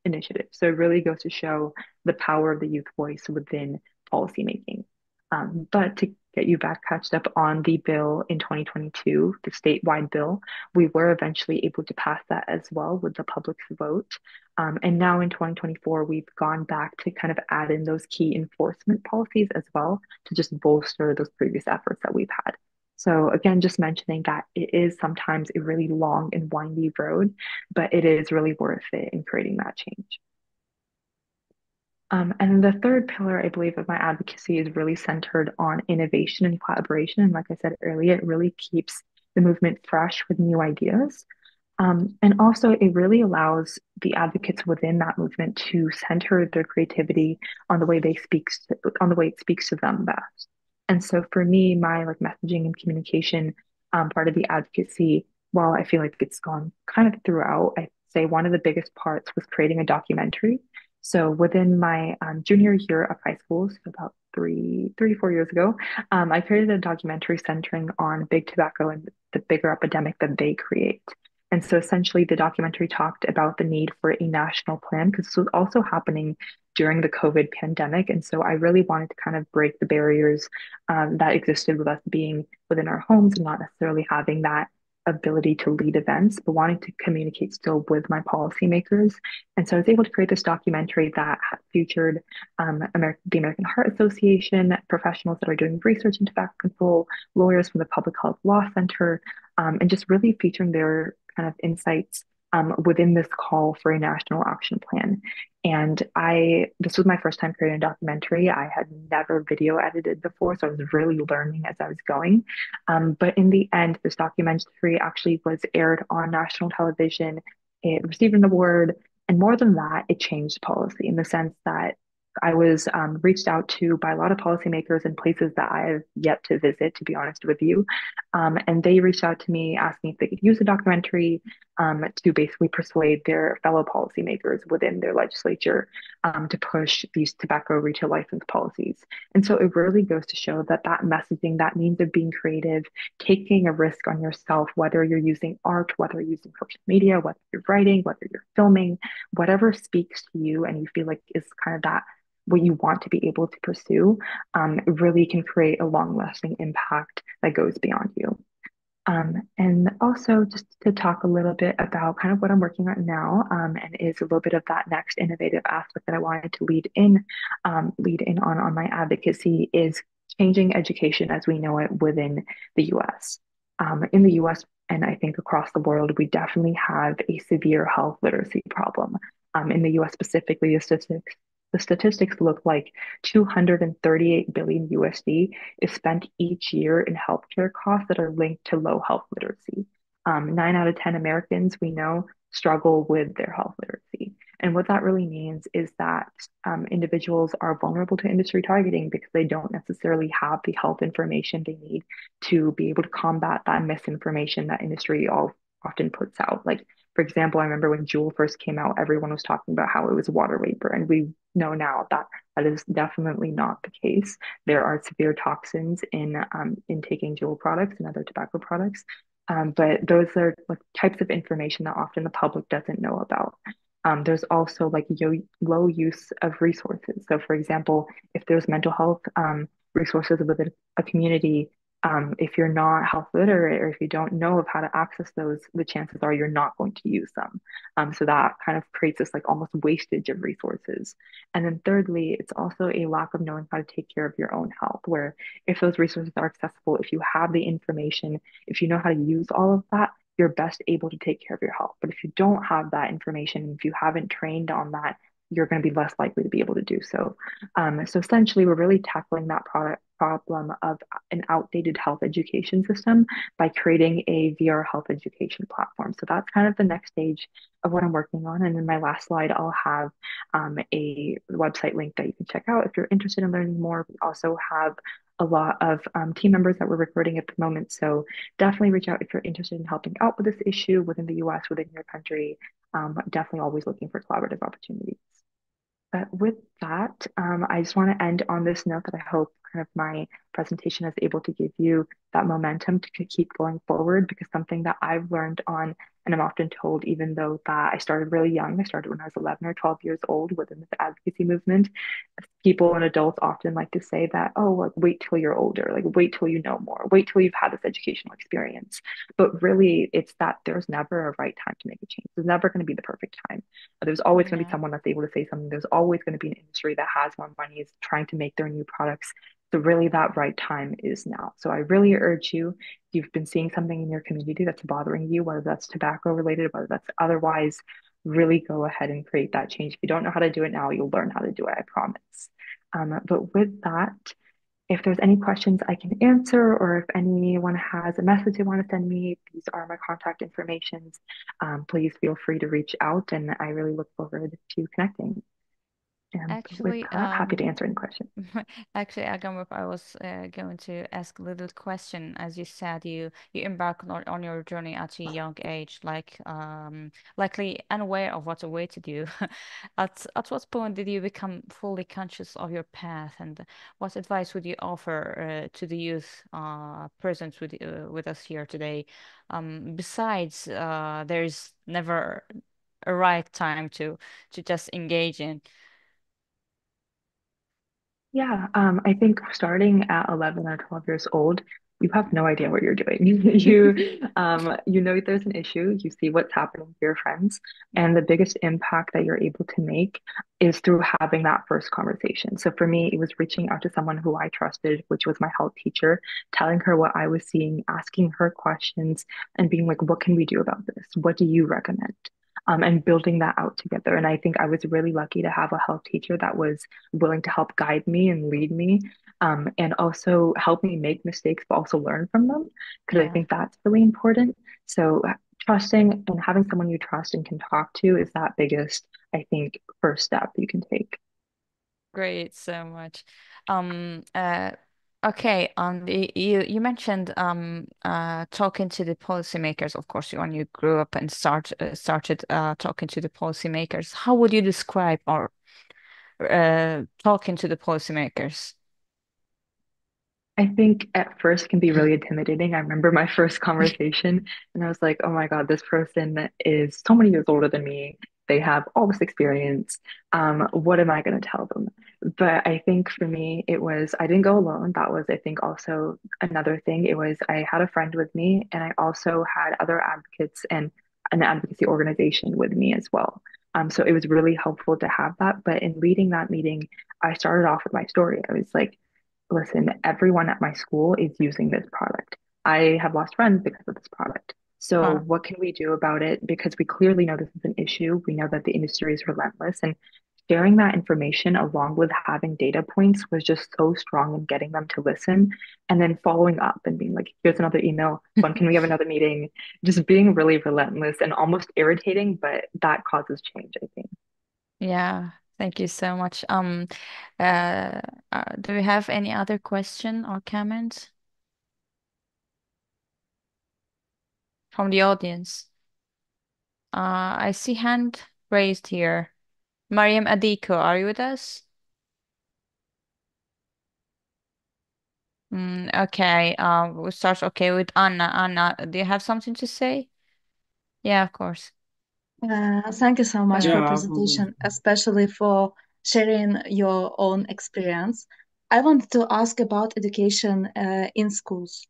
initiatives. So it really goes to show the power of the youth voice within policymaking. But to get you back catched up on the bill in 2022, the statewide bill, we were eventually able to pass that as well with the public's vote. And now in 2024, we've gone back to kind of add in those key enforcement policies as well to just bolster those previous efforts that we've had. So again, just mentioning that it is sometimes a really long and windy road, but it is really worth it in creating that change. And the third pillar, I believe, of my advocacy is really centered on innovation and collaboration. And like I said earlier, it really keeps the movement fresh with new ideas. And also, it really allows the advocates within that movement to center their creativity on the way it speaks to them best. And so, for me, my messaging and communication part of the advocacy, while I feel like it's gone kind of throughout, I'd say one of the biggest parts was creating a documentary. So within my junior year of high school, so about 4 years ago, I created a documentary centering on big tobacco and the bigger epidemic that they create. And so essentially the documentary talked about the need for a national plan, because this was also happening during the COVID pandemic. And so I really wanted to kind of break the barriers that existed with us being within our homes and not necessarily having that ability to lead events, but wanting to communicate still with my policymakers. And so I was able to create this documentary that featured the American Heart Association, professionals that are doing research in tobacco control, lawyers from the Public Health Law Center, and just really featuring their kind of insights within this call for a national action plan. And this was my first time creating a documentary. I had never video edited before, so I was really learning as I was going. But in the end, this documentary actually was aired on national television. It received an award, and more than that, it changed policy in the sense that I was reached out to by a lot of policymakers in places that I have yet to visit, to be honest with you. And they reached out to me asking if they could use the documentary to basically persuade their fellow policymakers within their legislature to push these tobacco retail license policies. And so it really goes to show that messaging, that means of being creative, taking a risk on yourself, whether you're using art, whether you're using social media, whether you're writing, whether you're filming, whatever speaks to you and you feel like is kind of that what you want to be able to pursue, really can create a long-lasting impact that goes beyond you. And also just to talk a little bit about kind of what I'm working on now, and is a little bit of that next innovative aspect that I wanted to lead in on my advocacy is changing education as we know it within the US. In the US, and I think across the world, we definitely have a severe health literacy problem. In the US specifically, the statistics look like 238 billion USD is spent each year in healthcare costs that are linked to low health literacy. 9 out of 10 Americans we know struggle with their health literacy. And what that really means is that individuals are vulnerable to industry targeting because they don't necessarily have the health information they need to be able to combat that misinformation that industry often puts out. Like For example, I remember when Juul first came out, everyone was talking about how it was water vapor, and we know now that that is definitely not the case. There are severe toxins in taking Juul products and other tobacco products. But those are like types of information that often the public doesn't know about. There's also like low use of resources. So, for example, if there's mental health resources within a community, if you're not health literate or if you don't know of how to access those, the chances are you're not going to use them. So that kind of creates this like almost wastage of resources. And then thirdly, it's also a lack of knowing how to take care of your own health, where if those resources are accessible, if you have the information, if you know how to use all of that, you're best able to take care of your health. But if you don't have that information, if you haven't trained on that, you're going to be less likely to be able to do so. So essentially, we're really tackling that problem of an outdated health education system by creating a VR health education platform. So that's kind of the next stage of what I'm working on. And in my last slide, I'll have a website link that you can check out if you're interested in learning more. We also have a lot of team members that we're recruiting at the moment. So definitely reach out if you're interested in helping out with this issue within the US, within your country. Definitely always looking for collaborative opportunities. But with that, I just want to end on this note that I hope kind of my presentation is able to give you that momentum to keep going forward, because something that I've learned on, and I'm often told, even though that I started really young, I started when I was 11 or 12 years old within the advocacy movement. People and adults often like to say that, oh, like wait till you're older, like wait till you know more, wait till you've had this educational experience. But really, it's that there's never a right time to make a change. There's never going to be the perfect time. There's always going to be someone that's able to say something. There's always going to be an industry that has more money, is trying to make their new products. So really that right time is now. So I really urge you, if you've been seeing something in your community that's bothering you, whether that's tobacco related, whether that's otherwise, really go ahead and create that change. If you don't know how to do it now, you'll learn how to do it, I promise. But with that, if there's any questions I can answer, or if anyone has a message they want to send me, these are my contact informations. Please feel free to reach out, and I really look forward to connecting. And with Actually, that, happy to answer any questions. actually, Agamov, I was going to ask a little question. As you said, you embarked on your journey at a young age, like likely unaware of what awaited you. At what point did you become fully conscious of your path, and what advice would you offer to the youth present with us here today? Besides, there is never a right time to just engage in. Yeah, I think starting at 11 or 12 years old, you have no idea what you're doing. You know there's an issue, you see what's happening to your friends, and the biggest impact that you're able to make is through having that first conversation. So for me, it was reaching out to someone who I trusted, which was my health teacher, telling her what I was seeing, asking her questions, and being like, what can we do about this? What do you recommend? And building that out together. And I think I was really lucky to have a health teacher that was willing to help guide me and lead me, and also help me make mistakes, but also learn from them, because I Yeah. think that's really important. So trusting and having someone you trust and can talk to is that biggest, I think, first step you can take. Great, so much. Um, uh, okay, you mentioned talking to the policymakers, of course, when you grew up and started talking to the policymakers. How would you describe or talking to the policymakers? I think at first can be really intimidating. I remember my first conversation and I was like, oh my God, this person is so many years older than me. They have all this experience. What am I going to tell them? But I think for me, it was, I didn't go alone. That was, I think, also another thing. It was, I had a friend with me, and I also had other advocates and an advocacy organization with me as well. So it was really helpful to have that. But in leading that meeting, I started off with my story. I was like, listen, everyone at my school is using this product. I have lost friends because of this product. So Huh. what can we do about it? Because we clearly know this is an issue. We know that the industry is relentless, and sharing that information along with having data points was just so strong in getting them to listen, and then following up and being like, here's another email. When can we have another meeting? Just being really relentless and almost irritating, but that causes change, I think. Yeah, thank you so much. Uh, do we have any other question or comment from the audience? I see hand raised here. Mariam Adiko, are you with us? Okay. We'll start with Anna. Anna, do you have something to say? Yeah, of course. Thank you so much Go for ahead. presentation, especially for sharing your own experience. I wanted to ask about education in schools.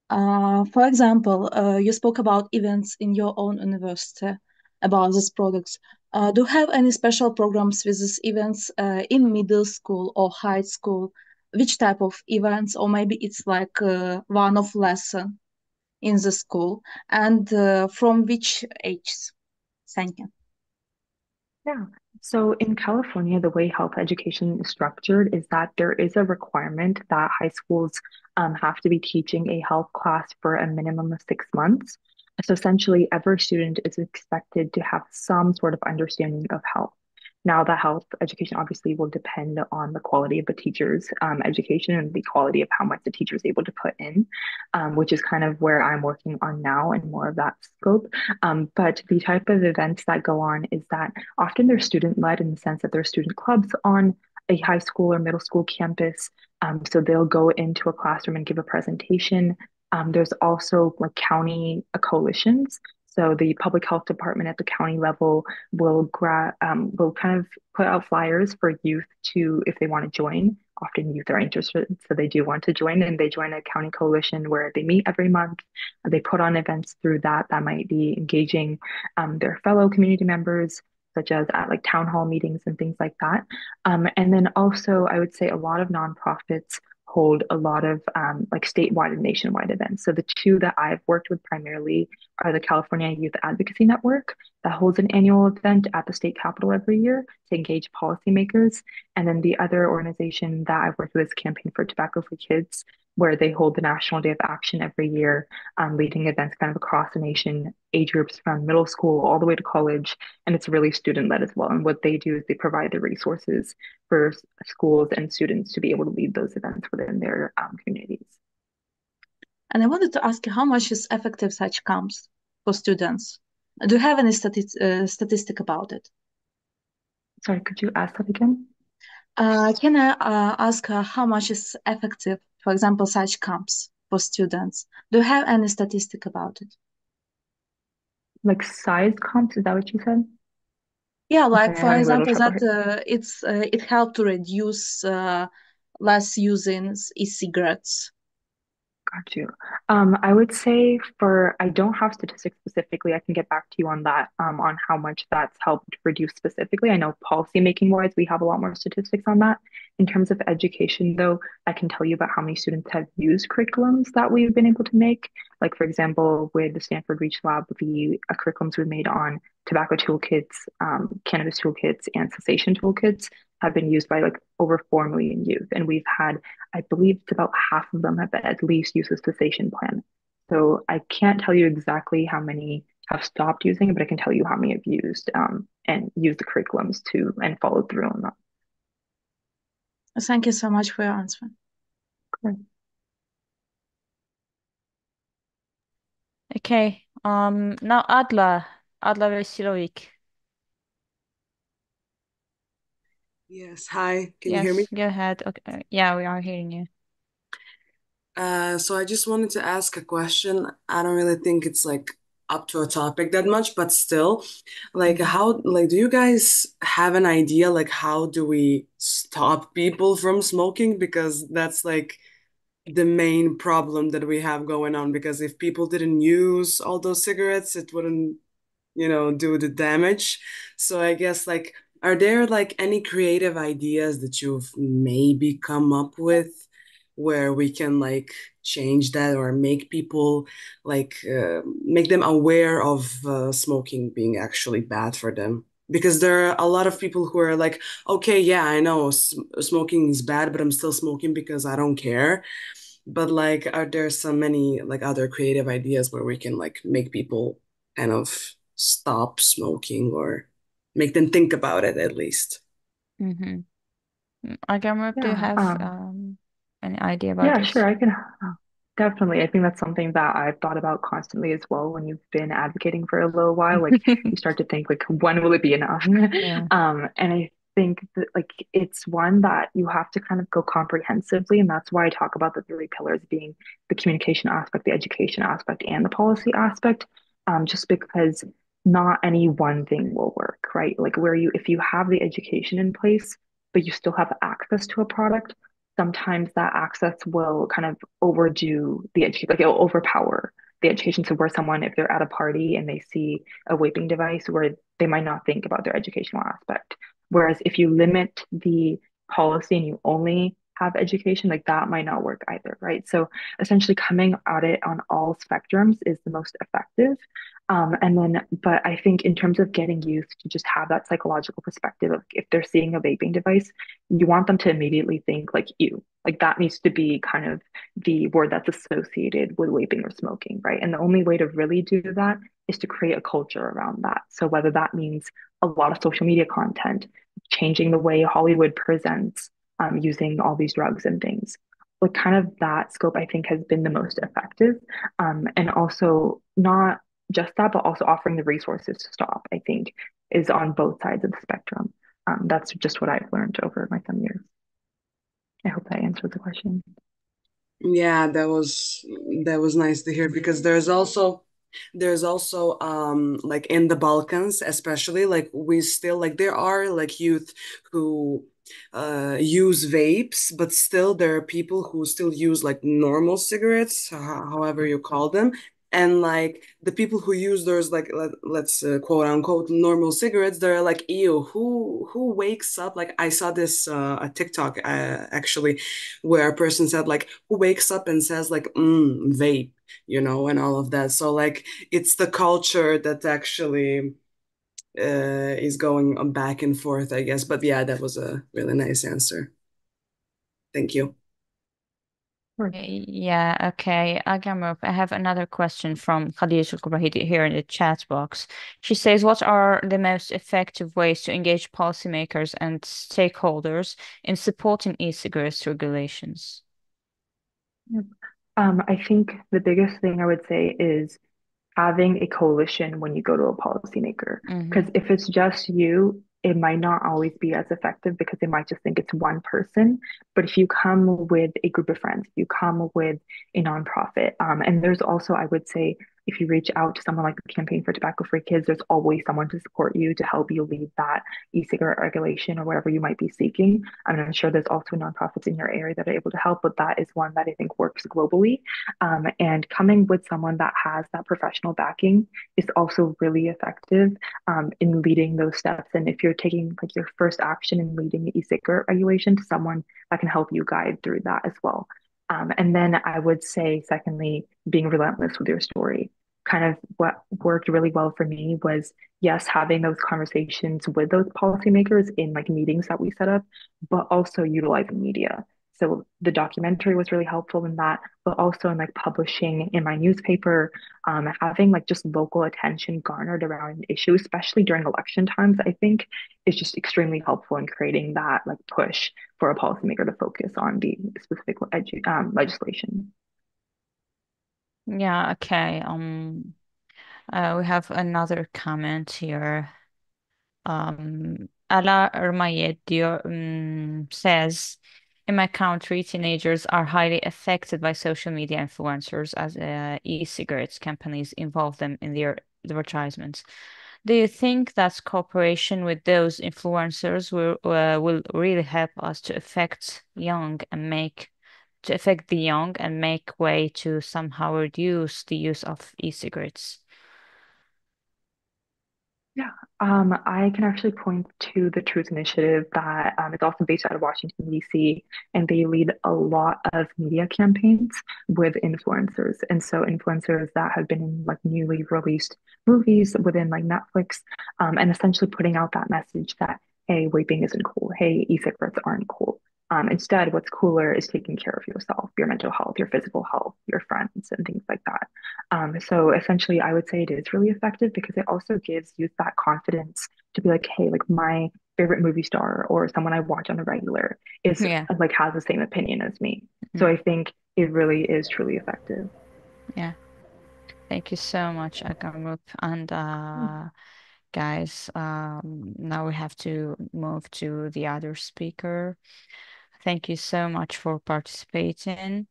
For example, you spoke about events in your own university about these products. Do you have any special programs with these events in middle school or high school? Which type of events, or maybe it's like one of lesson in the school, and from which ages? Thank you. Yeah. So in California, the way health education is structured is that there is a requirement that high schools have to be teaching a health class for a minimum of 6 months. So essentially, every student is expected to have some sort of understanding of health. Now, the health education obviously will depend on the quality of the teacher's education and the quality of how much the teacher is able to put in, which is kind of where I'm working on now and more of that scope. But the type of events that go on is that often they're student led in the sense that they're student clubs on a high school or middle school campus. So they'll go into a classroom and give a presentation. There's also like county coalitions. So the public health department at the county level will kind of put out flyers for youth to if they want to join. Often youth are interested, so they do want to join, and they join a county coalition where they meet every month. They put on events through that might be engaging their fellow community members, such as at like town hall meetings and things like that. And then also, I would say a lot of nonprofits hold a lot of like statewide and nationwide events. So the two that I've worked with primarily are the California Youth Advocacy Network that holds an annual event at the state capitol every year to engage policymakers. And then the other organization that I've worked with is Campaign for Tobacco for Kids, where they hold the National Day of Action every year, leading events kind of across the nation, age groups from middle school all the way to college. And it's really student led as well. And what they do is they provide the resources for schools and students to be able to lead those events within their communities. And I wanted to ask you how much is effective such camps for students? Do you have any statistic about it? Sorry, could you ask that again? Can I ask how much is effective, for example, such camps for students? Do you have any statistic about it? Like size comps, is that what you said? Yeah, like Okay, for I'm a little example, trouble that it helped to reduce less using e-cigarettes. Got you. I would say I don't have statistics specifically. I can get back to you on that, on how much that's helped reduce specifically. I know policy making wise, we have a lot more statistics on that. In terms of education, though, I can tell you about how many students have used curriculums that we've been able to make. Like, for example, with the Stanford Reach Lab, the curriculums we made on tobacco toolkits, cannabis toolkits, and cessation toolkits have been used by like over 4 million youth. And we've had, I believe it's about half of them have at least used a cessation plan. So I can't tell you exactly how many have stopped using it, but I can tell you how many have used and used the curriculums to and followed through on that. Thank you so much for your answer. Great. Okay. Now Adla Vesilovic. Yes, hi. Can you hear me? Yes, go ahead. Okay. Yeah, we are hearing you. So I just wanted to ask a question. I don't really think it's like up to a topic that much, but still, like do you guys have an idea like how do we stop people from smoking? Because that's like the main problem that we have going on. Because if people didn't use all those cigarettes, it wouldn't do the damage. So I guess like, are there like any creative ideas that you've maybe come up with where we can like change that or make people like make them aware of smoking being actually bad for them? Because there are a lot of people who are like, okay, yeah, I know smoking is bad, but I'm still smoking because I don't care. But like, are there so many like other creative ideas where we can like make people kind of stop smoking or make them think about it at least? Agamrep, do you Yeah, have any idea about yeah, this? sure. I can. Definitely. I think that's something that I've thought about constantly as well when you've been advocating for a little while. Like you start to think like when will it be enough? Yeah. And I think that like it's one that you have to kind of go comprehensively. And that's why I talk about the three pillars being the communication aspect, the education aspect, and the policy aspect. Just because not any one thing will work, right? Like where you if you have the education in place, but you still have access to a product, sometimes that access will kind of overdo the education, like it'll overpower the education. So where someone, if they're at a party and they see a vaping device, where they might not think about their educational aspect. Whereas if you limit the policy and you only have education, like that might not work either, right? So essentially coming at it on all spectrums is the most effective. But I think in terms of getting youth to just have that psychological perspective of if they're seeing a vaping device, you want them to immediately think like you. Like that needs to be kind of the word that's associated with vaping or smoking, right? And the only way to really do that is to create a culture around that. So whether that means a lot of social media content, changing the way Hollywood presents using all these drugs and things. Like kind of that scope, I think, has been the most effective. And also not just that, but also offering the resources to stop, I think, is on both sides of the spectrum. That's just what I've learned over my 7 years. I hope that answered the question. Yeah, that was nice to hear because there's also like in the Balkans especially like we still like there are like youth who use vapes, but still there are people who still use like normal cigarettes, however you call them. And like the people who use those like let's quote unquote normal cigarettes, they're like, ew, who wakes up? Like I saw this a TikTok actually where a person said like, who wakes up and says like, vape, and all of that. So like it's the culture that actually is going back and forth, I guess. But yeah, that was a really nice answer. Thank you. Yeah, okay. Agamov, I have another question from Khadija Kubrahidi here in the chat box. She says, what are the most effective ways to engage policymakers and stakeholders in supporting e-cigarettes regulations? Yep. I think the biggest thing I would say is having a coalition when you go to a policymaker. Because if it's just you, it might not always be as effective because they might just think it's one person. But if you come with a group of friends, you come with a nonprofit, and there's also, I would say, if you reach out to someone like the Campaign for Tobacco Free Kids, there's always someone to support you to help you lead that e-cigarette regulation or whatever you might be seeking. I mean, I'm sure there's also nonprofits in your area that are able to help, but that is one that I think works globally. And coming with someone that has that professional backing is also really effective in leading those steps. And if you're taking like your first action in leading the e-cigarette regulation to someone that can help you guide through that as well. And then I would say, secondly, being relentless with your story. Kind of what worked really well for me was, yes, having those conversations with those policymakers in like meetings that we set up, but also utilizing media. So the documentary was really helpful in that, but also in like publishing in my newspaper, having like just local attention garnered around an issue, especially during election times, I think is just extremely helpful in creating that like push for a policymaker to focus on the specific legislation. Yeah, okay. We have another comment here. Ala Ermayed says, in my country, teenagers are highly affected by social media influencers as e-cigarettes companies involve them in their advertisements. Do you think that cooperation with those influencers will really help us to affect the young and make way to somehow reduce the use of e-cigarettes? Yeah, I can actually point to the Truth Initiative that is also based out of Washington, D.C., and they lead a lot of media campaigns with influencers. And so influencers that have been in like newly released movies within like Netflix, and essentially putting out that message that, hey, vaping isn't cool. Hey, e-cigarettes aren't cool. Instead, what's cooler is taking care of yourself, your mental health, your physical health, your friends, and things like that. So essentially, I would say it is really effective because it also gives youth that confidence to be like, hey, like my favorite movie star or someone I watch on a regular is Yeah. like has the same opinion as me. So I think it really is truly effective. Yeah. Thank you so much, Agamrup. And guys, now we have to move to the other speaker. Thank you so much for participating.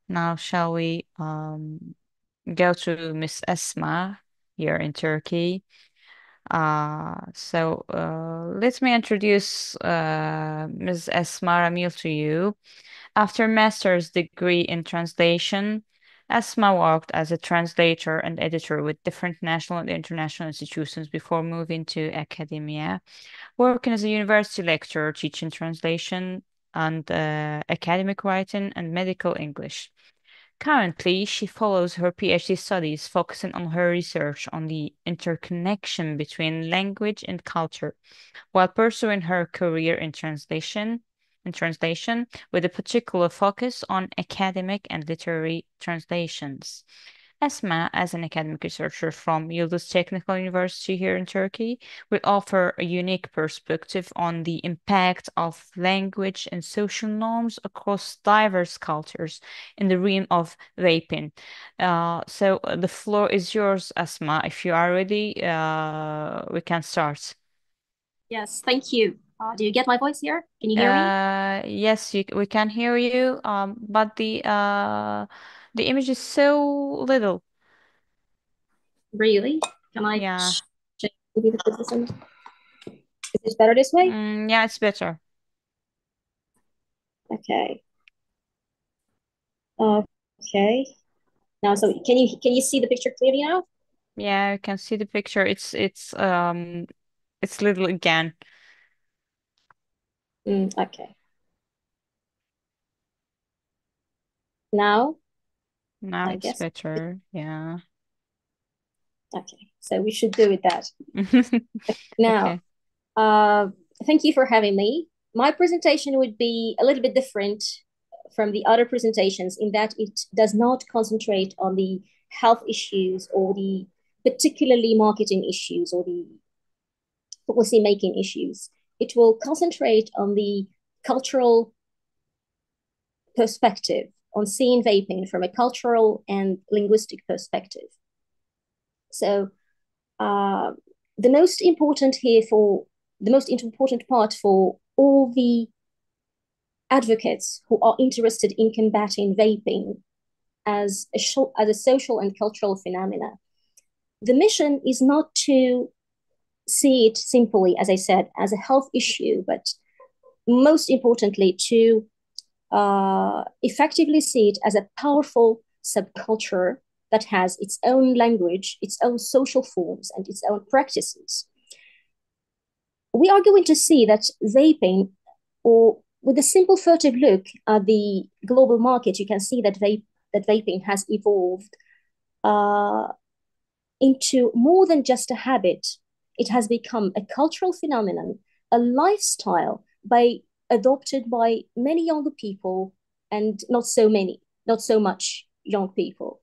Now shall we go to Miss Esma here in Turkey. Let me introduce Ms. Esma Ramil to you. After master's degree in translation, Esma worked as a translator and editor with different national and international institutions before moving to academia, working as a university lecturer, teaching translation and academic writing and medical English. Currently, she follows her PhD studies, focusing on her research on the interconnection between language and culture, while pursuing her career in translation, with a particular focus on academic and literary translations. Esma, as an academic researcher from Yıldız Technical University here in Turkey, will offer a unique perspective on the impact of language and social norms across diverse cultures in the realm of vaping. The floor is yours, Esma. If you are ready, we can start. Yes, thank you. Do you get my voice here? Can you hear me? Yes, we can hear you. But the image is so little. Really? Can I Yeah. check maybe the system? Is it better this way? Yeah, it's better. Okay. Okay. Now, so can you see the picture clearly now? Yeah, I can see the picture. It's little again. Okay. Now Now I it's guess. better. Yeah. Okay. So we should do with that. Now, Okay. thank you for having me. My presentation would be a little bit different from the other presentations in that it does not concentrate on the health issues or the particularly marketing issues or the policy making issues. It will concentrate on the cultural perspective, on seeing vaping from a cultural and linguistic perspective. So the most important part for all the advocates who are interested in combating vaping as a social and cultural phenomena. The mission is not to see it simply, as I said, as a health issue, but most importantly, to effectively see it as a powerful subculture that has its own language, its own social forms, and its own practices. We are going to see that vaping, or with a simple furtive look at the global market, you can see that vaping has evolved into more than just a habit. It has become a cultural phenomenon, a lifestyle adopted by many younger people and not so much young people.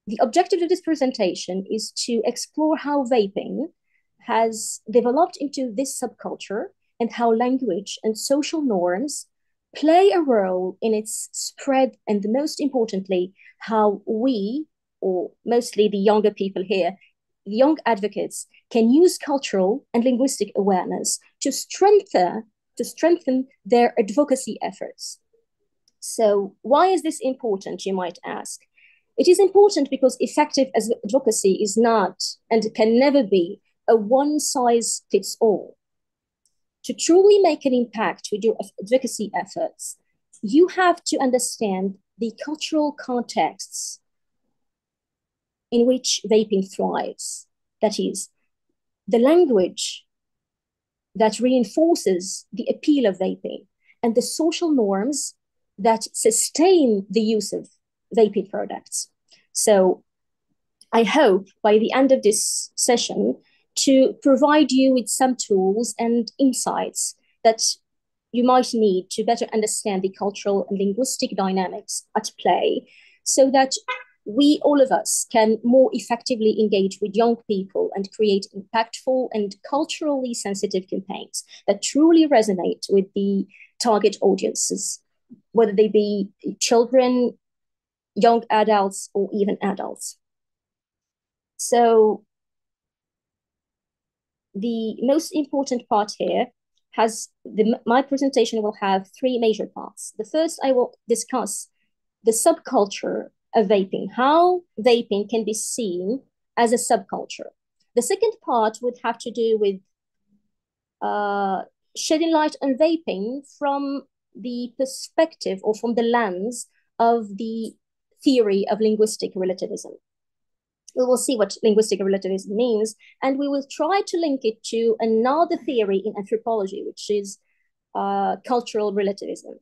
The objective of this presentation is to explore how vaping has developed into this subculture and how language and social norms play a role in its spread, and most importantly, how we, or mostly the younger people here, the young advocates, can use cultural and linguistic awareness to strengthen their advocacy efforts. So why is this important, you might ask? It is important because effective advocacy is not and can never be a one-size-fits-all. To truly make an impact with your advocacy efforts, you have to understand the cultural contexts in which vaping thrives. That is, the language that reinforces the appeal of vaping and the social norms that sustain the use of vaping products. So I hope by the end of this session to provide you with some tools and insights that you might need to better understand the cultural and linguistic dynamics at play, so that we, all of us, can more effectively engage with young people and create impactful and culturally sensitive campaigns that truly resonate with the target audiences, whether they be children, young adults, or even adults. So the most important part here my presentation will have three major parts. The first, I will discuss the subculture of vaping, how vaping can be seen as a subculture. The second part would have to do with shedding light on vaping from the perspective or from the lens of the theory of linguistic relativism. We will see what linguistic relativism means, and we will try to link it to another theory in anthropology, which is cultural relativism.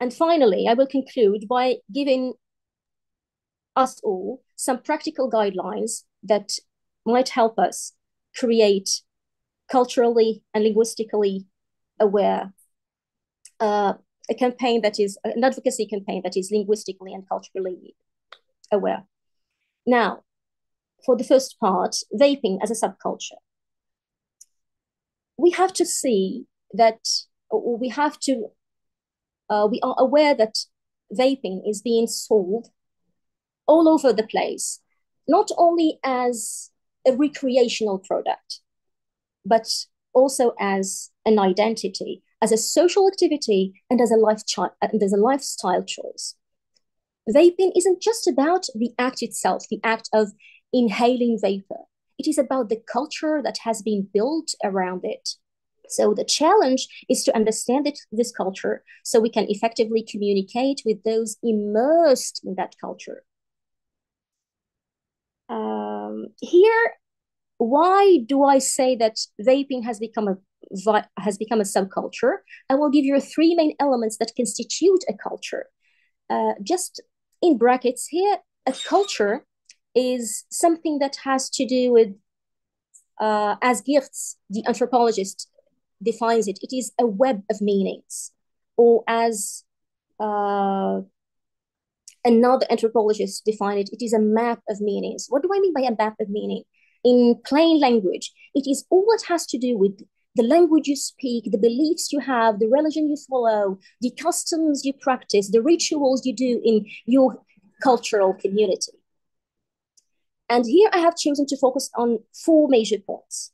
And finally, I will conclude by giving us all some practical guidelines that might help us create culturally and linguistically aware a campaign that is an advocacy campaign that is linguistically and culturally aware. Now, for the first part, vaping as a subculture. We have to see that, or we have to, we are aware that vaping is being sold all over the place, not only as a recreational product, but also as an identity, as a social activity, and as a lifestyle choice. Vaping isn't just about the act itself, the act of inhaling vapor. It is about the culture that has been built around it. So the challenge is to understand this culture so we can effectively communicate with those immersed in that culture. Here, why do I say that vaping has become a subculture? I will give you three main elements that constitute a culture. Just in brackets here, a culture is something that has to do with, as Geertz, the anthropologist, defines it, it is a web of meanings, or as another anthropologist defined it, it is a map of meanings. What do I mean by a map of meaning? In plain language, it is all that has to do with the language you speak, the beliefs you have, the religion you follow, the customs you practice, the rituals you do in your cultural community. And here I have chosen to focus on four major points.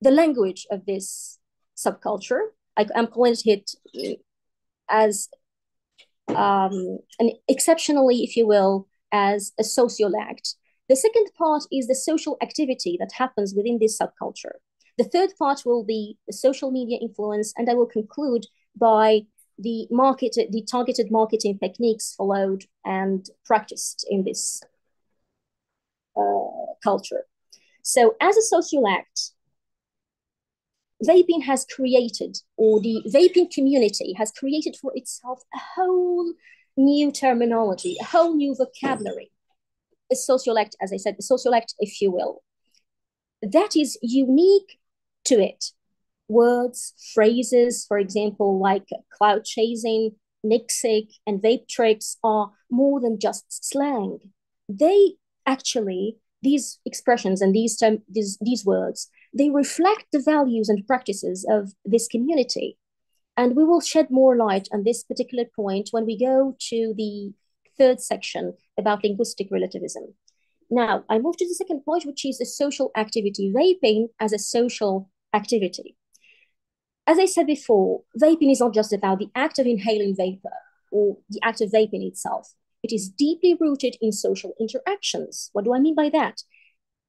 The language of this subculture, I'm calling it as an exceptionally, if you will, as a social act. The second part is the social activity that happens within this subculture. The third part will be the social media influence, and I will conclude by the targeted marketing techniques followed and practiced in this culture. So as a social act, vaping has created, or the vaping community has created for itself a whole new terminology, a whole new vocabulary. A social act, as I said, a social act, if you will, that is unique to it. Words, phrases, for example, like cloud chasing, nixic, and vape tricks are more than just slang. They actually, these expressions and these words, they reflect the values and practices of this community. And we will shed more light on this particular point when we go to the third section about linguistic relativism. Now, I move to the second point, which is the social activity, vaping as a social activity. As I said before, vaping is not just about the act of inhaling vapor or the act of vaping itself. It is deeply rooted in social interactions. What do I mean by that?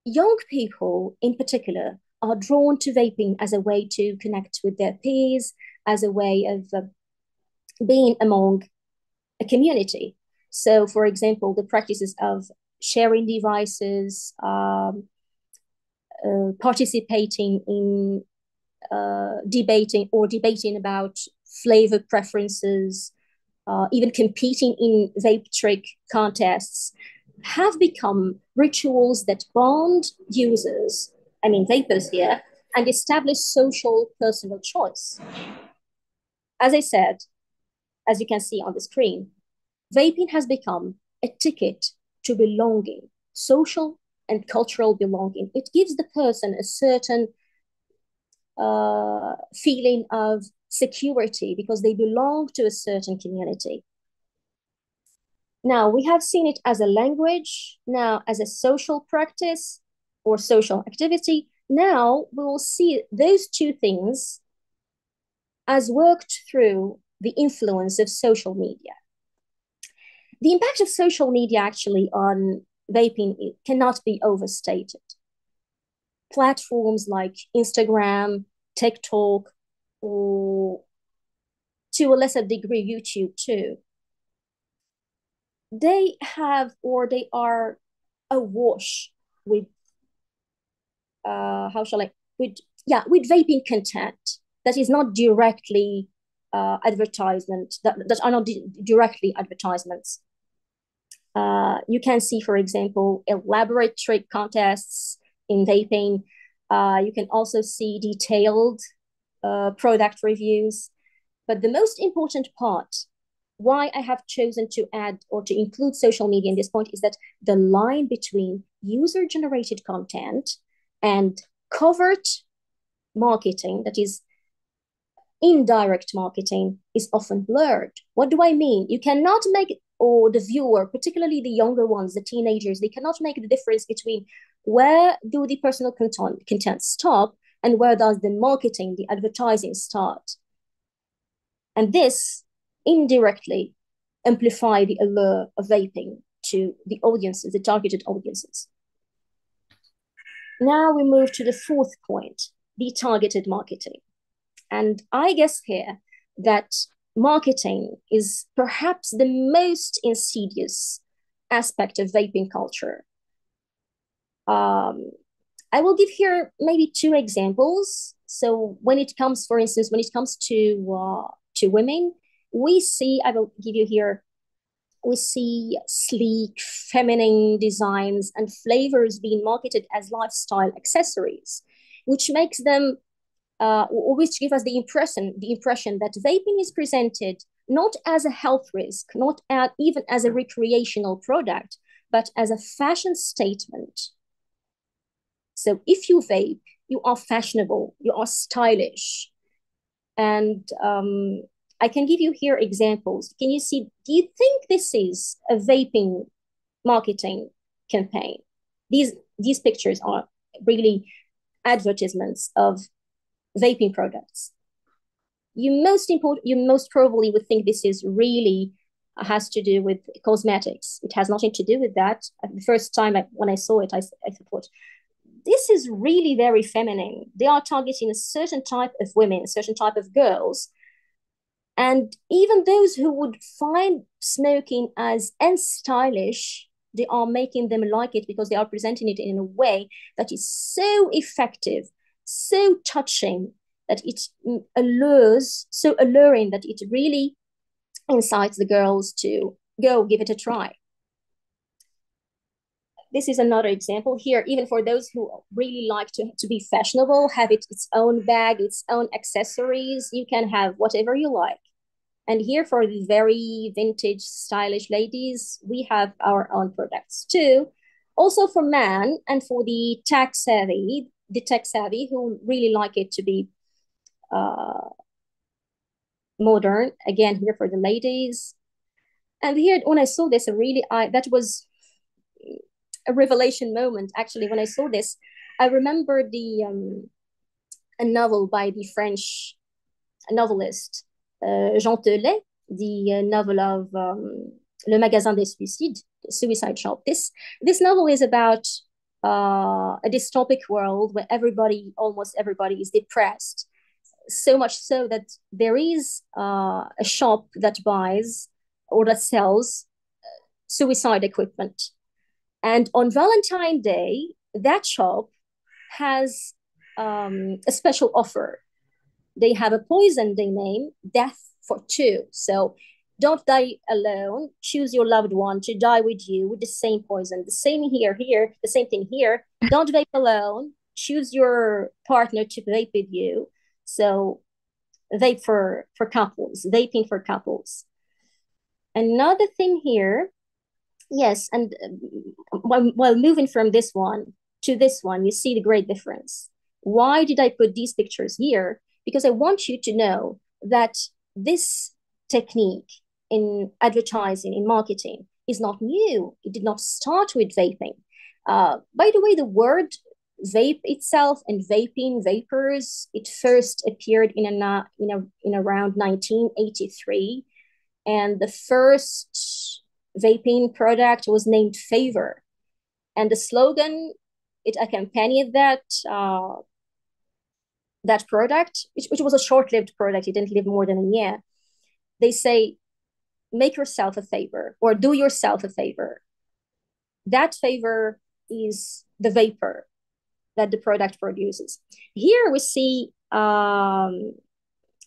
Young people, in particular, are drawn to vaping as a way to connect with their peers, as a way of being among a community. So, for example, the practices of sharing devices, participating in debating about flavor preferences, even competing in vape trick contests, have become rituals that bond users, I mean vapers here, and establish social personal choice. As I said, as you can see on the screen, vaping has become a ticket to belonging, social and cultural belonging. It gives the person a certain feeling of security because they belong to a certain community. Now, we have seen it as a language, now as a social practice or social activity. Now we will see those two things as worked through the influence of social media. The impact of social media actually on vaping cannot be overstated. Platforms like Instagram, TikTok, or to a lesser degree, YouTube too, they have or they are awash with with vaping content that is not directly advertisement, that are not directly advertisements. You can see, for example, elaborate trick contests in vaping. You can also see detailed product reviews. But the most important part, why I have chosen to add or to include social media in this point, is that the line between user-generated content and covert marketing, that is indirect marketing, is often blurred. What do I mean? You cannot make, or the viewer, particularly the younger ones, the teenagers, they cannot make the difference between where do the personal content stop and where does the marketing, the advertising start. And this indirectly amplify the allure of vaping to the audiences, the targeted audiences. Now we move to the fourth point, the targeted marketing. And I guess here that marketing is perhaps the most insidious aspect of vaping culture. I will give here maybe two examples. So when it comes, for instance, when it comes to women, we see, I will give you here, we see sleek, feminine designs and flavors being marketed as lifestyle accessories, which makes them, which give us the impression that vaping is presented not as a health risk, not even as a recreational product, but as a fashion statement. So if you vape, you are fashionable, you are stylish. And I can give you here examples. Can you see, do you think this is a vaping marketing campaign? These pictures are really advertisements of vaping products. You most probably would think this is really has to do with cosmetics. It has nothing to do with that. The first time when I saw it, I thought, this is really very feminine. They are targeting a certain type of women, a certain type of girls. And even those who would find smoking as unstylish, they are making them like it because they are presenting it in a way that is so effective, so touching, that it allures, so alluring that it really incites the girls to go give it a try. This is another example here, even for those who really like to be fashionable, have its own bag, its own accessories. You can have whatever you like. And here for the very vintage, stylish ladies, we have our own products too. Also for men and for the tech savvy who really like it to be modern. Again, here for the ladies. And here, when I saw this, that was a revelation moment. Actually, when I saw this, I remember a novel by the French novelist Jean Telet, the novel of Le Magasin des Suicides, Suicide Shop. This novel is about a dystopic world where almost everybody is depressed. So much so that there is a shop that buys or that sells suicide equipment. And on Valentine's Day, that shop has a special offer. They have a poison they name Death for Two. So don't die alone. Choose your loved one to die with you with the same poison. The same here, the same thing here. Don't vape alone. Choose your partner to vape with you. So vape for couples, vaping for couples. Another thing here, Yes, and while moving from this one to this one, you see the great difference. Why did I put these pictures here? Because I want you to know that this technique in advertising, in marketing, is not new. It did not start with vaping. By the way, the word vape itself and vaping, vapors, it first appeared in around 1983, and the first vaping product was named Favor, and the slogan it accompanied that product, which was a short-lived product. It didn't live more than a year. They say, make yourself a favor or do yourself a favor. That favor is the vapor that the product produces. Here we see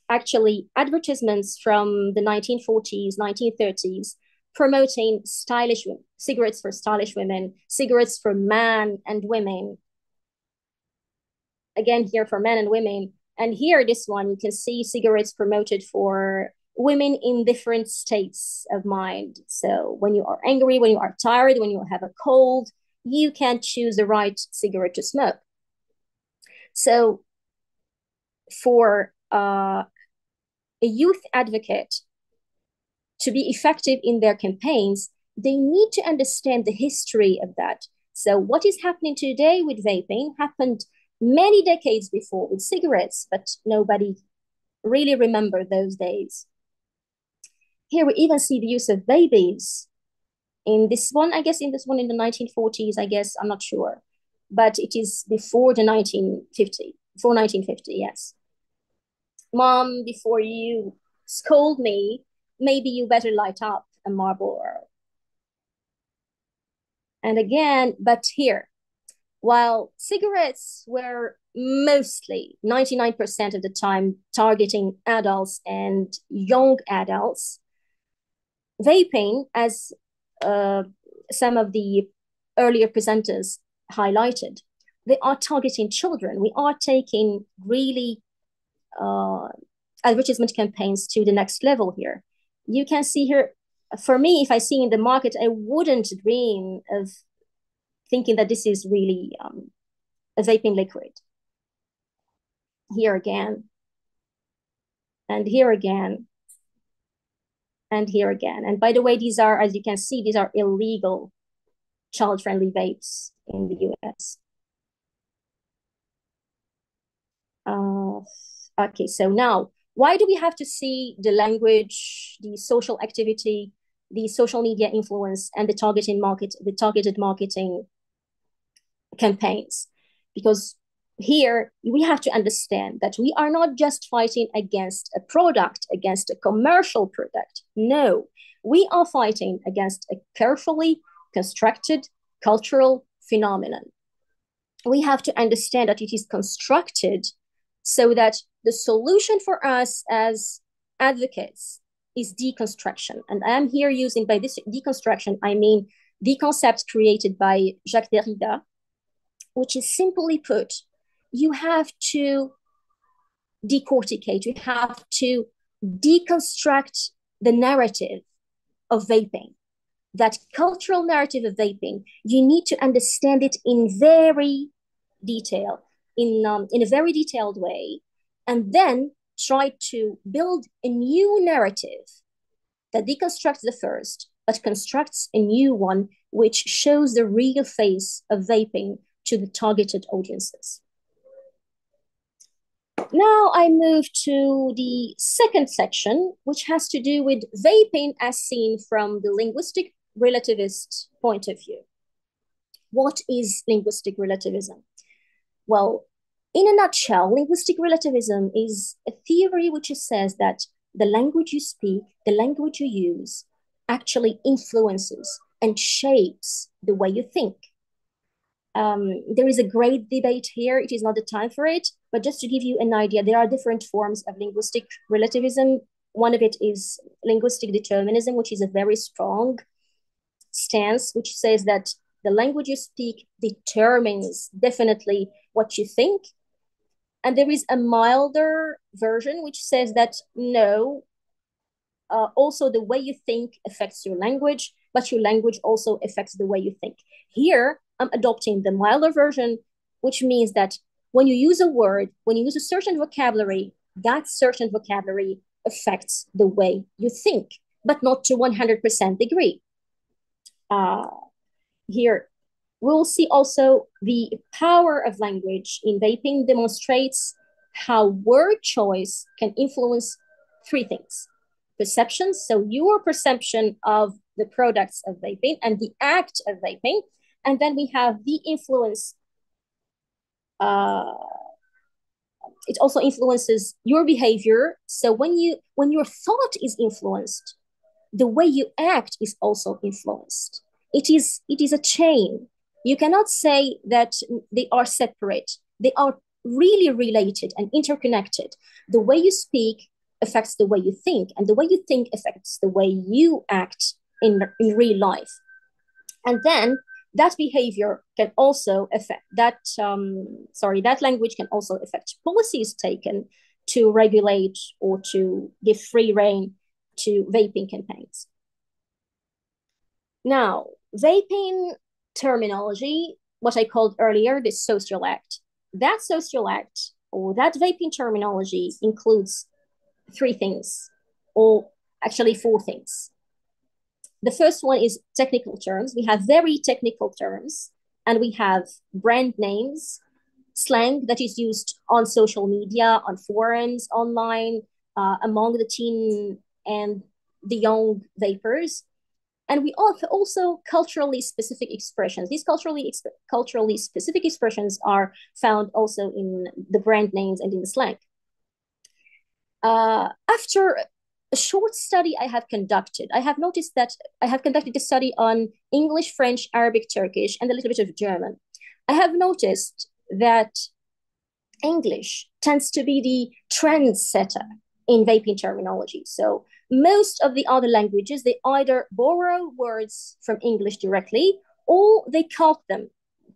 actually advertisements from the 1940s, 1930s, promoting stylish cigarettes for stylish women, cigarettes for men and women. Again, here for men and women. And here, this one, you can see cigarettes promoted for women in different states of mind. So when you are angry, when you are tired, when you have a cold, you can choose the right cigarette to smoke. So for a youth advocate to be effective in their campaigns, they need to understand the history of that. So what is happening today with vaping happened many decades before with cigarettes, but nobody really remembered those days. Here we even see the use of babies. In this one, I guess in this one in the 1940s, I guess, I'm not sure. But it is before 1950, yes. Mom, before you scold me, maybe you better light up a Marlboro. And again, but here, while cigarettes were mostly 99% of the time targeting adults and young adults, vaping, as some of the earlier presenters highlighted, they are targeting children. We are taking really advertisement campaigns to the next level here. You can see here, for me, if I see in the market, I wouldn't dream of thinking that this is really a vaping liquid. Here again, and here again, and here again. And by the way, these are, as you can see, these are illegal child-friendly vapes in the US. Okay, so now, why do we have to see the language, the social activity, the social media influence, and the targeted marketing campaigns? Because here we have to understand that we are not just fighting against a product, against a commercial product. No, we are fighting against a carefully constructed cultural phenomenon. We have to understand that it is constructed so that the solution for us as advocates is deconstruction. And I am here using, by this deconstruction, I mean the concept created by Jacques Derrida, which is simply put, you have to decorticate, you have to deconstruct the narrative of vaping. That cultural narrative of vaping, you need to understand it in very detail, in a very detailed way, and then try to build a new narrative that deconstructs the first, but constructs a new one which shows the real face of vaping to the targeted audiences. Now I move to the second section, which has to do with vaping as seen from the linguistic relativist point of view. What is linguistic relativism? Well, in a nutshell, linguistic relativism is a theory which says that the language you speak, the language you use, actually influences and shapes the way you think. There is a great debate here. It is not the time for it, but just to give you an idea, there are different forms of linguistic relativism. One of it is linguistic determinism, which is a very strong stance, which says that the language you speak determines definitely what you think. And there is a milder version, which says that no, also the way you think affects your language, but your language also affects the way you think. Here, I'm adopting the milder version, which means that when you use a word, when you use a certain vocabulary, that certain vocabulary affects the way you think, but not to 100% degree. Here, we'll see also the power of language in vaping demonstrates how word choice can influence three things. Perceptions, so your perception of the products of vaping and the act of vaping. And then we have the influence. It also influences your behavior. So when your thought is influenced, the way you act is also influenced. It is a chain. You cannot say that they are separate. They are really related and interconnected. The way you speak affects the way you think, and the way you think affects the way you act in real life. And then that behavior can also affect that, that language can also affect policies taken to regulate or to give free rein to vaping campaigns. Now, vaping terminology, what I called earlier, the social act. That social act or that vaping terminology includes three things, or actually four things. The first one is technical terms. We have very technical terms, and we have brand names, slang that is used on social media, on forums, online, among the teen and the young vapers. And we also culturally specific expressions. These culturally specific expressions are found also in the brand names and in the slang. After a short study I have conducted, I have noticed that I have conducted a study on English, French, Arabic, Turkish, and a little bit of German. I have noticed that English tends to be the trendsetter in vaping terminology. So most of the other languages, they either borrow words from English directly or they calque them.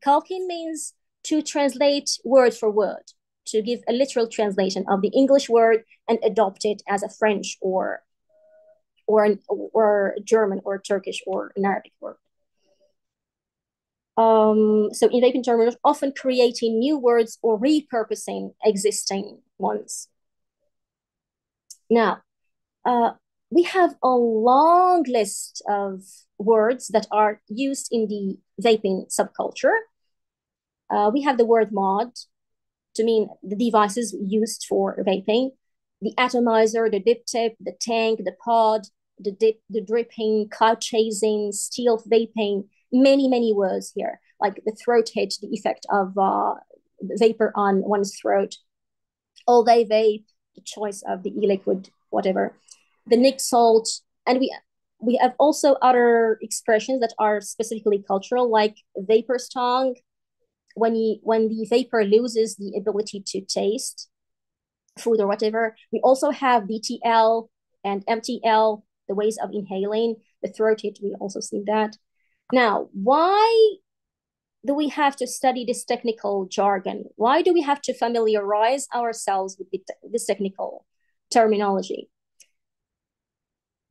Calquing means to translate word for word, to give a literal translation of the English word and adopt it as a French or German or Turkish or an Arabic word. So in vaping terminology, often creating new words or repurposing existing ones. Now, we have a long list of words that are used in the vaping subculture. We have the word mod to mean the devices used for vaping, the atomizer, the dip tip, the tank, the pod, the dip, the dripping, cloud chasing, stealth vaping, many words here, like the throat hit, the effect of vapor on one's throat, all day vape, the choice of the e-liquid, whatever, the Nick salt, and we have also other expressions that are specifically cultural, like vapor's tongue, when the vapor loses the ability to taste food or whatever. We also have BTL and MTL, the ways of inhaling, the throat hit, we also see that. Now, why do we have to study this technical jargon? Why do we have to familiarize ourselves with this technical terminology?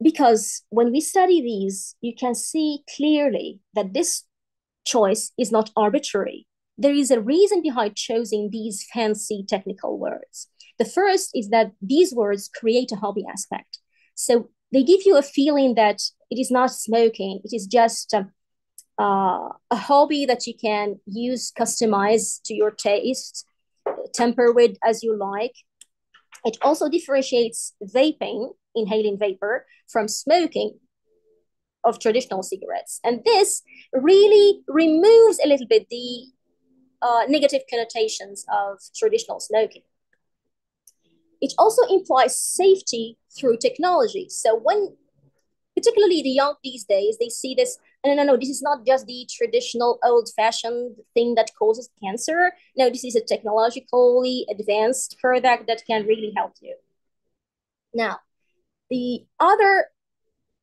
Because when we study these, you can see clearly that this choice is not arbitrary. There is a reason behind choosing these fancy technical words. The first is that these words create a hobby aspect. So they give you a feeling that it is not smoking, it is just a hobby that you can use, customize to your taste, temper with as you like. It also differentiates vaping, inhaling vapor, from smoking of traditional cigarettes. And this really removes a little bit the negative connotations of traditional smoking. It also implies safety through technology. So when, particularly the young these days, they see this, no, this is not just the traditional old-fashioned thing that causes cancer. No, this is a technologically advanced product that can really help you. Now, the other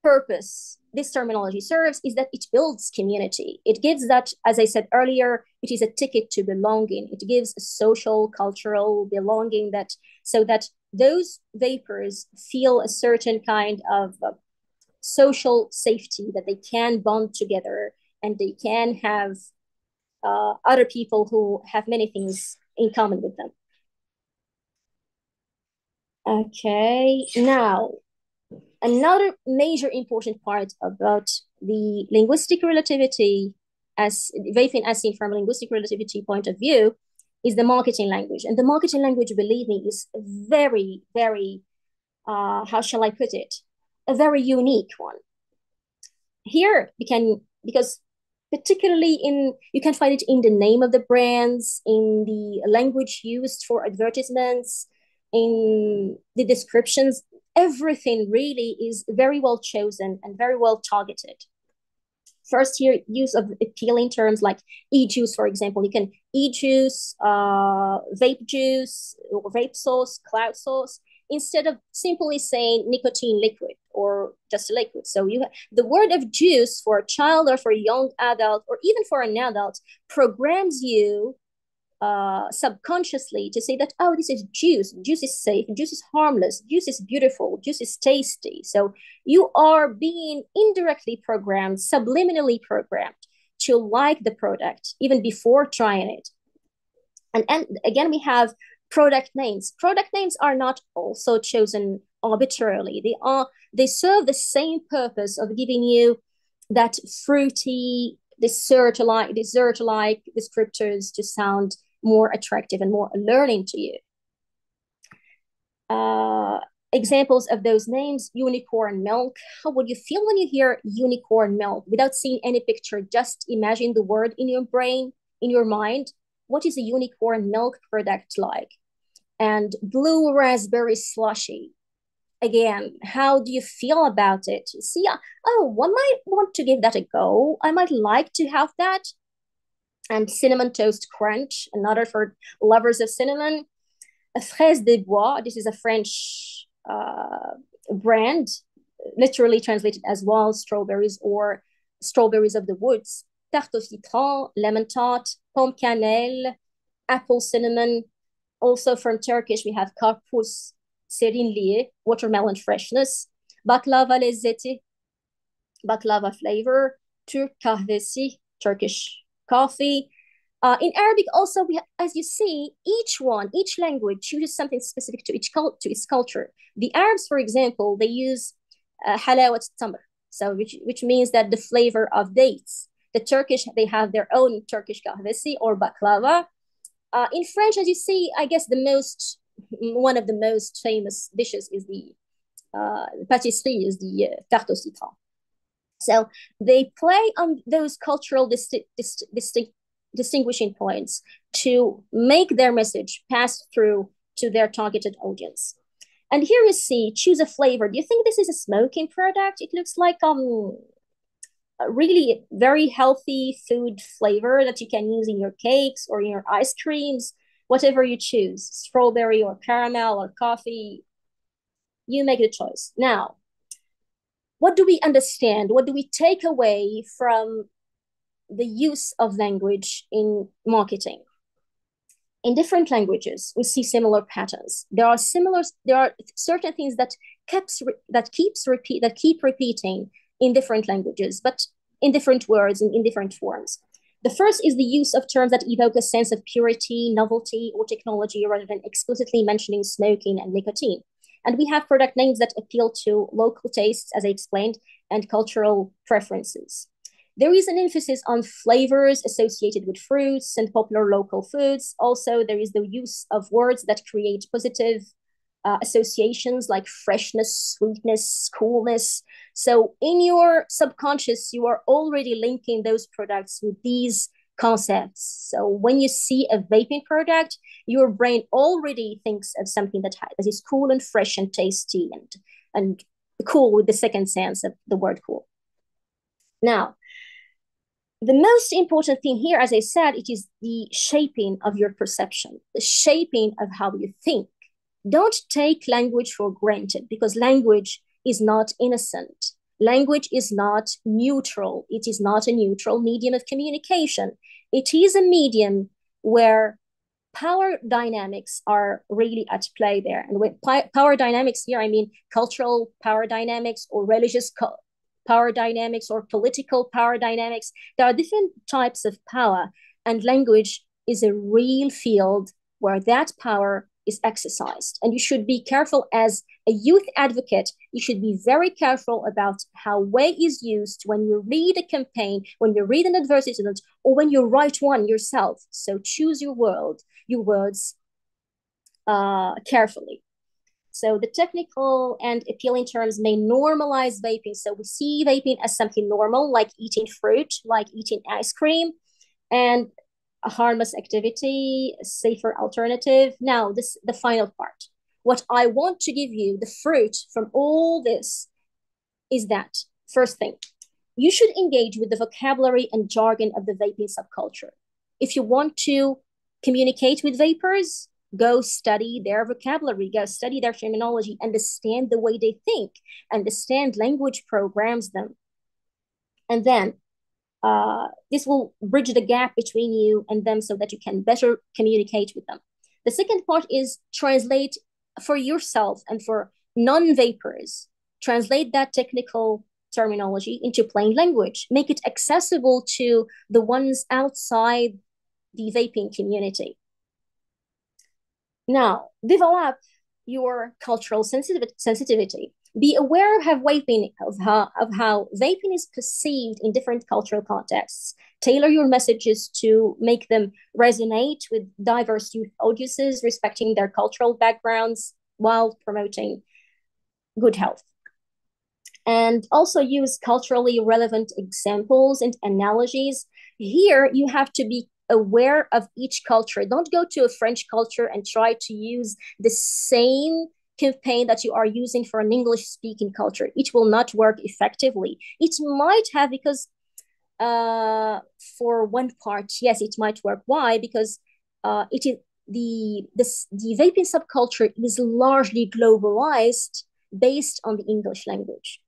purpose this terminology serves is that it builds community. It gives that, as I said earlier, it is a ticket to belonging. It gives a social, cultural belonging so that those vapors feel a certain kind of social safety, that they can bond together and they can have other people who have many things in common with them. Okay, now another major important part about the linguistic relativity, as vaping as seen from a linguistic relativity point of view, is the marketing language. And the marketing language, believe me, is very, very, how shall I put it, a very unique one. Here we can, because particularly you can find it in the name of the brands, in the language used for advertisements, in the descriptions. Everything really is very well chosen and very well targeted. First here, use of appealing terms like e-juice, for example. You can e-juice, vape juice, or vape sauce, cloud sauce, instead of simply saying nicotine liquid or just a liquid. So the word of juice for a child or for a young adult or even for an adult programs you subconsciously to say that, oh, this is juice. Juice is safe. Juice is harmless. Juice is beautiful. Juice is tasty. So you are being indirectly programmed, subliminally programmed to like the product even before trying it. And again, we have product names. Product names are not also chosen arbitrarily. They serve the same purpose of giving you that fruity, dessert-like descriptors to sound more attractive and more alluring to you. Examples of those names: unicorn milk. How would you feel when you hear unicorn milk without seeing any picture? Just imagine the word in your brain, in your mind. What is a unicorn milk product like? And blue raspberry slushy. Again, how do you feel about it? See, one might want to give that a go. I might like to have that. And cinnamon toast crunch, another for lovers of cinnamon. A fraise des bois. This is a French brand, literally translated as wild strawberries or strawberries of the woods. Tarte au citron, lemon tart, pomme cannelle, apple cinnamon. Also from Turkish, we have karpuz, serinliği, watermelon freshness, baklava lezzeti, baklava flavor, Türk kahvesi, Turkish coffee. In Arabic also, as you see, each language chooses something specific to its culture. The Arabs, for example, they use halawat tamr, so which means that the flavor of dates. The Turkish, they have their own Turkish kahvesi or baklava. In French, as you see, I guess one of the most famous dishes is the pâtisserie, is the tarte au citron. So they play on those cultural distinguishing points to make their message pass through to their targeted audience. And here you see, choose a flavor. Do you think this is a smoking product? It looks like a really very healthy food flavor that you can use in your cakes or in your ice creams, whatever you choose, strawberry or caramel or coffee. You make the choice. Now, what do we understand? What do we take away from the use of language in marketing? In different languages, we see similar patterns. There are certain things that keep repeating in different languages, but in different words and in different forms. The first is the use of terms that evoke a sense of purity, novelty, or technology rather than explicitly mentioning smoking and nicotine. And we have product names that appeal to local tastes, as I explained, and cultural preferences. There is an emphasis on flavors associated with fruits and popular local foods. Also, there is the use of words that create positive associations like freshness, sweetness, coolness. So in your subconscious, you are already linking those products with these concepts. So when you see a vaping product, your brain already thinks of something that is cool and fresh and tasty and cool with the second sense of the word cool. Now, the most important thing here, as I said, it is the shaping of your perception, the shaping of how you think. Don't take language for granted, because language is not innocent. Language is not neutral. It is not a neutral medium of communication. It is a medium where power dynamics are really at play there. And with power dynamics here, I mean cultural power dynamics or religious power dynamics or political power dynamics. There are different types of power, and language is a real field where that power is exercised. And you should be careful as a youth advocate. You should be very careful about how way is used when you read a campaign, when you read an advertisement, or when you write one yourself. So choose your words carefully. So the technical and appealing terms may normalize vaping. So we see vaping as something normal, like eating fruit, like eating ice cream, and a harmless activity, a safer alternative. Now, the final part. What I want to give you, the fruit from all this, is that first thing, you should engage with the vocabulary and jargon of the vaping subculture. If you want to communicate with vapers, go study their vocabulary, go study their terminology, understand the way they think, understand language programs them. And then this will bridge the gap between you and them so that you can better communicate with them. The second part is translate for yourself and for non-vapers. Translate that technical terminology into plain language. Make it accessible to the ones outside the vaping community. Now, develop your cultural sensitivity. Be aware of how vaping is perceived in different cultural contexts. Tailor your messages to make them resonate with diverse youth audiences, respecting their cultural backgrounds while promoting good health. And also use culturally relevant examples and analogies. Here, you have to be aware of each culture. Don't go to a French culture and try to use the same campaign that you are using for an English-speaking culture. It will not work effectively. It might have, because for one part, yes, it might work. Why? Because it is the vaping subculture is largely globalized based on the English language.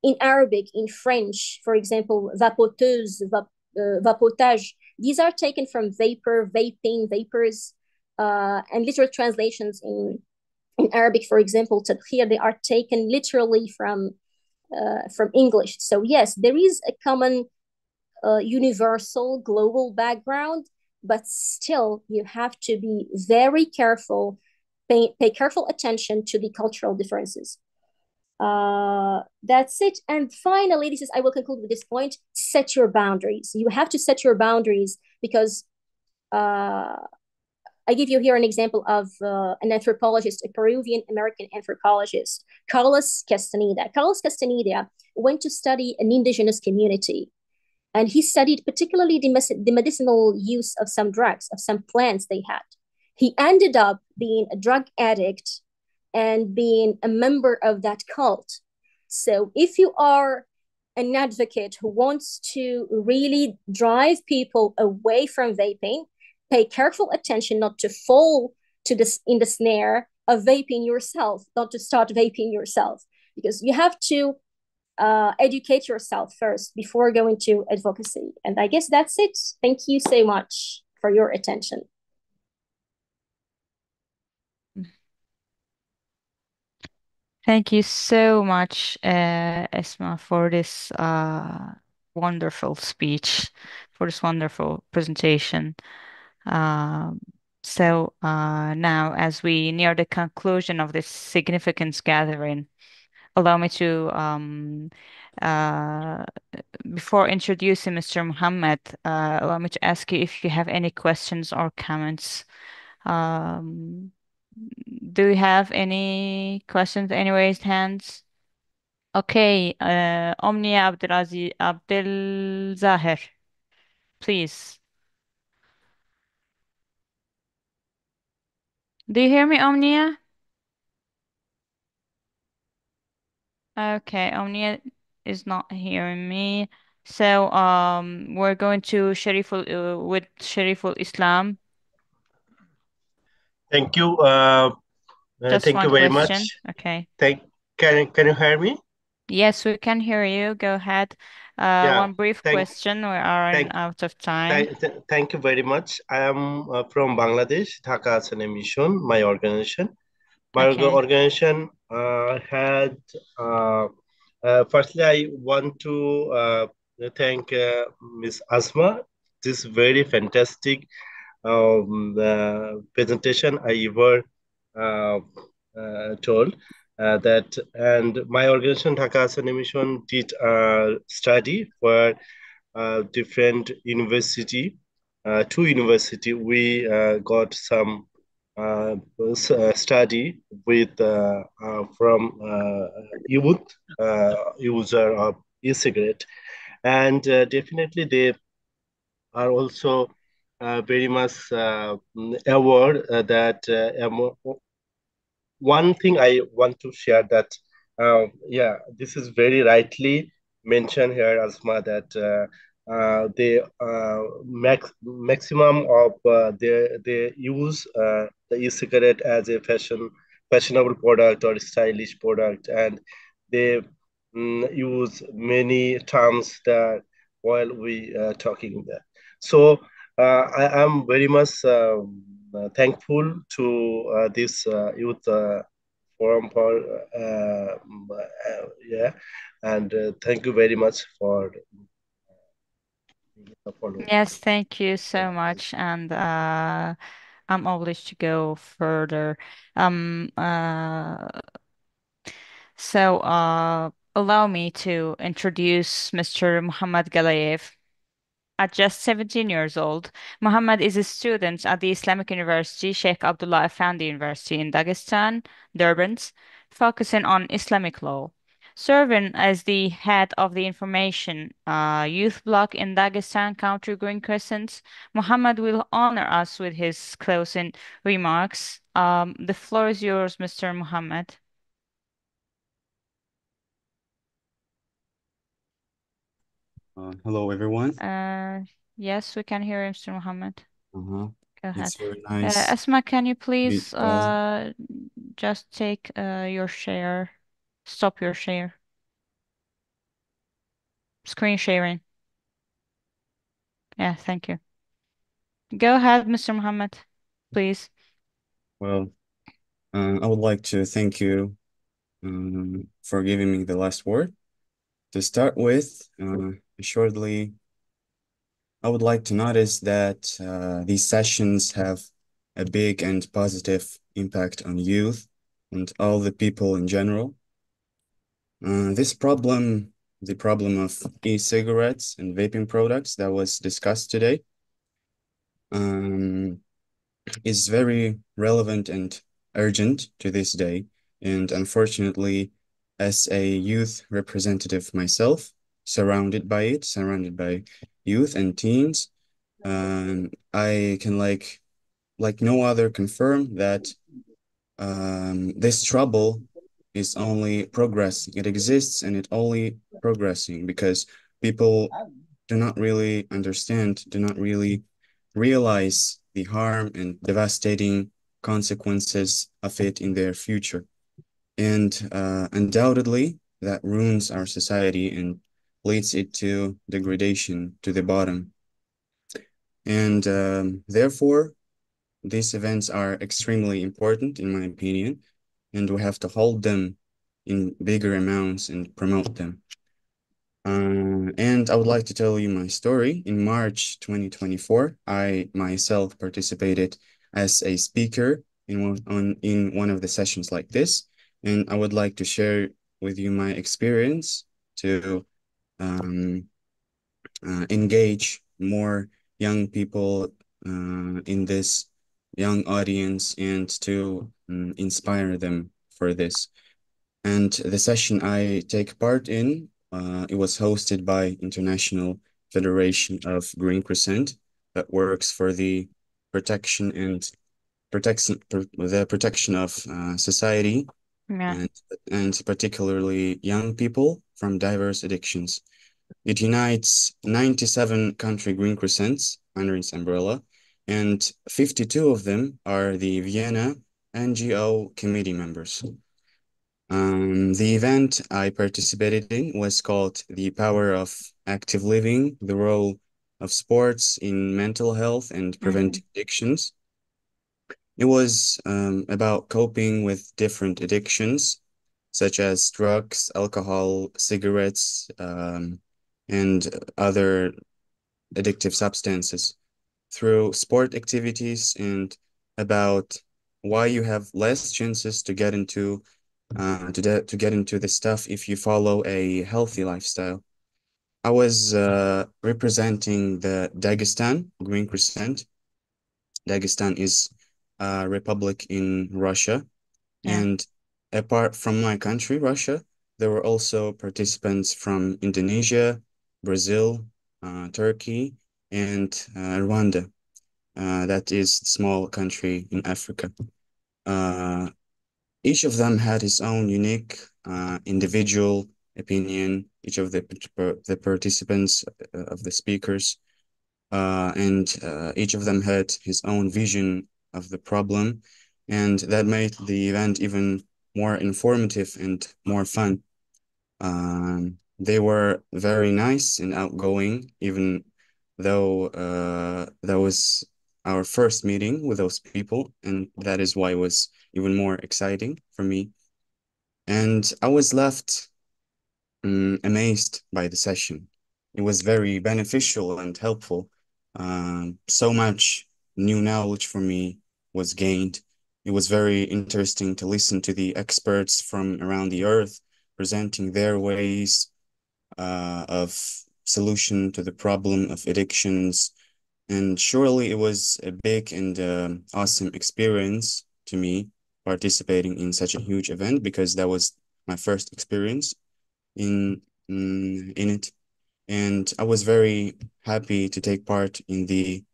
In Arabic, in French, for example, vapoteuse, vapotage, these are taken from vapor, vaping, vapors, and literal translations in Arabic, for example, tadkhir, they are taken literally from English. So yes, there is a common universal global background, but still you have to be very careful, pay careful attention to the cultural differences. That's it. And finally, I will conclude with this point, set your boundaries. You have to set your boundaries because I give you here an example of an anthropologist, a Peruvian American anthropologist, Carlos Castaneda. Carlos Castaneda went to study an indigenous community, and he studied particularly the medicinal use of some drugs, of some plants they had. He ended up being a drug addict and being a member of that cult. So if you are an advocate who wants to really drive people away from vaping, pay careful attention not to fall in the snare of vaping yourself, not to start vaping yourself, because you have to educate yourself first before going to advocacy. And I guess that's it. Thank you so much for your attention. Thank you so much, Esma, for this wonderful speech, for this wonderful presentation. So now, as we near the conclusion of this significance gathering, allow me to, before introducing Mr. Muhammad, allow me to ask you if you have any questions or comments. Do you have any questions, any raised hands? Okay, Omnia Abdel Zahir, please. Do you hear me, Omnia? Okay, Omnia is not hearing me. So we're going to with Shariful Islam. Thank you. Just Thank one you very question. much. Okay. Can you hear me? Yes, we can hear you. Go ahead. Yeah. One brief question. We are out of time. Thank you very much. I am from Bangladesh, Dhaka Asane Mission, my organization. My Okay. organization had Firstly, I want to thank Ms. Asma. This very fantastic presentation I ever uh, told that, and my organization Dhaka Asana Mission did a study for different university, two university. We got some study with from youth user of e-cigarette, and definitely they are also very much aware that one thing I want to share that yeah, this is very rightly mentioned here, Asma, that the maximum of they use the e-cigarette as a fashionable product or stylish product, and they use many terms that while we talking that. So I am very much thankful to this youth forum for yeah, and thank you very much for following. Yes, thank you so much. And I'm obliged to go further. Um, uh, Allow me to introduce Mr. Muhammad Galayev. At just 17 years old, Muhammad is a student at the Islamic University, Sheikh Abdullah Afandi University in Dagestan, Durban, focusing on Islamic law. Serving as the head of the information youth bloc in Dagestan County Green Crescent, Muhammad will honor us with his closing remarks. The floor is yours, Mr. Muhammad. Hello, everyone. Yes, we can hear you, Mr. Muhammad. Go ahead. It's very nice Asma, can you to meet please you all. just take your share, stop your share, screen sharing. Yeah, thank you. Go ahead, Mr. Muhammad, please. Well, I would like to thank you for giving me the last word. To start with, shortly, I would like to notice that these sessions have a big and positive impact on youth and all the people in general. This problem, the problem of e-cigarettes and vaping products that was discussed today, is very relevant and urgent to this day. And unfortunately, as a youth representative myself, surrounded by youth and teens, I can like no other confirm that this trouble is only progressing. It exists and it only progressing because people do not really understand, do not really realize the harm and devastating consequences of it in their future. And undoubtedly, that ruins our society and leads it to degradation to the bottom. And therefore, these events are extremely important, in my opinion, and we have to hold them in bigger amounts and promote them. And I would like to tell you my story. In March 2024, I myself participated as a speaker in one of the sessions like this, and I would like to share with you my experience to engage more young people in this young audience and to inspire them for this. And the session I take part in, it was hosted by International Federation of Green Crescent that works for the protection and the protection of society Yeah. and particularly young people from diverse addictions. It unites 97 country Green Crescents under its umbrella, and 52 of them are the Vienna NGO committee members. The event I participated in was called The Power of Active Living, the Role of Sports in Mental Health and Preventing Addictions. It was about coping with different addictions such as drugs, alcohol, cigarettes, and other addictive substances through sport activities and about why you have less chances to get into to get into the stuff if you follow a healthy lifestyle. I was representing the Dagestan, Green Crescent. Dagestan is a republic in Russia. Yeah. And apart from my country, Russia, there were also participants from Indonesia, Brazil, Turkey, and Rwanda. That is a small country in Africa. Uh, each of them had his own unique individual opinion, each of the participants of the speakers, and each of them had his own vision of the problem, and that made the event even more informative and more fun. They were very nice and outgoing, even though that was our first meeting with those people, and that is why it was even more exciting for me. And I was left amazed by the session. It was very beneficial and helpful. So much new knowledge for me was gained. It was very interesting to listen to the experts from around the earth presenting their ways of solution to the problem of addictions. And surely it was a big and awesome experience to me participating in such a huge event because that was my first experience in it, and I was very happy to take part in the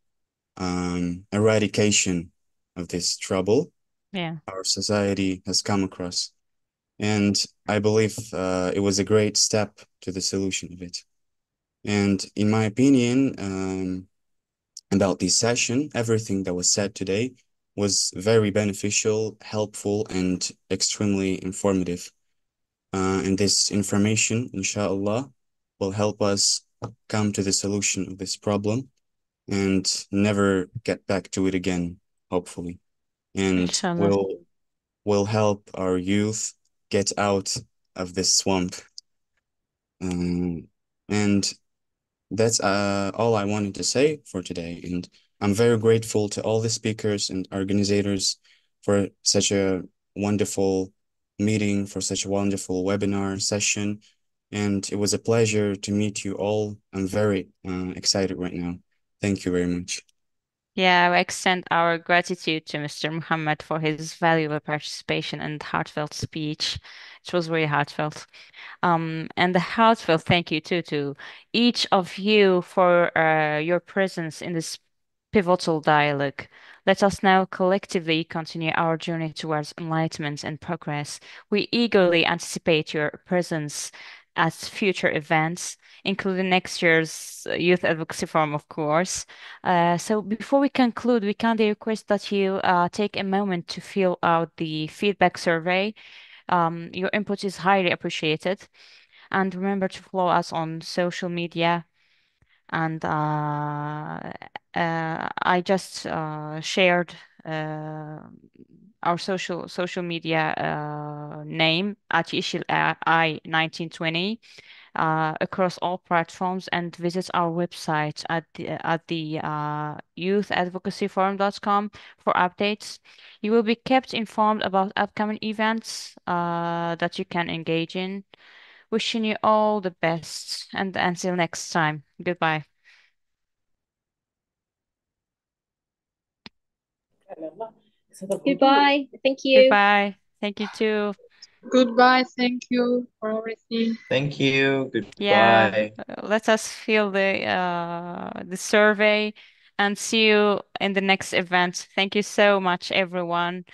eradication of this trouble Yeah. our society has come across. And I believe it was a great step to the solution of it. And in my opinion, about this session, everything that was said today was very beneficial, helpful, and extremely informative. And this information, inshallah, will help us come to the solution of this problem and never get back to it again, hopefully. And Inshallah. will help our youth get out of this swamp. And that's all I wanted to say for today. And I'm very grateful to all the speakers and organizers for such a wonderful meeting, for such a wonderful webinar session. And it was a pleasure to meet you all. I'm very excited right now. Thank you very much. Yeah, we extend our gratitude to Mr. Muhammad for his valuable participation and heartfelt speech. It was really heartfelt. And a heartfelt thank you too to each of you for your presence in this pivotal dialogue. Let us now collectively continue our journey towards enlightenment and progress. We eagerly anticipate your presence at future events, including next year's Youth Advocacy Forum, of course. So before we conclude, we kindly request that you take a moment to fill out the feedback survey. Your input is highly appreciated. And remember to follow us on social media. And I just shared our social media name at Ishil I 1920 across all platforms, and visit our website at the youthadvocacyforum.com for updates. You will be kept informed about upcoming events that you can engage in. Wishing you all the best, and until next time, goodbye. Goodbye. Thank you. Goodbye. Thank you too. Goodbye. Thank you for everything. Thank you. Yeah, Goodbye. let us fill the survey and see you in the next event. Thank you so much, everyone.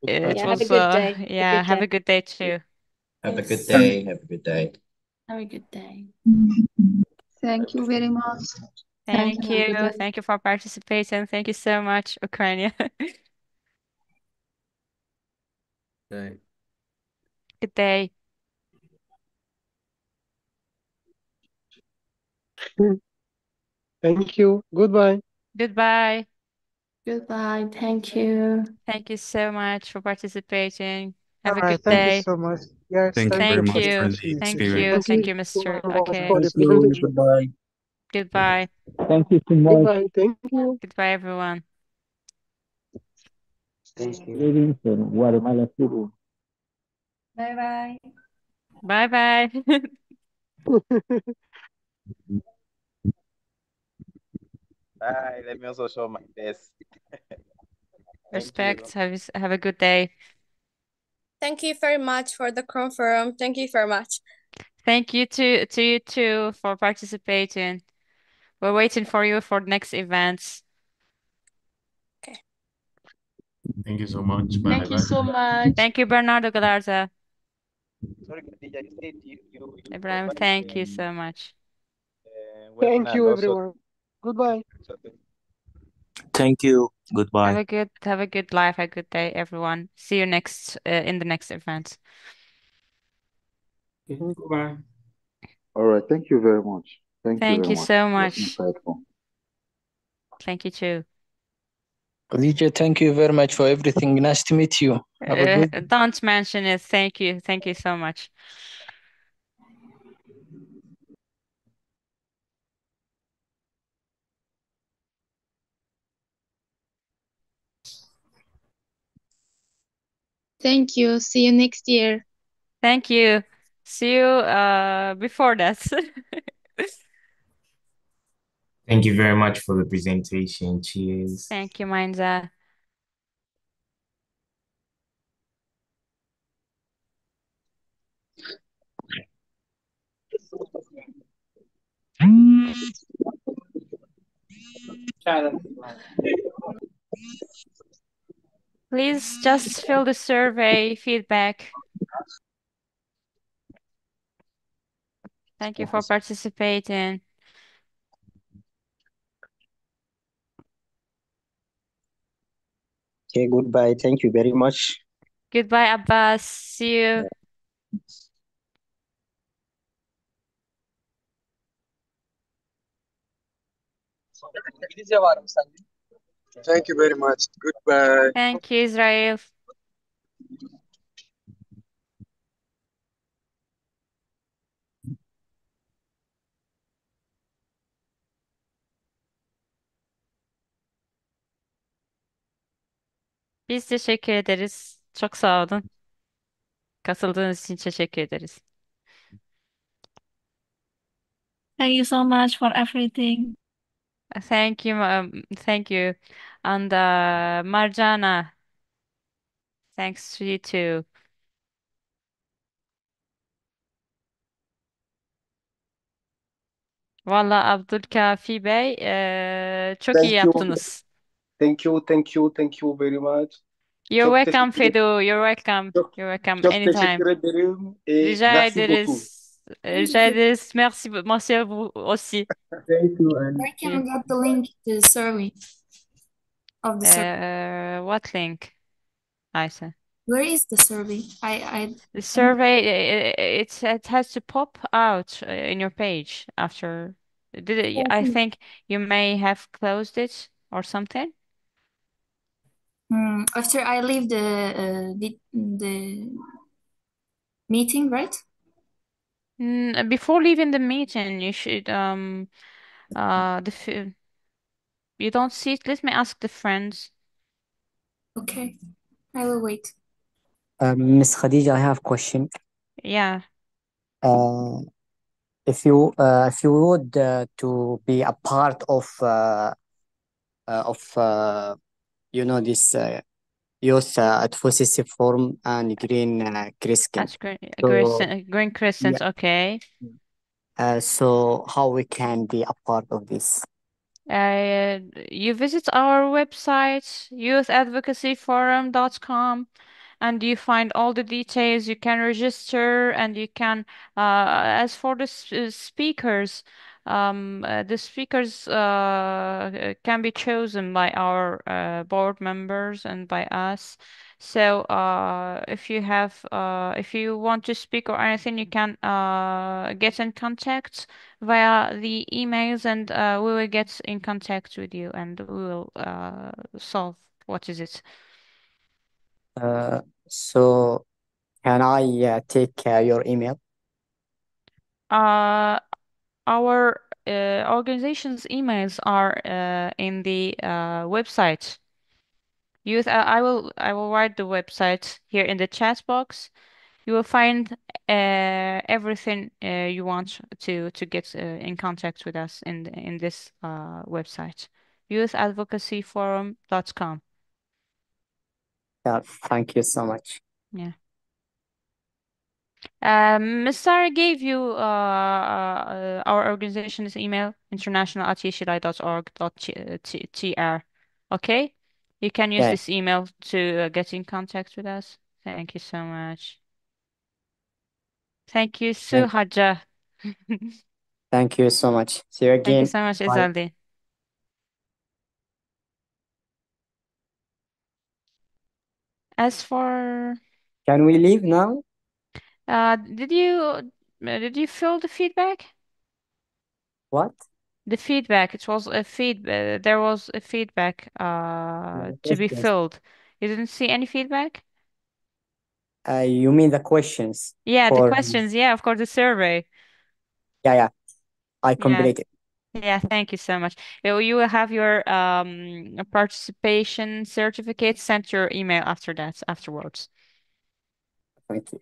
It Yeah, have a was good day. yeah, have a good day too. Have a good day. Have a good day. Have a good day. Thank you very much. Thank Have a good you. day. Thank you for participating. Thank you so much, Ukraine. Okay. Good day. Thank you. Goodbye. Goodbye. Goodbye. Thank you. Thank you so much for participating. All Have a right. good Thank you day. so much. Yes, Thank you very Thank much you. for the Thank experience. you. Thank you, so Mr. much Okay. for the Thank you. presentation. Goodbye. Goodbye. Thank you so much. Goodbye. Thank you. Goodbye, everyone. Thank you. Livingston, Guatemala City. Bye bye. Bye bye. Bye. Let me also show my best. Thank you. Respect. Have a good day. Thank you very much for the confirm. Thank you very much. Thank you to you too for participating. We're waiting for you for the next events. Thank you so much. Bye Thank you bye. so much. Thank you, Bernardo Galarza. Sorry, Khadija, you said you Ibrahim, provide thank you so much. Thank webinar and you, also everyone. Goodbye. Thank you. Goodbye. Have a good life, a good day, everyone. See you next in the next event. Goodbye. All right. Thank you very much. Thank you Thank very you much. so It was much. insightful. Thank you too. Khadija, thank you very much for everything. Nice to meet you. Have a good Don't mention it. Thank you. Thank you so much. Thank you. See you next year. Thank you. See you before that. Thank you very much for the presentation. Cheers. Thank you, Mainza. Please just fill the survey feedback. Thank you for participating. Okay, goodbye. Thank you very much. Goodbye, Abbas. See you. Thank you very much. Goodbye. Thank you, Israel. Biz teşekkür ederiz. Çok sağ olun. Katıldığınız için teşekkür ederiz. Thank you so much for everything. Thank you. Thank you. And Marjana, thanks to you too. Valla Abdülkafi Bey, çok iyi Thank you. yaptınız. Thank you. Thank you. Thank you very much. You're Çok welcome teşekkür ederim. Fedu. You're welcome. You're welcome Çok anytime. teşekkür ederim. Rica Merci ederiz. beaucoup. Rica ederiz. Merci à vous aussi. Thank you. And Where can we get the link to the survey of the survey? What link, Ayşe? Where is the survey? The survey, it has to pop out in your page after. I think you may have closed it or something. After I leave the meeting, right? Before leaving the meeting, you should you don't see it. Let me ask the friends. Okay, I will wait. Miss Khadija, I have a question. Yeah. If you would to be a part of this youth advocacy forum and green crescent. That's great. So Green Crescent, okay. so how we can be a part of this? You visit our website, youthadvocacyforum.com, and you find all the details. You can register and you can, as for the speakers, the speakers can be chosen by our board members and by us. So if you want to speak or anything, you can get in contact via the emails, and we will get in contact with you, and we will solve what is it. So Can I take your email? Our organization's emails are in the website. Youth, I will write the website here in the chat box. You will find everything you want to get in contact with us in this website, youthadvocacyforum.com. Yeah, thank you so much. Yeah. Ms. Sarah gave you our organization's email, international@yeshilai.org.tr. Okay? You can use Yeah, this email to get in contact with us. Thank you so much. Thank you, thank, Suhaja. thank you so much. See you Thank you again. so much, Bye. Izaldi. As for Can we leave now? did you fill the feedback? What? The feedback. It was a there was a feedback The to be questions. filled. You didn't see any feedback? You mean the questions Yeah, the for? questions. Yeah, of course, the survey. Yeah, I Yeah. completed. Yeah, thank you so much. You will have your participation certificate sent to your email afterwards. Thank you.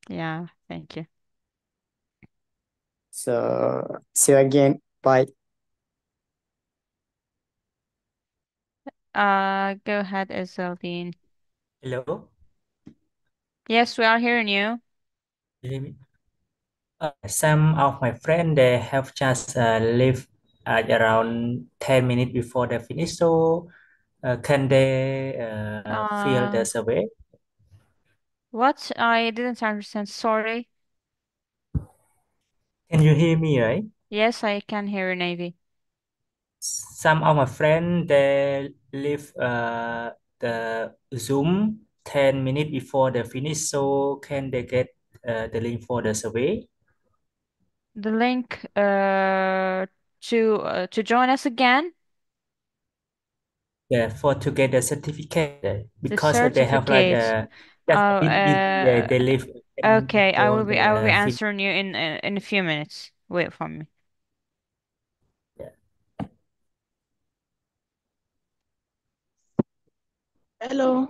Yeah, thank you. So see you again. Bye. Go ahead, Iseldine. Hello, Yes, we are hearing you. you hear me? Some of my friends they have just left at around 10 minutes before they finish. So can they fill the Uh, survey? what? I didn't understand. Sorry. Can you hear me, right? Yes, I can hear you, Navy. Some of my friends they leave the Zoom 10 minutes before they finish. So can they get the link for the survey? The link to join us again. Yeah, for to get the certificate The because they have like certificate. just Oh, they live okay. I will before be I will be the finish. answering you in a few minutes. Wait for me. Hello.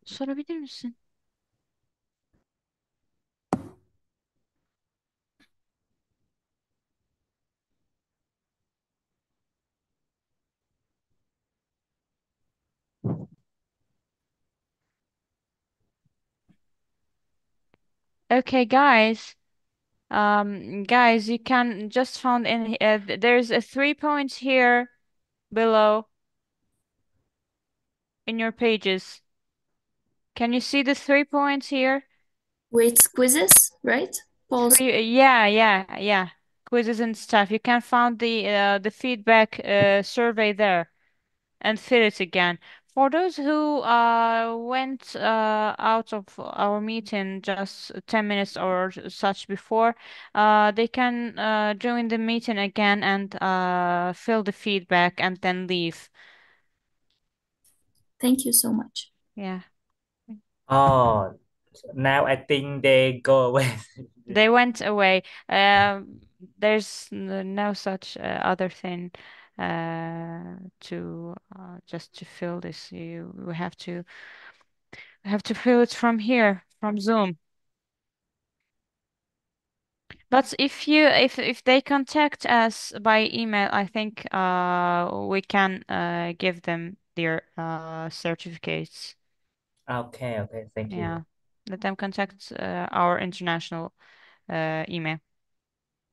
Sorabilir misin? Okay, guys. Guys, you can just found in there's a 3 points here below in your pages. Can you see the 3 points here? Wait, quizzes, right? Pause. Yeah. Quizzes and stuff. You can find the feedback survey there and fill it again. For those who went out of our meeting just 10 minutes or such before, they can join the meeting again and fill the feedback and then leave. Thank you so much. Yeah. Oh, now I think they go away. They went away. There's no such other thing to just to fill this. We have to fill it from here, from Zoom. But if they contact us by email, I think we can give them their certificates. Okay, thank you. Yeah. Let them contact our international email.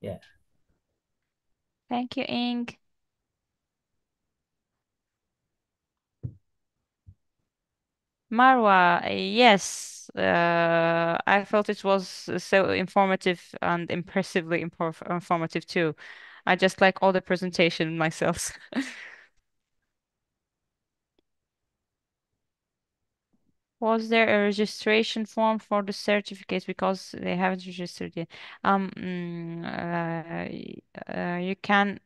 Yeah. Thank you, Ing. Marwa, yes, I felt it was so informative and impressively informative too. I just like all the presentation myself. Was there a registration form for the certificates because they haven't registered yet? You can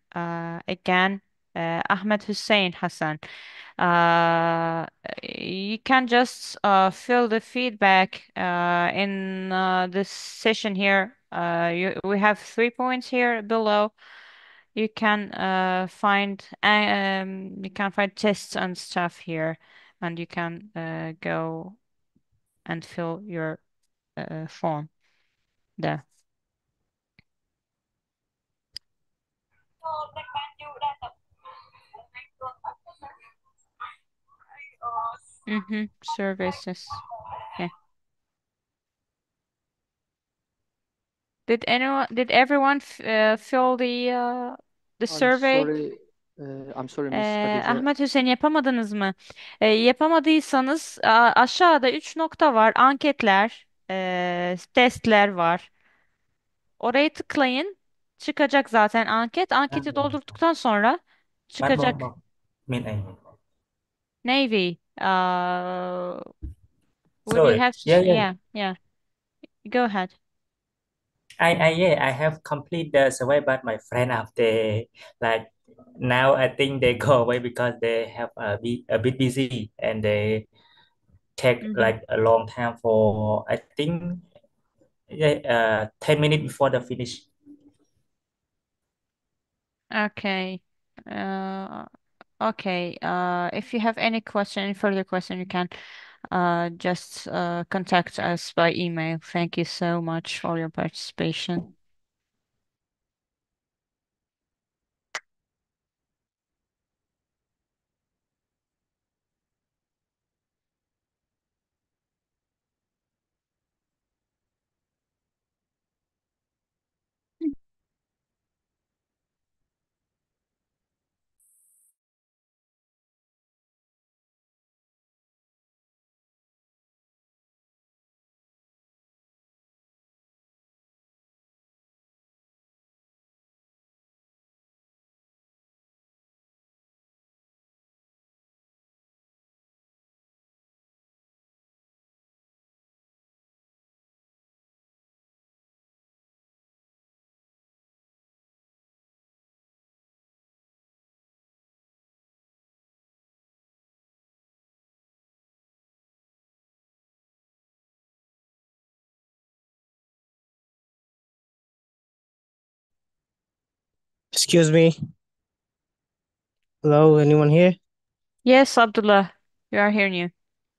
again Ahmed Hussein Hassan. You can just fill the feedback in this session here. We have 3 points here below. You can find tests and stuff here, and you can go and fill your form there. Services. Yeah. Did everyone fill the I'm survey? sorry, I'm sorry, Miss Khadija. Ahmet Hüseyin yapamadınız mı? Yapamadıysanız aşağıda 3 nokta var. Anketler, testler var. Orayı tıklayın. Çıkacak zaten anket. Anketi doldurduktan sonra çıkacak. Mean I. Navy. Would you Sorry. have? Yeah. Yeah. Go ahead. I have complete the survey, but my friend after like now I think they go away because they have a bit busy and they take like a long time for I think 10 minutes before the finish. Okay. Okay. If you have any further question, you can just contact us by email. Thank you so much for your participation. Excuse me. Hello, anyone here? Yes, Abdullah, we are hearing you.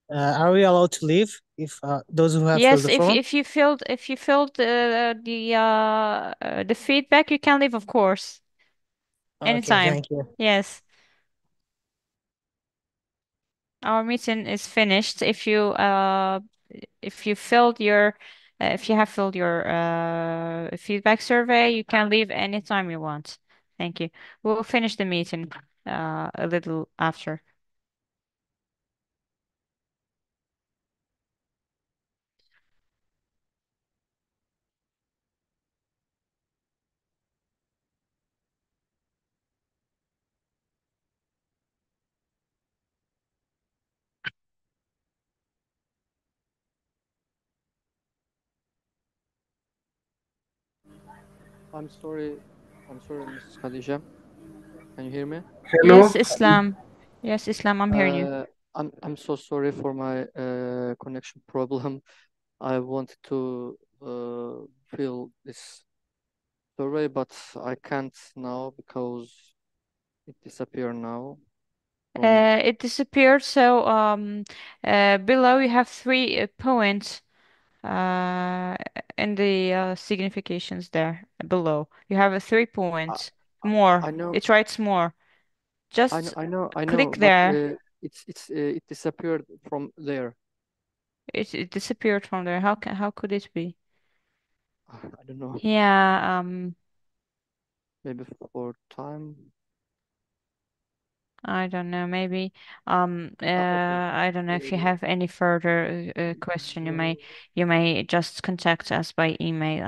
Are we allowed to leave if those who have filled Yes, the form? if you filled the feedback, you can leave, of course. Okay, Anytime. thank you. Yes. Our meeting is finished. If you have filled your feedback survey, you can leave anytime you want. Thank you. We'll finish the meeting a little after. I'm sorry, Mrs. Khadija. Can you hear me? Yes, Islam. Yes, Islam, I'm hearing you. I'm so sorry for my connection problem. I wanted to fill this survey, but I can't now because it disappeared now. It disappeared, so below you have 3 points in the significations there below. You have a 3 points more. I know. It writes more. Just I know, click but there. it disappeared from there. It disappeared from there. How could it be? I don't know. Yeah, Maybe for time. I don't know. Maybe Okay. I don't know if you have any further question. You may just contact us by email.